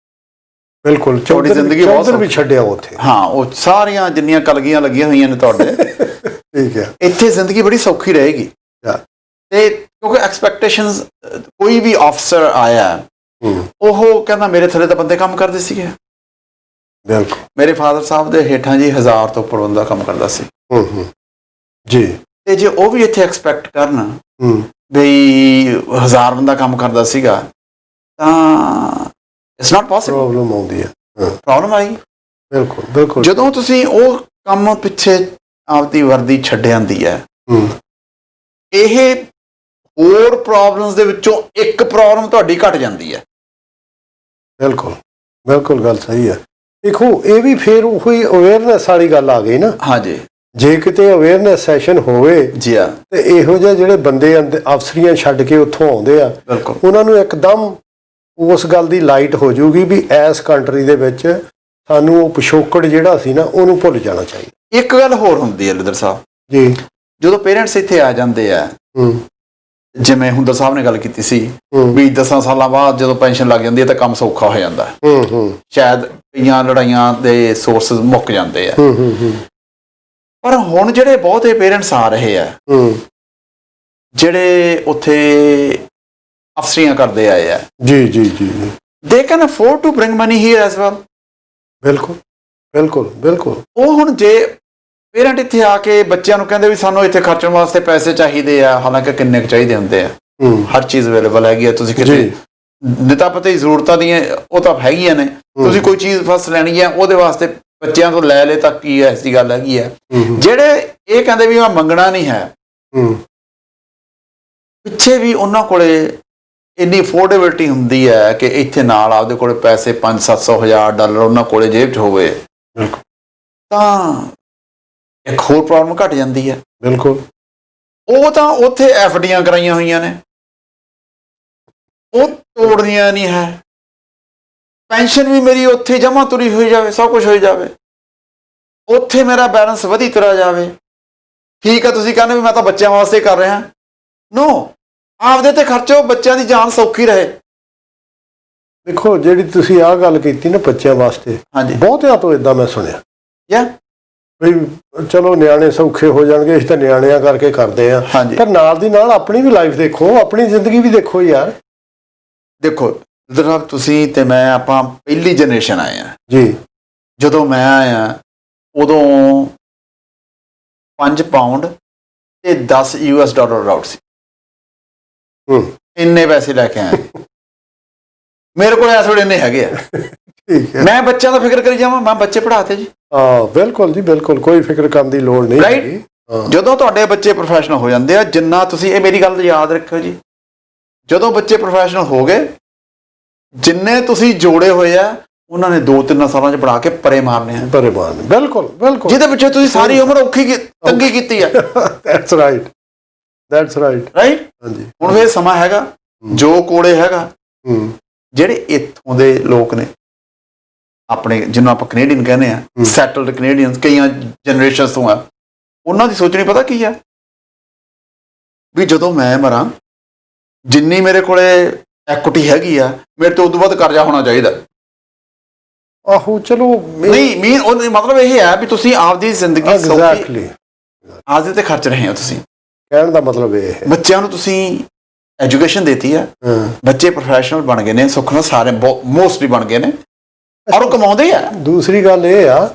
[SPEAKER 2] ਬਿਲਕੁਲ,
[SPEAKER 1] ਤੁਹਾਡੀ ਜ਼ਿੰਦਗੀ ਬਹੁਤ
[SPEAKER 2] ਵੀ ਛੱਡਿਆ ਉੱਥੇ।
[SPEAKER 1] ਹਾਂ, ਉਹ ਸਾਰੀਆਂ ਜਿੰਨੀਆਂ ਕਲਗੀਆਂ ਲੱਗੀਆਂ ਹੋਈਆਂ ਨੇ ਤੁਹਾਡੇ
[SPEAKER 2] ਠੀਕ ਹੈ,
[SPEAKER 1] ਇੱਥੇ ਜ਼ਿੰਦਗੀ ਬੜੀ ਸੌਖੀ ਰਹੇਗੀ। ਤੇ ਕਿਉਂਕਿ ਐਕਸਪੈਕਟੇਸ਼ਨਸ, ਕੋਈ ਵੀ ਅਫਸਰ ਆਇਆ ਉਹ ਕਹਿੰਦਾ ਮੇਰੇ ਥੱਲੇ ਤਾਂ ਬੰਦੇ ਕੰਮ ਕਰਦੇ ਸੀਗੇ।
[SPEAKER 2] ਬਿਲਕੁਲ,
[SPEAKER 1] ਮੇਰੇ ਫਾਦਰ ਸਾਹਿਬ ਦੇ ਹੇਠਾਂ ਜੀ 1000 ਤੋਂ ਉੱਪਰ ਬੰਦਾ ਕੰਮ ਕਰਦਾ ਸੀ
[SPEAKER 2] ਜੀ।
[SPEAKER 1] ਤੇ ਜੇ ਉਹ ਵੀ ਇੱਥੇ ਐਕਸਪੈਕਟ ਕਰਨ ਬਈ 1000 ਬੰਦਾ ਕੰਮ ਕਰਦਾ ਸੀਗਾ ਤਾਂ ਇਟਸ ਨਾਟ ਪੋਸੀਬਲ।
[SPEAKER 2] ਪ੍ਰੋਬਲਮ ਆਉਂਦੀ ਹੈ,
[SPEAKER 1] ਪ੍ਰੋਬਲਮ ਆਈ।
[SPEAKER 2] ਬਿਲਕੁਲ ਬਿਲਕੁਲ।
[SPEAKER 1] ਜਦੋਂ ਤੁਸੀਂ ਉਹ ਕੰਮ ਪਿੱਛੇ ਆਪਦੀ ਵਰਦੀ ਛੱਡ ਜਾਂਦੀ ਹੈ, ਇਹ ਹੋਰ ਪ੍ਰੋਬਲਮਸ ਦੇ ਵਿੱਚੋਂ ਇੱਕ ਪ੍ਰੋਬਲਮ ਤੁਹਾਡੀ ਘਟ ਜਾਂਦੀ ਹੈ।
[SPEAKER 2] ਬਿਲਕੁਲ ਬਿਲਕੁਲ, ਗੱਲ ਸਹੀ ਹੈ। ਦੇਖੋ ਇਹ ਵੀ ਫਿਰ ਉਹੀ ਅਵੇਅਰਨੈਸ ਵਾਲੀ ਗੱਲ ਆ ਗਈ ਨਾ।
[SPEAKER 1] ਹਾਂਜੀ,
[SPEAKER 2] ਜੇ ਕਿਤੇ ਅਵੇਅਰਨੈਸ ਸੈਸ਼ਨ ਹੋਵੇ
[SPEAKER 1] ਜੀ ਆ,
[SPEAKER 2] ਤੇ ਇਹੋ ਜਿਹੇ ਜਿਹੜੇ ਬੰਦੇ ਅਫਸਰੀਆਂ ਛੱਡ ਕੇ ਉੱਥੋਂ ਆਉਂਦੇ ਆ, ਉਹਨਾਂ ਨੂੰ ਇੱਕਦਮ ਉਸ ਗੱਲ ਦੀ ਲਾਈਟ ਹੋ ਜਾਊਗੀ ਵੀ ਇਸ ਕੰਟਰੀ ਦੇ ਵਿੱਚ ਸਾਨੂੰ ਉਹ ਪਿਛੋਕੜ ਜਿਹੜਾ ਸੀ ਨਾ ਉਹਨੂੰ ਭੁੱਲ ਜਾਣਾ ਚਾਹੀਦਾ।
[SPEAKER 1] ਇੱਕ ਗੱਲ ਹੋਰ ਹੁੰਦੀ ਹੈ ਲਿਦਰ ਸਾਹਿਬ
[SPEAKER 2] ਜੀ,
[SPEAKER 1] ਜਦੋਂ ਪੇਰੈਂਟਸ ਇੱਥੇ ਆ ਜਾਂਦੇ ਆ, ਜਿਵੇਂ ਹੁੰਦਰ ਸਾਹਿਬ ਨੇ ਗੱਲ ਕੀਤੀ ਸੀ ਵੀ 10 ਸਾਲਾਂ ਬਾਅਦ ਜਦੋਂ ਪੈਨਸ਼ਨ ਲੱਗ ਜਾਂਦੀ ਹੈ ਤਾਂ ਕੰਮ ਸੌਖਾ ਹੋ ਜਾਂਦਾ, ਸ਼ਾਇਦ ਕਈਆਂ ਲੜਾਈਆਂ ਦੇ ਸੋਰਸਿਸ ਮੁੱਕ ਜਾਂਦੇ ਆ। ਪਰ ਹੁਣ ਜਿਹੜੇ ਬਹੁਤੇ ਪੇਰੈਂਟਸ ਆ ਰਹੇ ਆ ਜਿਹੜੇ ਉੱਥੇ ਅਫਸਰੀਆਂ ਕਰਦੇ ਆਏ ਆ,
[SPEAKER 2] ਜੀ ਜੀ ਜੀ,
[SPEAKER 1] they can afford to bring money here as well.
[SPEAKER 2] ਬਿਲਕੁਲ ਬਿਲਕੁਲ ਬਿਲਕੁਲ।
[SPEAKER 1] ਉਹ ਹੁਣ ਜੇ ਪੇਰੈਂਟ ਇੱਥੇ ਆ ਕੇ ਬੱਚਿਆਂ ਨੂੰ ਕਹਿੰਦੇ ਵੀ ਸਾਨੂੰ ਇੱਥੇ ਖਰਚਣ ਵਾਸਤੇ ਪੈਸੇ ਚਾਹੀਦੇ ਆ, ਹਾਲਾਂਕਿ ਕਿੰਨੇ ਕੁ ਚਾਹੀਦੇ ਹੁੰਦੇ ਆ, ਹਰ ਚੀਜ਼ ਅਵੇਲੇਬਲ ਹੈਗੀ ਆ, ਤੁਸੀਂ ਕਿਤੇ ਨਿਤਾ ਪਤਾ ਜ਼ਰੂਰਤਾਂ ਦੀਆਂ ਉਹ ਤਾਂ ਹੈਗੀਆਂ ਨੇ, ਤੁਸੀਂ ਕੋਈ ਚੀਜ਼ ਫਸਟ ਲੈਣੀ ਹੈ ਉਹਦੇ ਵਾਸਤੇ ਬੱਚਿਆਂ ਤੋਂ ਲੈ ਲੈ ਤੱਕ ਕੀ ਐਸੀ ਗੱਲ ਹੈਗੀ ਹੈ। ਜਿਹੜੇ ਇਹ ਕਹਿੰਦੇ ਵੀ ਮੈਂ ਮੰਗਣਾ ਨਹੀਂ ਹੈ, ਪਿੱਛੇ ਵੀ ਉਹਨਾਂ ਕੋਲੇ ਇੰਨੀ ਅਫੋਰਡੇਬਿਲਟੀ ਹੁੰਦੀ ਹੈ ਕਿ ਇੱਥੇ ਨਾਲ ਆਪਦੇ ਕੋਲੇ ਪੈਸੇ 500-700 ਹਜ਼ਾਰ ਡਾਲਰ ਉਹਨਾਂ ਕੋਲੇ ਜੇਬ 'ਚ ਹੋਵੇ ਤਾਂ ਇੱਕ ਹੋਰ ਪ੍ਰੋਬਲਮ ਘਟ ਜਾਂਦੀ ਹੈ।
[SPEAKER 2] ਬਿਲਕੁਲ,
[SPEAKER 1] ਉਹ ਤਾਂ ਉੱਥੇ FDਆਂ ਕਰਾਈਆਂ ਹੋਈਆਂ ਨੇ, ਉਹ ਤੋੜਨੀਆਂ ਨਹੀਂ ਹੈ, ਪੈਨਸ਼ਨ ਵੀ ਮੇਰੀ ਉੱਥੇ ਜਮ੍ਹਾਂ ਤੁਰੀ ਹੋਈ ਜਾਵੇ, ਸਭ ਕੁਝ ਹੋਈ ਜਾਵੇ, ਉੱਥੇ ਮੇਰਾ ਬੈਲੈਂਸ ਵਧੀ ਤੁਰਿਆ ਜਾਵੇ। ਠੀਕ ਆ, ਤੁਸੀਂ ਕਹਿੰਦੇ ਵੀ ਮੈਂ ਤਾਂ ਬੱਚਿਆਂ ਵਾਸਤੇ ਕਰ ਰਿਹਾ, ਨੋ, ਆਪਦੇ ਤੇ ਖਰਚੋ, ਬੱਚਿਆਂ ਦੀ ਜਾਨ ਸੌਖੀ ਰਹੇ।
[SPEAKER 2] ਦੇਖੋ ਜਿਹੜੀ ਤੁਸੀਂ ਆਹ ਗੱਲ ਕੀਤੀ ਨਾ ਬੱਚਿਆਂ ਵਾਸਤੇ, ਬਹੁਤਿਆਂ ਤੋਂ ਏਦਾਂ ਮੈਂ ਸੁਣਿਆ ਵੀ ਚਲੋ ਨਿਆਣੇ ਸੌਖੇ ਹੋ ਜਾਣਗੇ, ਅਸੀਂ ਤਾਂ ਨਿਆਣਿਆਂ ਕਰਕੇ ਕਰਦੇ ਆ, ਪਰ ਨਾਲ ਦੀ ਨਾਲ ਆਪਣੀ ਵੀ ਲਾਈਫ ਦੇਖੋ, ਆਪਣੀ ਜ਼ਿੰਦਗੀ ਵੀ ਦੇਖੋ ਯਾਰ।
[SPEAKER 1] ਦੇਖੋ ਜਨਾਬ, ਤੁਸੀਂ ਤੇ ਮੈਂ ਆਪਾਂ ਪਹਿਲੀ ਜਨਰੇਸ਼ਨ ਆਏ ਆ ਜੀ। ਜਦੋਂ ਮੈਂ ਆਇਆ ਉਦੋਂ 5 ਪਾਉਂਡ ਤੇ 10 US ਡਾਲਰ ਆਊਟ ਸੀ। ਇੰਨੇ ਪੈਸੇ ਲੈ ਕੇ ਆਇਆ। ਮੇਰੇ ਕੋਲ ਇਸ ਵੇਲੇ ਇੰਨੇ ਹੈਗੇ ਆ। ਮੈਂ ਬੱਚਿਆਂ ਦਾ ਫਿਕਰ ਕਰੀ ਜਾਵਾਂ, ਮੈਂ ਬੱਚੇ ਪੜ੍ਹਾਤੇ ਜੀ।
[SPEAKER 2] ਬਿਲਕੁਲ ਜੀ, ਬਿਲਕੁਲ ਕੋਈ ਫਿਕਰ ਕਰਨ ਦੀ ਲੋੜ ਨਹੀਂ
[SPEAKER 1] ਰਾਈਟ। ਜਦੋਂ ਤੁਹਾਡੇ ਬੱਚੇ ਪ੍ਰੋਫੈਸ਼ਨਲ ਹੋ ਜਾਂਦੇ ਆ, ਜਿੰਨਾ ਤੁਸੀਂ, ਇਹ ਮੇਰੀ ਗੱਲ ਯਾਦ ਰੱਖਿਓ ਜੀ, ਜਦੋਂ ਬੱਚੇ ਪ੍ਰੋਫੈਸ਼ਨਲ ਹੋ ਗਏ, ਜਿੰਨੇ ਤੁਸੀਂ ਜੋੜੇ ਹੋਏ ਆ ਉਹਨਾਂ ਨੇ 2-3 ਸਾਲਾਂ 'ਚ ਬਣਾ ਕੇ ਪਰੇ ਮਾਰਨੇ ਆ।
[SPEAKER 2] ਪਰੇ ਮਾਰਨੇ, ਬਿਲਕੁਲ ਬਿਲਕੁਲ, ਜਿਹਦੇ
[SPEAKER 1] ਪਿੱਛੇ ਤੁਸੀਂ ਸਾਰੀ ਉਮਰ ਔਖੀ ਤੰਗੀ ਕੀਤੀ ਆ।
[SPEAKER 2] That's right, that's right,
[SPEAKER 1] right.
[SPEAKER 2] ਹਾਂਜੀ,
[SPEAKER 1] ਹੁਣ ਫਿਰ ਸਮਾਂ ਹੈਗਾ, ਜੋ ਕੋੜੇ ਹੈਗਾ, ਜਿਹੜੇ ਇੱਥੋਂ ਦੇ ਲੋਕ ਨੇ ਆਪਣੇ, ਜਿਹਨੂੰ ਆਪਾਂ ਕੈਨੇਡੀਅਨ ਕਹਿੰਦੇ ਆ, ਸੈਟਲਡ ਕੈਨੇਡੀਅਨ, ਕਈਆਂ ਜਨਰੇਸ਼ਨਸ ਤੋਂ ਆ, ਉਹਨਾਂ ਦੀ ਸੋਚਣੀ ਪਤਾ ਕੀ ਆ ਵੀ ਜਦੋਂ ਮੈਂ ਮਰਾਂ, ਜਿੰਨੀ ਮੇਰੇ ਕੋਲੇ ਐਕੁਇਟੀ ਹੈਗੀ ਆ, ਮੇਰੇ ਤੋਂ ਉਦੋਂ ਵੱਧ ਕਰਜ਼ਾ ਹੋਣਾ ਚਾਹੀਦਾ।
[SPEAKER 2] ਆਹੋ ਚਲੋ,
[SPEAKER 1] ਨਹੀਂ ਉਹਦਾ ਮਤਲਬ ਇਹ ਹੈ ਵੀ ਤੁਸੀਂ ਆਪਦੀ ਜ਼ਿੰਦਗੀ ਆਪਦੇ ਤੇ ਖਰਚ ਰਹੇ ਹੋ। ਤੁਸੀਂ
[SPEAKER 2] ਕਹਿਣ ਦਾ ਮਤਲਬ ਇਹ ਹੈ
[SPEAKER 1] ਬੱਚਿਆਂ ਨੂੰ ਤੁਸੀਂ ਐਜੂਕੇਸ਼ਨ ਦੇਤੀ ਆ, ਬੱਚੇ ਪ੍ਰੋਫੈਸ਼ਨਲ ਬਣ ਗਏ ਨੇ, ਸੁੱਖ ਨਾਲ ਸਾਰੇ ਮੋਸਟਲੀ ਬਣ ਗਏ ਨੇ, ਔਰ ਉਹ ਕਮਾਉਂਦੇ ਆ।
[SPEAKER 2] ਦੂਸਰੀ ਗੱਲ ਇਹ ਆ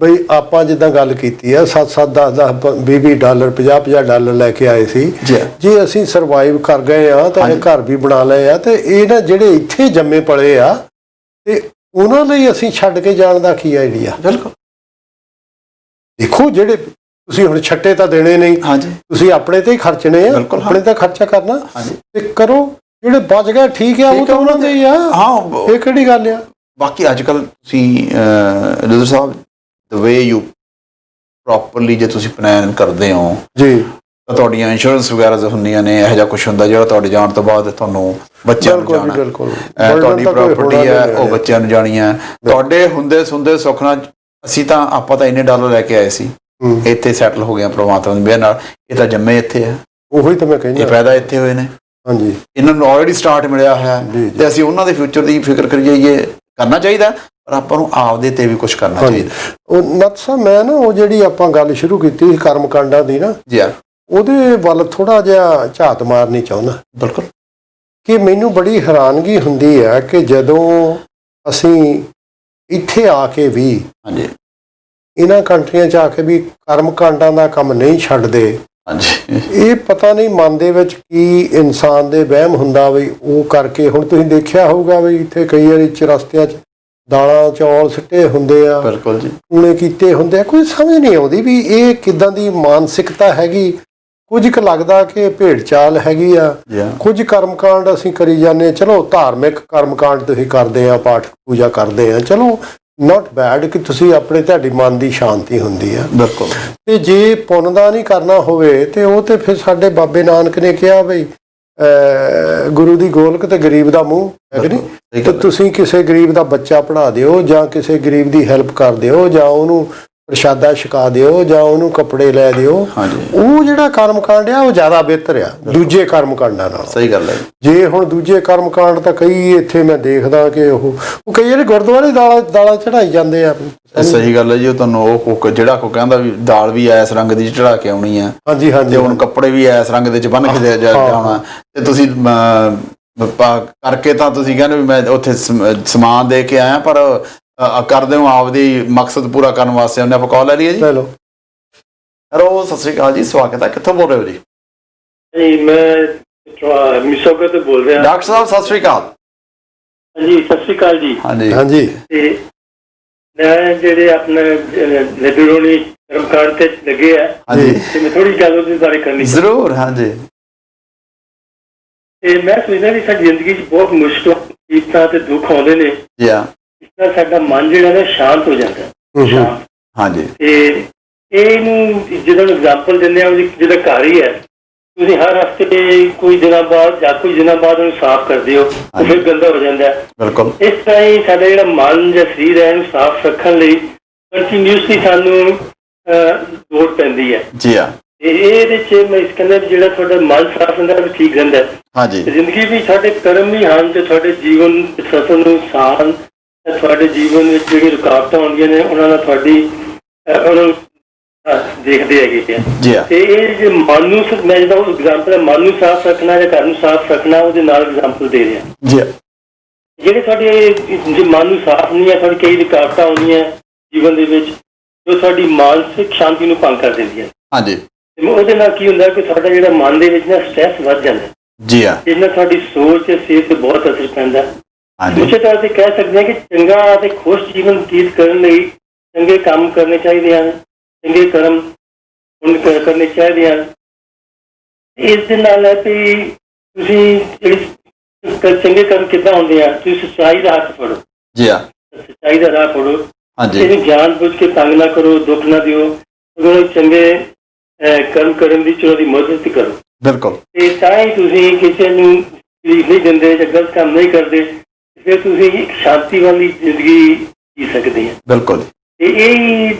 [SPEAKER 2] ਬਈ, ਆਪਾਂ ਜਿੱਦਾਂ ਗੱਲ ਕੀਤੀ ਆ 7-7, 10-10, 20-20 ਡਾਲਰ, 50-50 ਡਾਲਰ ਲੈ ਕੇ ਆਏ ਸੀ। ਜੇ ਅਸੀਂ ਸਰਵਾਈਵ ਕਰ ਗਏ ਆ ਤਾਂ ਇਹ ਘਰ ਵੀ ਬਣਾ ਲਏ ਆ, ਤੇ ਇਹ ਨਾ ਜਿਹੜੇ ਇੱਥੇ ਜੰਮੇ ਪਲੇ ਆ, ਤੇ ਉਹਨਾਂ ਲਈ ਅਸੀਂ ਛੱਡ ਕੇ ਜਾਣ ਦਾ ਕੀ ਆਈਡੀਆ।
[SPEAKER 1] ਬਿਲਕੁਲ।
[SPEAKER 2] ਦੇਖੋ, ਜਿਹੜੇ ਤੁਸੀਂ ਹੁਣ ਛੱਟੇ ਤਾਂ ਦੇਣੇ ਨਹੀਂ, ਤੁਸੀਂ ਆਪਣੇ ਤੇ ਹੀ ਖਰਚਣੇ ਆ, ਆਪਣੇ ਤੇ ਖਰਚਾ ਕਰਨਾ ਤੇ ਕਰੋ। ਜਿਹੜੇ ਬਚ ਗਏ ਠੀਕ ਆ, ਉਹ ਤਾਂ ਉਹਨਾਂ ਦੇ ਹੀ ਆ। ਇਹ ਕਿਹੜੀ ਗੱਲ ਆ।
[SPEAKER 1] ਬਾਕੀ ਅੱਜ ਕੱਲ ਤੁਸੀਂ ਰਜਿੰਦਰ ਸਾਹਿਬ, ਦ ਵੇ ਯੂ ਪ੍ਰੋਪਰਲੀ ਜੇ ਤੁਸੀਂ ਪਲਾਨ ਕਰਦੇ ਹੋ ਜੀ, ਤਾਂ ਤੁਹਾਡੀਆਂ ਇੰਸ਼ੋਰੈਂਸ ਵਗੈਰਾ ਹੁੰਦੀਆਂ ਨੇ, ਇਹੋ ਜਿਹਾ ਕੁਛ ਹੁੰਦਾ ਜਿਹੜਾ ਤੁਹਾਡੇ ਜਾਣ ਤੋਂ ਬਾਅਦ ਤੁਹਾਨੂੰ ਬੱਚਿਆਂ ਨੂੰ ਜਾਣਾ, ਤੁਹਾਡੀ ਪ੍ਰਾਪਰਟੀ ਹੈ ਉਹ ਬੱਚਿਆਂ ਨੂੰ ਜਾਣੀ ਹੈ। ਤੁਹਾਡੇ ਹੁੰਦੇ ਸੁਣਦੇ ਸੁੱਖ ਨਾਲ, ਅਸੀਂ ਤਾਂ ਆਪਾਂ ਤਾਂ ਇੰਨੇ ਡਾਲਰ ਲੈ ਕੇ ਆਏ ਸੀ, ਇੱਥੇ ਸੈਟਲ ਹੋ ਗਏ ਪਰਮਾਤਮਾ ਦੀ ਮਿਹਰ ਨਾਲ। ਇਹ ਤਾਂ ਜੰਮੇ ਇੱਥੇ ਆ,
[SPEAKER 2] ਉਹੀ ਤਾਂ ਮੈਂ ਕਹਿੰਦਾ,
[SPEAKER 1] ਇਹ ਪੈਦਾ ਇੱਥੇ ਹੋਏ ਨੇ।
[SPEAKER 2] ਹਾਂਜੀ,
[SPEAKER 1] ਇਹਨਾਂ ਨੂੰ ਆਲਰੇਡੀ ਸਟਾਰਟ ਮਿਲਿਆ ਹੋਇਆ, ਤੇ ਅਸੀਂ ਉਹਨਾਂ ਦੇ ਫਿਊਚਰ ਦੀ ਫਿਕਰ ਕਰੀ ਜਾਈਏ, ਕਰਨਾ ਚਾਹੀਦਾ, ਪਰ ਆਪਾਂ ਨੂੰ ਆਪਦੇ ਤੇ ਵੀ ਕੁਝ ਕਰਨਾ ਚਾਹੀਦਾ।
[SPEAKER 2] ਉਹ ਨੱਥ ਸਾਹਿਬ, ਮੈਂ ਨਾ ਉਹ ਜਿਹੜੀ ਆਪਾਂ ਗੱਲ ਸ਼ੁਰੂ ਕੀਤੀ ਸੀ ਕਰਮ ਕਾਂਡਾਂ ਦੀ ਨਾ
[SPEAKER 1] ਜੀ,
[SPEAKER 2] ਉਹਦੇ ਵੱਲ ਥੋੜਾ ਜਿਹਾ ਝਾਤ ਮਾਰਨੀ ਚਾਹੁੰਦਾ।
[SPEAKER 1] ਬਿਲਕੁਲ।
[SPEAKER 2] ਕਿ ਮੈਨੂੰ ਬੜੀ ਹੈਰਾਨਗੀ ਹੁੰਦੀ ਹੈ ਕਿ ਜਦੋਂ ਅਸੀਂ ਇੱਥੇ ਆ ਕੇ ਵੀ,
[SPEAKER 1] ਹਾਂਜੀ,
[SPEAKER 2] ਇਹਨਾਂ ਕੰਟਰੀਆਂ 'ਚ ਆ ਕੇ ਵੀ ਕਰਮ ਕਾਂਡਾਂ ਦਾ ਕੰਮ ਨਹੀਂ ਛੱਡਦੇ।
[SPEAKER 1] ਹਾਂਜੀ,
[SPEAKER 2] ਇਹ ਪਤਾ ਨਹੀਂ ਮਨ ਦੇ ਵਿੱਚ ਕੀ ਇਨਸਾਨ ਦੇ ਵਹਿਮ ਹੁੰਦਾ ਵੀ ਉਹ ਕਰਕੇ। ਹੁਣ ਤੁਸੀਂ ਦੇਖਿਆ ਹੋਊਗਾ ਵੀ ਇੱਥੇ ਕਈ ਵਾਰੀ ਚਰਸਤਿਆਂ 'ਚ ਦਾਲਾਂ ਚੌਲ ਸਿੱਟੇ ਹੁੰਦੇ ਆ,
[SPEAKER 1] ਬਿਲਕੁਲ ਜੀ,
[SPEAKER 2] ਟੂਣੇ ਕੀਤੇ ਹੁੰਦੇ ਆ। ਕੋਈ ਸਮਝ ਨਹੀਂ ਆਉਂਦੀ ਵੀ ਇਹ ਕਿੱਦਾਂ ਦੀ ਮਾਨਸਿਕਤਾ ਹੈਗੀ। ਕੁਝ ਕੁ ਲੱਗਦਾ ਕਿ ਭੇਡ ਚਾਲ ਹੈਗੀ ਆ, ਕੁਝ ਕਰਮਕਾਂਡ ਅਸੀਂ ਕਰੀ ਜਾਂਦੇ। ਚਲੋ ਧਾਰਮਿਕ ਕਰਮਕਾਂਡ ਤੁਸੀਂ ਕਰਦੇ ਆ, ਪਾਠ ਪੂਜਾ ਕਰਦੇ ਆ, ਚਲੋ ਨਾਟ ਬੈਡ, ਕਿ ਤੁਸੀਂ ਆਪਣੇ, ਤੁਹਾਡੀ ਮਨ ਦੀ ਸ਼ਾਂਤੀ ਹੁੰਦੀ ਆ।
[SPEAKER 1] ਬਿਲਕੁਲ।
[SPEAKER 2] ਤੇ ਜੇ ਪੁੰਨ ਦਾ ਨਹੀਂ ਕਰਨਾ ਹੋਵੇ ਤੇ ਉਹ ਤੇ ਫਿਰ ਸਾਡੇ ਬਾਬੇ ਨਾਨਕ ਨੇ ਕਿਹਾ ਬਈ ਗੁਰੂ ਦੀ ਗੋਲਕ ਤੇ ਗਰੀਬ ਦਾ ਮੂੰਹ, ਹੈ ਕਿ ਨਹੀਂ। ਤੇ ਤੁਸੀਂ ਕਿਸੇ ਗਰੀਬ ਦਾ ਬੱਚਾ ਪੜ੍ਹਾ ਦਿਓ, ਜਾਂ ਕਿਸੇ ਗਰੀਬ ਦੀ ਹੈਲਪ ਕਰ ਦਿਓ, ਜਾਂ ਉਹਨੂੰ ਪ੍ਰਸ਼ਾਦਾ ਛਕਾ ਦਿਓ, ਜਾਂ ਉਹਨੂੰ ਕੱਪੜੇ ਲੈ ਦਿਓ। ਉਹ ਜਿਹੜਾ ਕਰਮਕਾਂਡ ਆ ਉਹ ਜ਼ਿਆਦਾ ਬਿਹਤਰ ਆ ਦੂਜੇ ਕਰਮਕਾਂਡਾਂ ਨਾਲ।
[SPEAKER 1] ਸਹੀ ਗੱਲ ਹੈ।
[SPEAKER 2] ਜੇ ਹੁਣ ਦੂਜੇ ਕਰਮਕਾਂਡ ਤਾਂ ਕਈ ਇੱਥੇ ਮੈਂ ਦੇਖਦਾ ਕਿ ਉਹ ਕਈ ਜਿਹੜੇ ਗੁਰਦੁਆਰੇ ਦਾਲਾਂ ਚੜਾਈ ਜਾਂਦੇ ਆ।
[SPEAKER 1] ਸਹੀ ਗੱਲ ਹੈ ਜੀ। ਉਹ ਤੁਹਾਨੂੰ ਉਹ ਜਿਹੜਾ ਕੋ ਕਹਿੰਦਾ ਵੀ ਦਾਲ ਵੀ ਐਸ ਰੰਗ ਦੀ ਚੜਾ ਕੇ ਆਉਣੀ ਆ,
[SPEAKER 2] ਹਾਂਜੀ ਹਾਂਜੀ,
[SPEAKER 1] ਤੇ ਹੁਣ ਕੱਪੜੇ ਵੀ ਐਸ ਰੰਗ ਦੇ ਚ ਬੰਨ ਕੇ ਜਾਣਾ, ਤੇ ਤੁਸੀਂ ਕਰਕੇ ਤਾਂ ਤੁਸੀਂ ਕਹਿੰਦੇ ਵੀ ਮੈਂ ਉੱਥੇ ਸਮਾਨ ਦੇ ਕੇ ਆਇਆ, ਪਰ ਕਰਦੇ ਹੋ ਆਪਦੀ ਮਕਸਦ ਪੂਰਾ ਕਰਨ ਵਾਸਤੇ। ਉਹਨੇ ਆਪਾਂ ਕਾਲ ਲੈ ਲਈਏ ਜੀ।
[SPEAKER 2] ਹੈਲੋ
[SPEAKER 1] ਹੈਲੋ, ਸਤਿ ਸ਼੍ਰੀ ਅਕਾਲ ਜੀ, ਸਵਾਗਤ ਹੈ। ਕਿੱਥੋਂ ਬੋਲ ਰਹੇ ਹੋ ਜੀ?
[SPEAKER 11] ਜੀ ਮੈਂ ਮਿਸੋਗਾ ਤੋਂ ਬੋਲ ਰਿਹਾ।
[SPEAKER 1] ਡਾਕਟਰ ਸਾਹਿਬ ਸਤਿ ਸ਼੍ਰੀ ਅਕਾਲ।
[SPEAKER 11] ਹਾਂਜੀ, ਸਤਿ ਸ਼੍ਰੀ ਅਕਾਲ ਜੀ।
[SPEAKER 1] ਹਾਂਜੀ
[SPEAKER 2] ਹਾਂਜੀ।
[SPEAKER 11] ਤੇ ਮੈਂ ਜਿਹੜੇ ਆਪਣੇ ਨੇਦਰੋਣੀ ਕਰਮਕਾਂਡ ਤੇ ਲੱਗੇ ਆ, ਤੇ ਮੈਂ ਥੋੜੀ ਗੱਲ ਉਹਦੇ ਬਾਰੇ ਕਰਨੀ
[SPEAKER 1] ਜ਼ਰੂਰ। ਹਾਂਜੀ।
[SPEAKER 11] ਤੇ ਮੈਂ ਸੋਚਦਾ ਵੀ ਸਾਡੀ ਜ਼ਿੰਦਗੀ 'ਚ ਬਹੁਤ ਮੁਸ਼ਕਲਾਂ ਤੇ ਦੁੱਖ ਆਉਂਦੇ ਨੇ, ਇਸ ਨਾਲ ਸਾਡਾ ਮਨ ਜਿਹੜਾ ਨਾ ਸ਼ਾਂਤ ਹੋ ਜਾਂਦਾ।
[SPEAKER 1] ਹਾਂਜੀ।
[SPEAKER 11] ਤੇ ਇਹਨੂੰ ਜਦੋਂ ਐਗਜ਼ਾਮਪਲ ਦਿੰਦੇ ਆ, ਜਿਹਦਾ ਘਰ ਹੀ ਹੈ, ਤੁਸੀਂ ਹਰ ਹਫ਼ਤੇ ਕੋਈ ਦਿਨਾਂ ਬਾਅਦ ਜਾਂ ਕੁਝ ਦਿਨਾਂ ਬਾਅਦ ਉਹਨੂੰ ਸਾਫ਼ ਕਰਦੇ ਹੋ, ਉਹ ਫਿਰ ਗੰਦਾ ਹੋ ਜਾਂਦਾ।
[SPEAKER 1] ਬਿਲਕੁਲ।
[SPEAKER 11] ਇਸ ਤਰ੍ਹਾਂ ਹੀ ਸਾਡਾ ਜਿਹੜਾ ਮਨ ਜਾਂ ਸਰੀਰ ਹੈ ਇਹਨੂੰ ਸਾਫ਼ ਰੱਖਣ ਲਈ ਕੰਟੀਨਿਊਸਲੀ ਸਾਨੂੰ ਲੋੜ ਪੈਂਦੀ ਹੈ।
[SPEAKER 1] ਜੀ ਹਾਂ।
[SPEAKER 11] ਇਹਦੇ 'ਚ ਮੈਂ ਇਸ ਕਹਿੰਦਾ ਜਿਹੜਾ ਤੁਹਾਡਾ ਮਨ ਸਾਫ਼ ਹੁੰਦਾ ਉਹ ਠੀਕ ਰਹਿੰਦਾ।
[SPEAKER 1] ਹਾਂਜੀ।
[SPEAKER 11] ਜ਼ਿੰਦਗੀ ਵੀ ਸਾਡੇ ਕਰਮ ਹੀ ਹਨ ਤੇ ਤੁਹਾਡੇ ਜੀਵਨ ਸਫਲ ਨੂੰ ਆਸਾਨ, ਤੁਹਾਡੇ ਜੀਵਨ ਵਿੱਚ ਜਿਹੜੀ ਰੁਕਾਵਟਾਂ ਆਉਂਦੀਆਂ ਨੇ ਉਹਨਾਂ ਨਾਲ ਉਹਨਾਂ ਨੂੰ ਦੇਖਦੇ ਹੈਗੇ ਆ। ਤੇ ਇਹ ਜੇ ਮਨ ਨੂੰ, ਮੈਂ ਜਿਹੜਾ ਉਹ ਐਗਜ਼ਾਮਪਲ ਹੈ ਮਨ ਨੂੰ ਸਾਫ਼ ਰੱਖਣਾ ਜਾਂ ਘਰ ਨੂੰ ਸਾਫ਼ ਰੱਖਣਾ, ਉਹਦੇ ਨਾਲ ਐਗਜ਼ਾਮਪਲ ਦੇ ਰਿਹਾ। ਜਿਹੜੇ ਤੁਹਾਡੇ ਜੇ ਮਨ ਨੂੰ ਸਾਫ਼ ਨਹੀਂ ਹੈ, ਤੁਹਾਡੀ ਕਈ ਰੁਕਾਵਟਾਂ ਆਉਂਦੀਆਂ ਜੀਵਨ ਦੇ ਵਿੱਚ ਜੋ ਤੁਹਾਡੀ ਮਾਨਸਿਕ ਸ਼ਾਂਤੀ ਨੂੰ ਭੰਗ ਕਰ ਦਿੰਦੀਆਂ।
[SPEAKER 1] ਹਾਂਜੀ
[SPEAKER 11] ਉਹਦੇ ਨਾਲ ਕੀ ਹੁੰਦਾ ਕਿ ਸਾਡਾ ਜਿਹੜਾ ਮਨ ਦੇ ਵਿੱਚ ਨਾ ਸਟ੍ਰੈਸ ਵੱਧ ਜਾਂਦਾ
[SPEAKER 1] ਜੀ ਹਾਂ,
[SPEAKER 11] ਜਿਸ ਨਾਲ ਸਾਡੀ ਸੋਚ ਤੇ ਸਿਹਤ ਤੇ ਬਹੁਤ ਅਸਰ ਪੈਂਦਾ।
[SPEAKER 1] ਹਾਂਜੀ
[SPEAKER 11] ਉਸੇ ਤਰ੍ਹਾਂ ਅਸੀਂ ਕਹਿ ਸਕਦੇ ਹਾਂ ਕਿ ਚੰਗਾ ਅਤੇ ਖੁਸ਼ ਜੀਵਨ ਬਤੀਤ ਕਰਨ ਲਈ ਚੰਗੇ ਕੰਮ ਕਰਨੇ ਚਾਹੀਦੇ ਹਨ, ਚੰਗੇ ਕਰਮ ਕਰਨੇ ਚਾਹੀਦੇ ਹਨ। ਇਸ ਦੇ ਨਾਲ ਹੈ ਵੀ ਤੁਸੀਂ ਜਿਹੜੀ ਚੰਗੇ ਕਰਮ ਕਿੱਦਾਂ ਹੁੰਦੇ ਆ, ਤੁਸੀਂ ਸੱਚਾਈ ਦਾ ਹੱਥ ਫੜੋ,
[SPEAKER 1] ਜੀ ਹਾਂ,
[SPEAKER 11] ਸੱਚਾਈ ਦਾ ਰਾਹ ਫੜੋ,
[SPEAKER 1] ਹਾਂਜੀ
[SPEAKER 11] ਇਹਨੂੰ ਜਾਣ ਬੁੱਝ ਕੇ ਤੰਗ ਨਾ ਕਰੋ, ਦੁੱਖ ਨਾ ਦਿਓ, ਉਹਨੂੰ ਚੰਗੇ ਕਰਮ ਕਰਨ ਦੀ ਚਲੋ ਦੀ ਮਦਦ ਕਰੋ।
[SPEAKER 1] ਬਿਲਕੁਲ,
[SPEAKER 11] ਤੇ ਤਾਂ ਹੀ ਤੁਸੀਂ ਕਿਸੇ ਨੂੰ ਤਕਲੀਫ ਨਹੀਂ ਦਿੰਦੇ ਜਾਂ ਗਲਤ ਕੰਮ ਨਹੀਂ ਕਰਦੇ, ਫਿਰ ਤੁਸੀਂ ਇੱਕ ਸ਼ਾਂਤੀ ਵਾਲੀ ਜ਼ਿੰਦਗੀ ਜੀ ਸਕਦੇ ਆ।
[SPEAKER 1] ਬਿਲਕੁਲ,
[SPEAKER 11] ਤੇ ਇਹ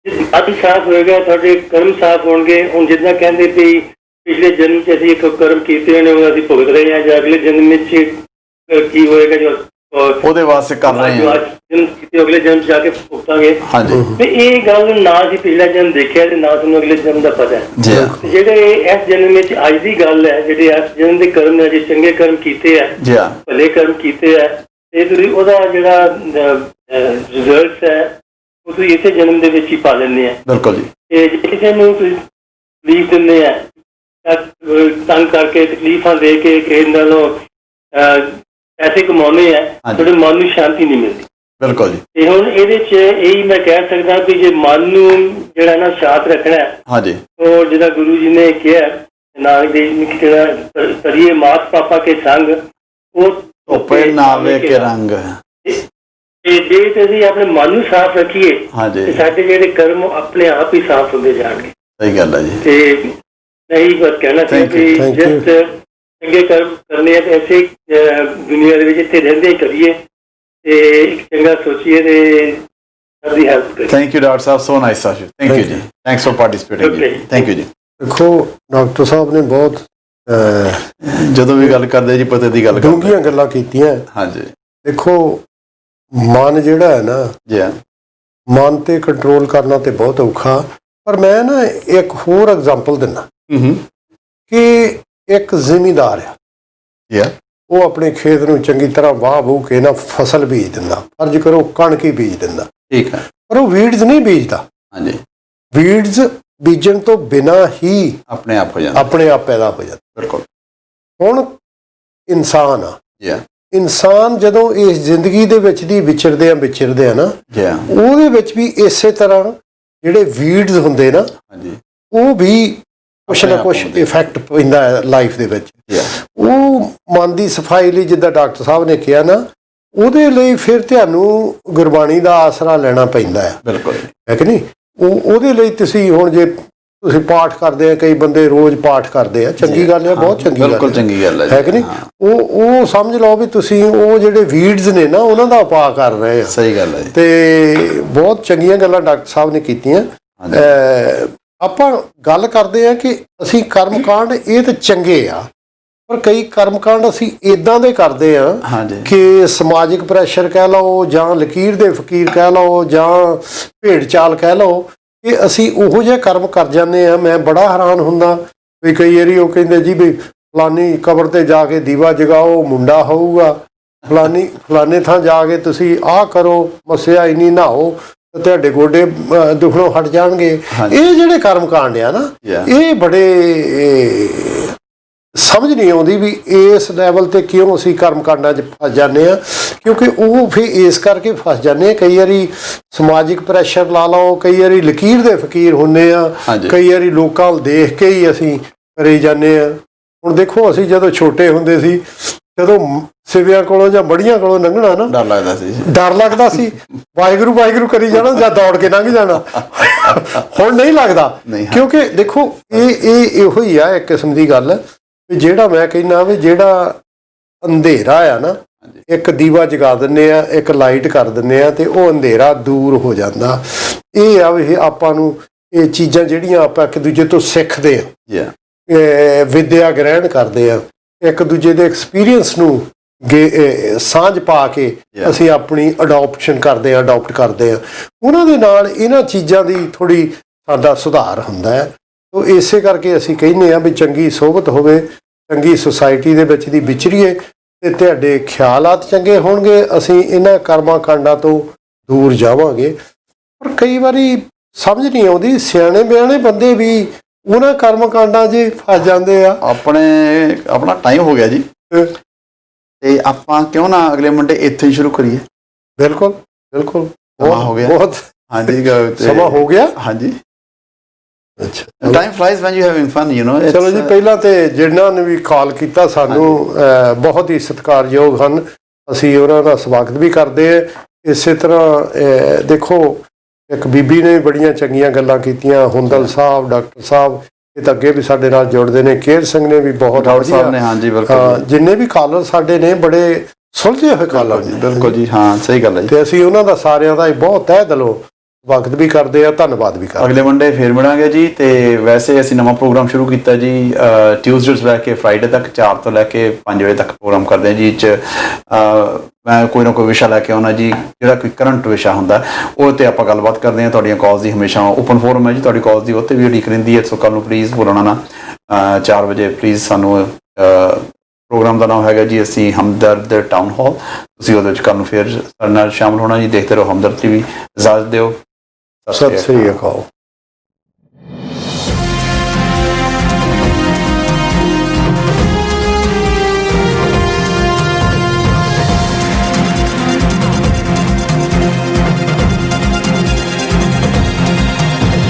[SPEAKER 11] ਮਨ ਸਾਫ਼ ਹੋਏਗਾ, ਤੁਹਾਡੇ ਕਰਮ ਸਾਫ਼ ਹੋਣਗੇ। ਹੁਣ ਜਿੱਦਾਂ ਕਹਿੰਦੇ ਵੀ ਪਿਛਲੇ ਜਨਮ 'ਚ ਅਸੀਂ ਇੱਕ ਕਰਮ ਕੀਤੇ ਨੇ ਉਹ ਅਸੀਂ ਭੁਗਤ ਰਹੇ ਹਾਂ, ਜਾਂ ਅਗਲੇ ਜਨਮ ਵਿੱਚ ਕੀ ਹੋਏਗਾ ਜੋ
[SPEAKER 1] ਉਹਦੇ ਵਾਸਤੇ ਕਰ ਰਹੇ ਹਾਂ,
[SPEAKER 11] ਜਨਮ ਕੀਤੇ ਅਗਲੇ ਜਨਮ 'ਚ ਜਾ ਕੇ ਭੁਗਤਾਂਗੇ।
[SPEAKER 1] ਹਾਂਜੀ
[SPEAKER 11] ਤੇ ਇਹ ਗੱਲ ਨਾ ਅਸੀਂ ਪਿਛਲਾ ਜਨਮ ਦੇਖਿਆ ਤੇ ਨਾ ਸਾਨੂੰ ਅਗਲੇ ਜਨਮ ਦਾ ਪਤਾ ਹੈ।
[SPEAKER 1] ਜੀ ਹਾਂ,
[SPEAKER 11] ਜਿਹੜੇ ਇਸ ਜਨਮ ਵਿੱਚ ਅੱਜ ਦੀ ਗੱਲ ਹੈ, ਜਿਹੜੇ ਇਸ ਜਨਮ ਦੇ ਕਰਮ ਨੇ, ਜੇ ਚੰਗੇ ਕਰਮ ਕੀਤੇ ਆ,
[SPEAKER 1] ਜੀ ਹਾਂ,
[SPEAKER 11] ਭਲੇ ਕਰਮ ਕੀਤੇ ਆ, ਤੇ ਤੁਸੀਂ ਉਹਦਾ ਜਿਹੜਾ ਰਿਜ਼ਲਟ ਹੈ ਉਹ ਤੁਸੀਂ ਇਸੇ ਜਨਮ ਦੇ ਵਿੱਚ ਹੀ ਪਾ ਲੈਂਦੇ ਆ।
[SPEAKER 1] ਬਿਲਕੁਲ ਜੀ,
[SPEAKER 11] ਤੇ ਜੇ ਕਿਸੇ ਨੂੰ ਤੁਸੀਂ ਤਕਲੀਫ ਦਿੰਦੇ ਆ, ਤੰਗ ਕਰਕੇ ਤਕਲੀਫਾਂ ਦੇ ਕੇ ਕਿਸੇ ਨਾਲੋਂ ਪੈਸੇ ਕਮਾਉਂਦੇ ਆ, ਤੁਹਾਡੇ ਮਨ ਨੂੰ ਸ਼ਾਂਤੀ ਨਹੀਂ ਮਿਲਦੀ।
[SPEAKER 1] ਬਿਲਕੁਲ ਜੀ,
[SPEAKER 11] ਤੇ ਹੁਣ ਇਹਦੇ 'ਚ ਇਹੀ ਮੈਂ ਕਹਿ ਸਕਦਾ ਵੀ ਜੇ ਮਨ ਨੂੰ ਜਿਹੜਾ ਨਾ ਸ਼ਾਂਤ ਰੱਖਣਾ,
[SPEAKER 1] ਹਾਂਜੀ
[SPEAKER 11] ਉਹ ਜਿਹੜਾ ਗੁਰੂ ਜੀ ਨੇ ਕਿਹਾ ਨਾਨਕ ਦੇਵ ਨੇ ਕਿਹਾ ਕਰੀਏ ਮਾਤ ਪਾਪਾ ਕੇ ਸੰਗ, ਉਹ
[SPEAKER 1] ਧੋਪੇ ਨਾਵੇ ਕੇ ਰੰਗ।
[SPEAKER 11] ਤੇ ਜੇ ਅਸੀਂ ਆਪਣੇ ਮਨ ਨੂੰ ਸਾਫ਼ ਰੱਖੀਏ,
[SPEAKER 1] ਹਾਂਜੀ
[SPEAKER 11] ਤੇ ਸਾਡੇ ਜਿਹੜੇ ਕਰਮ ਆਪਣੇ ਆਪ ਹੀ ਸਾਫ਼ ਹੁੰਦੇ ਜਾਣਗੇ।
[SPEAKER 1] ਸਹੀ ਗੱਲ ਹੈ ਜੀ।
[SPEAKER 11] ਤੇ ਮੈਂ ਇਹੀ ਬਸ ਕਹਿਣਾ ਸੀ ਕਿ ਜਿਸ ਚੰਗੇ ਕਰਮ ਕਰਨੇ ਆ ਤੇ ਐਸੇ ਦੁਨੀਆ ਦੇ ਵਿੱਚ ਇੱਥੇ ਰਹਿੰਦੇ ਹੀ ਕਰੀਏ ਤੇ ਇੱਕ ਚੰਗਾ ਸੋਚੀਏ ਤੇ ਸਭ ਦੀ ਹੈਲਪ ਕਰੀਏ।
[SPEAKER 1] Thank you doctor Sahib, so nice of you, thank you ਜੀ, ਥੈਂਕਸ ਫॉर ਪਾਰਟਿਸਿਪੇਟਿੰਗ ਜੀ, ਥੈਂਕ ਯੂ ਜੀ।
[SPEAKER 2] ਦੇਖੋ ਡਾਕਟਰ ਸਾਹਿਬ ਨੇ ਬਹੁਤ
[SPEAKER 1] ਜਦੋਂ ਵੀ ਗੱਲ ਕਰਦੇ ਜੀ ਪਤੇ ਦੀ ਗੱਲ ਕਰਦੇ,
[SPEAKER 2] ਡੂੰਘੀਆਂ ਗੱਲਾਂ ਕੀਤੀਆਂ।
[SPEAKER 1] ਹਾਂਜੀ
[SPEAKER 2] ਦੇਖੋ ਮਨ ਜਿਹੜਾ ਹੈ ਨਾ,
[SPEAKER 1] ਜੀ ਹਾਂ,
[SPEAKER 2] ਮਨ ਤੇ ਕੰਟਰੋਲ ਕਰਨਾ ਤੇ ਬਹੁਤ ਔਖਾ, ਪਰ ਮੈਂ ਨਾ ਇੱਕ ਹੋਰ ਐਗਜ਼ਾਮਪਲ ਦਿੰਦਾ ਕਿ ਇੱਕ ਜ਼ਿਮੀਂਦਾਰ ਆ,
[SPEAKER 1] ਜੀ ਹਾਂ,
[SPEAKER 2] ਉਹ ਆਪਣੇ ਖੇਤ ਨੂੰ ਚੰਗੀ ਤਰ੍ਹਾਂ ਵਾਹ ਵੂ ਕੇ ਨਾ ਫਸਲ ਬੀਜ ਦਿੰਦਾ, ਫਰਜ਼ ਕਰੋ ਕਣਕ ਹੀ ਬੀਜ ਦਿੰਦਾ,
[SPEAKER 1] ਠੀਕ ਹੈ,
[SPEAKER 2] ਪਰ ਉਹ ਵੀਡਸ ਨਹੀਂ ਬੀਜਦਾ।
[SPEAKER 1] ਹਾਂਜੀ
[SPEAKER 2] ਵੀਡਸ ਬੀਜਣ ਤੋਂ ਬਿਨਾਂ ਹੀ
[SPEAKER 1] ਆਪਣੇ ਆਪ ਹੋ ਜਾਂਦਾ,
[SPEAKER 2] ਆਪਣੇ ਆਪ ਪੈਦਾ ਹੋ ਜਾਂਦਾ।
[SPEAKER 1] ਬਿਲਕੁਲ।
[SPEAKER 2] ਹੁਣ ਇਨਸਾਨ ਆ,
[SPEAKER 1] ਜੀ ਹਾਂ,
[SPEAKER 2] ਇਨਸਾਨ ਜਦੋਂ ਇਸ ਜ਼ਿੰਦਗੀ ਦੇ ਵਿੱਚ ਦੀ ਵਿਚਰਦੇ ਆ ਨਾ,
[SPEAKER 1] ਜੀ ਹਾਂ,
[SPEAKER 2] ਉਹਦੇ ਵਿੱਚ ਵੀ ਇਸੇ ਤਰ੍ਹਾਂ ਜਿਹੜੇ ਵੀਡਸ ਹੁੰਦੇ ਨਾ,
[SPEAKER 1] ਹਾਂਜੀ
[SPEAKER 2] ਉਹ ਵੀ ਕੁਛ ਨਾ ਕੁਛ ਇਫੈਕਟ ਪੈਂਦਾ ਹੈ ਲਾਈਫ ਦੇ ਵਿੱਚ। ਉਹ ਮਨ ਦੀ ਸਫਾਈ ਲਈ ਜਿੱਦਾਂ ਡਾਕਟਰ ਸਾਹਿਬ ਨੇ ਕਿਹਾ ਨਾ, ਉਹਦੇ ਲਈ ਫਿਰ ਤੁਹਾਨੂੰ ਗੁਰਬਾਣੀ ਦਾ ਆਸਰਾ ਲੈਣਾ ਪੈਂਦਾ ਹੈ।
[SPEAKER 1] ਬਿਲਕੁਲ,
[SPEAKER 2] ਹੈ ਕਿ ਨਹੀਂ? ਉਹਦੇ ਲਈ ਤੁਸੀਂ ਹੁਣ ਜੇ ਤੁਸੀਂ ਪਾਠ ਕਰਦੇ ਆ, ਕਈ ਬੰਦੇ ਰੋਜ਼ ਪਾਠ ਕਰਦੇ ਆ, ਚੰਗੀ ਗੱਲ ਹੈ, ਬਹੁਤ ਚੰਗੀ ਗੱਲ ਹੈ,
[SPEAKER 1] ਬਿਲਕੁਲ ਚੰਗੀ ਗੱਲ
[SPEAKER 2] ਹੈ ਕਿ ਨਹੀਂ? ਉਹ ਸਮਝ ਲਓ ਵੀ ਤੁਸੀਂ ਉਹ ਜਿਹੜੇ ਵੀਡਸ ਨੇ ਨਾ, ਉਹਨਾਂ ਦਾ ਉਪਾਅ ਕਰ ਰਹੇ ਆ।
[SPEAKER 1] ਸਹੀ ਗੱਲ ਹੈ।
[SPEAKER 2] ਤੇ ਬਹੁਤ ਚੰਗੀਆਂ ਗੱਲਾਂ ਡਾਕਟਰ ਸਾਹਿਬ ਨੇ ਕੀਤੀਆਂ। ਆਪਾਂ ਗੱਲ ਕਰਦੇ ਆ ਕਿ ਅਸੀਂ ਕਰਮਕਾਂਡ ਇਹ ਤਾਂ ਚੰਗੇ ਆ, ਪਰ ਕਈ ਕਰਮਕਾਂਡ ਅਸੀਂ ਇਦਾਂ ਦੇ ਕਰਦੇ ਆ ਕਿ ਸਮਾਜਿਕ ਪ੍ਰੈਸ਼ਰ ਕਹਿ ਲਓ, ਜਾਂ ਲਕੀਰ ਦੇ ਫਕੀਰ ਕਹਿ ਲਓ, ਜਾਂ ਭੇਡ ਚਾਲ ਕਹਿ ਲਓ, ਕਿ ਅਸੀਂ ਉਹੋ ਜਿਹੇ ਕਰਮ ਕਰ ਜਾਂਦੇ ਆ। ਮੈਂ ਬੜਾ ਹੈਰਾਨ ਹੁੰਦਾ ਵੀ ਕਈ ਵਾਰੀ ਉਹ ਕਹਿੰਦੇ ਜੀ ਵੀ ਫਲਾਨੀ ਕਬਰ ਤੇ ਜਾ ਕੇ ਦੀਵਾ ਜਗਾਓ, ਮੁੰਡਾ ਹੋਊਗਾ, ਫਲਾਨੇ ਥਾਂ ਜਾ ਕੇ ਤੁਸੀਂ ਆਹ ਕਰੋ, ਮੱਸਿਆ ਇੰਨੀ ਨਹਾਓ, ਤੁਹਾਡੇ ਗੋਡੇ ਦੁਖਣੋਂ ਹਟ ਜਾਣਗੇ। ਇਹ ਜਿਹੜੇ ਕਰਮ ਕਾਂਡ ਆ ਨਾ, ਇਹ ਬੜੇ ਸਮਝ ਨਹੀਂ ਆਉਂਦੀ ਵੀ ਇਸ ਲੈਵਲ ਤੇ ਕਿਉਂ ਅਸੀਂ ਕਰਮ ਕਾਂਡਾਂ 'ਚ ਫਸ ਜਾਂਦੇ ਆ, ਕਿਉਂਕਿ ਉਹ ਫਿਰ ਇਸ ਕਰਕੇ ਫਸ ਜਾਂਦੇ ਆ। ਕਈ ਵਾਰੀ ਸਮਾਜਿਕ ਪ੍ਰੈਸ਼ਰ ਲਾ ਲਓ, ਕਈ ਵਾਰੀ ਲਕੀਰ ਦੇ ਫਕੀਰ ਹੁੰਦੇ ਆ, ਕਈ ਵਾਰੀ ਲੋਕਾਂ ਨੂੰ ਦੇਖ ਕੇ ਹੀ ਅਸੀਂ ਕਰੀ ਜਾਂਦੇ ਆ। ਹੁਣ ਦੇਖੋ, ਅਸੀਂ ਜਦੋਂ ਛੋਟੇ ਹੁੰਦੇ ਸੀ, ਜਦੋਂ ਸਿਵਿਆਂ ਕੋਲੋਂ ਜਾਂ ਬੜੀਆਂ ਕੋਲੋਂ ਲੰਘਣਾ ਨਾ, ਡਰ ਲੱਗਦਾ ਸੀ, ਵਾਹਿਗੁਰੂ ਵਾਹਿਗੁਰੂ ਕਰੀ ਜਾਣਾ ਜਾਂ ਦੌੜ ਕੇ ਲੰਘ ਜਾਣਾ। ਹੁਣ ਨਹੀਂ ਲੱਗਦਾ, ਕਿਉਂਕਿ ਦੇਖੋ ਇਹੋ ਹੀ ਆ ਇੱਕ ਕਿਸਮ ਦੀ ਗੱਲ ਵੀ ਜਿਹੜਾ ਮੈਂ ਕਹਿੰਦਾ ਵੀ ਜਿਹੜਾ ਅੰਧੇਰਾ ਆ ਨਾ, ਇੱਕ ਦੀਵਾ ਜਗਾ ਦਿੰਦੇ ਆ, ਇੱਕ ਲਾਈਟ ਕਰ ਦਿੰਦੇ ਆ, ਤੇ ਉਹ ਅੰਧੇਰਾ ਦੂਰ ਹੋ ਜਾਂਦਾ। ਇਹ ਆ ਵੀ ਆਪਾਂ ਨੂੰ ਇਹ ਚੀਜ਼ਾਂ ਜਿਹੜੀਆਂ ਆਪਾਂ ਇੱਕ ਦੂਜੇ ਤੋਂ ਸਿੱਖਦੇ ਆ, ਵਿਦਿਆ ਗ੍ਰਹਿਣ ਕਰਦੇ ਆ, ਇੱਕ ਦੂਜੇ ਦੇ ਐਕਸਪੀਰੀਅੰਸ ਨੂੰ ਸਾਂਝ ਪਾ ਕੇ ਅਸੀਂ ਆਪਣੀ ਅਡਾਪਟ ਕਰਦੇ ਆ। ਉਹਨਾਂ ਦੇ ਨਾਲ ਇਹਨਾਂ ਚੀਜ਼ਾਂ ਦੀ ਥੋੜ੍ਹੀ ਸਾਡਾ ਸੁਧਾਰ ਹੁੰਦਾ ਹੈ। ਤੋ ਇਸੇ ਕਰਕੇ ਅਸੀਂ ਕਹਿੰਦੇ ਆ ਵੀ ਚੰਗੀ ਸੋਹਬਤ ਹੋਵੇ, ਚੰਗੀ ਸੁਸਾਇਟੀ ਦੇ ਵਿੱਚ ਦੀ ਵਿਚਰੀਏ, ਤੇ ਤੁਹਾਡੇ ਖਿਆਲਾਤ ਚੰਗੇ ਹੋਣਗੇ, ਅਸੀਂ ਇਹਨਾਂ ਕਰਮਾਂ ਕਾਂਡਾਂ ਤੋਂ ਦੂਰ ਜਾਵਾਂਗੇ। ਪਰ ਕਈ ਵਾਰੀ ਸਮਝ ਨਹੀਂ ਆਉਂਦੀ, ਸਿਆਣੇ ਬਿਆਣੇ ਬੰਦੇ ਵੀ ਉਹਨਾਂ ਕਰਮ ਕਾਂਡਾਂ 'ਚ ਫਸ ਜਾਂਦੇ ਆ।
[SPEAKER 1] ਆਪਣਾ ਟਾਈਮ ਹੋ ਗਿਆ ਜੀ, ਤੇ ਆਪਾਂ ਕਿਉਂ ਨਾ ਅਗਲੇ ਮੰਡੇ ਇੱਥੇ ਹੀ ਸ਼ੁਰੂ ਕਰੀਏ।
[SPEAKER 2] ਬਿਲਕੁਲ ਬਿਲਕੁਲ,
[SPEAKER 1] ਹੋ ਗਿਆ
[SPEAKER 2] ਬਹੁਤ
[SPEAKER 1] ਹਾਂਜੀ
[SPEAKER 2] ਸਮਾਂ ਹੋ ਗਿਆ।
[SPEAKER 1] ਹਾਂਜੀ,
[SPEAKER 2] ਅੱਛਾ,
[SPEAKER 1] time flies when you having fun, you know.
[SPEAKER 2] ਚਲੋ ਜੀ, ਪਹਿਲਾਂ ਤੇ ਜਿਨ੍ਹਾਂ ਨੇ ਵੀ ਕਾਲ ਕੀਤਾ ਸਾਨੂੰ ਬਹੁਤ ਹੀ ਸਤਿਕਾਰਯੋਗ ਹਨ, ਅਸੀਂ ਉਹਨਾਂ ਦਾ ਸਵਾਗਤ ਵੀ ਕਰਦੇ ਹਾਂ। ਇਸੇ ਤਰ੍ਹਾਂ ਦੇਖੋ, ਇੱਕ ਬੀਬੀ ਨੇ ਬੜੀਆਂ ਚੰਗੀਆਂ ਗੱਲਾਂ ਕੀਤੀਆਂ, ਹੁੰਦਲ ਸਾਹਿਬ, ਡਾਕਟਰ ਸਾਹਿਬ, ਇਹ ਤਾਂ ਅੱਗੇ ਵੀ ਸਾਡੇ ਨਾਲ ਜੁੜਦੇ ਨੇ, ਕੇਰ ਸਿੰਘ ਨੇ ਵੀ ਬਹੁਤ ਜਿੰਨੇ ਵੀ ਕਾਲਰ ਸਾਡੇ ਨੇ ਬੜੇ ਸੁਲਝੇ ਹੋਏ ਕਾਲਰ ਜੀ।
[SPEAKER 1] ਬਿਲਕੁਲ ਜੀ, ਹਾਂ ਸਹੀ ਗੱਲ ਹੈ ਜੀ।
[SPEAKER 2] ਤੇ ਅਸੀਂ ਉਹਨਾਂ ਦਾ ਸਾਰਿਆਂ ਦਾ ਬਹੁਤ ਤਹਿ ਦਿਲੋਂ ਸਵਾਗਤ ਵੀ ਕਰਦੇ ਆ, ਧੰਨਵਾਦ ਵੀ ਕਰਦੇ।
[SPEAKER 1] ਅਗਲੇ ਮੰਡੇ ਫੇਰ ਮਿਲਾਂਗੇ ਜੀ। ਤੇ ਵੈਸੇ ਅਸੀਂ ਨਵਾਂ ਪ੍ਰੋਗਰਾਮ ਸ਼ੁਰੂ ਕੀਤਾ ਜੀ, ਟਿਊਜ਼ਡੇ ਤੋਂ ਲੈ ਕੇ ਫਰਾਈਡੇ ਤੱਕ 4 ਤੋਂ ਲੈ ਕੇ 5 ਵਜੇ ਤੱਕ ਪ੍ਰੋਗਰਾਮ ਕਰਦੇ ਹਾਂ ਜੀ। ਇਹ 'ਚ ਮੈਂ ਕੋਈ ਨਾ ਕੋਈ ਵਿਸ਼ਾ ਲੈ ਕੇ ਆਉਣਾ ਜੀ, ਜਿਹੜਾ ਕੋਈ ਕਰੰਟ ਵਿਸ਼ਾ ਹੁੰਦਾ ਉਹ 'ਤੇ ਆਪਾਂ ਗੱਲਬਾਤ ਕਰਦੇ ਹਾਂ। ਤੁਹਾਡੀਆਂ ਕਾਲਸ ਦੀ ਹਮੇਸ਼ਾ ਓਪਨ ਫੋਰਮ ਹੈ ਜੀ, ਤੁਹਾਡੀ ਕਾਲਸ ਦੀ ਉੱਥੇ ਵੀ ਉਡੀਕ ਰਹਿੰਦੀ ਹੈ। ਸੋ ਕੱਲ੍ਹ ਨੂੰ ਪਲੀਜ਼ ਭੁੱਲਣਾ ਨਾ, 4 ਵਜੇ ਪਲੀਜ਼ ਸਾਨੂੰ ਪ੍ਰੋਗਰਾਮ ਦਾ ਨਾਮ ਹੈਗਾ ਜੀ ਅਸੀਂ ਹਮਦਰਦ ਟਾਊਨ ਹਾਲ, ਤੁਸੀਂ ਉਹਦੇ ਵਿੱਚ ਕੱਲ੍ਹ ਨੂੰ ਫਿਰ ਸਾਡੇ ਨਾਲ ਸ਼ਾਮਲ ਹੋਣਾ ਜੀ। ਦੇਖਦੇ ਰਹੋ ਹਮਦਰਦ TV। ਇਜਾਜ਼ਤ ਦਿਓ,
[SPEAKER 2] ਸਤਿ ਸ੍ਰੀ ਅਕਾਲ।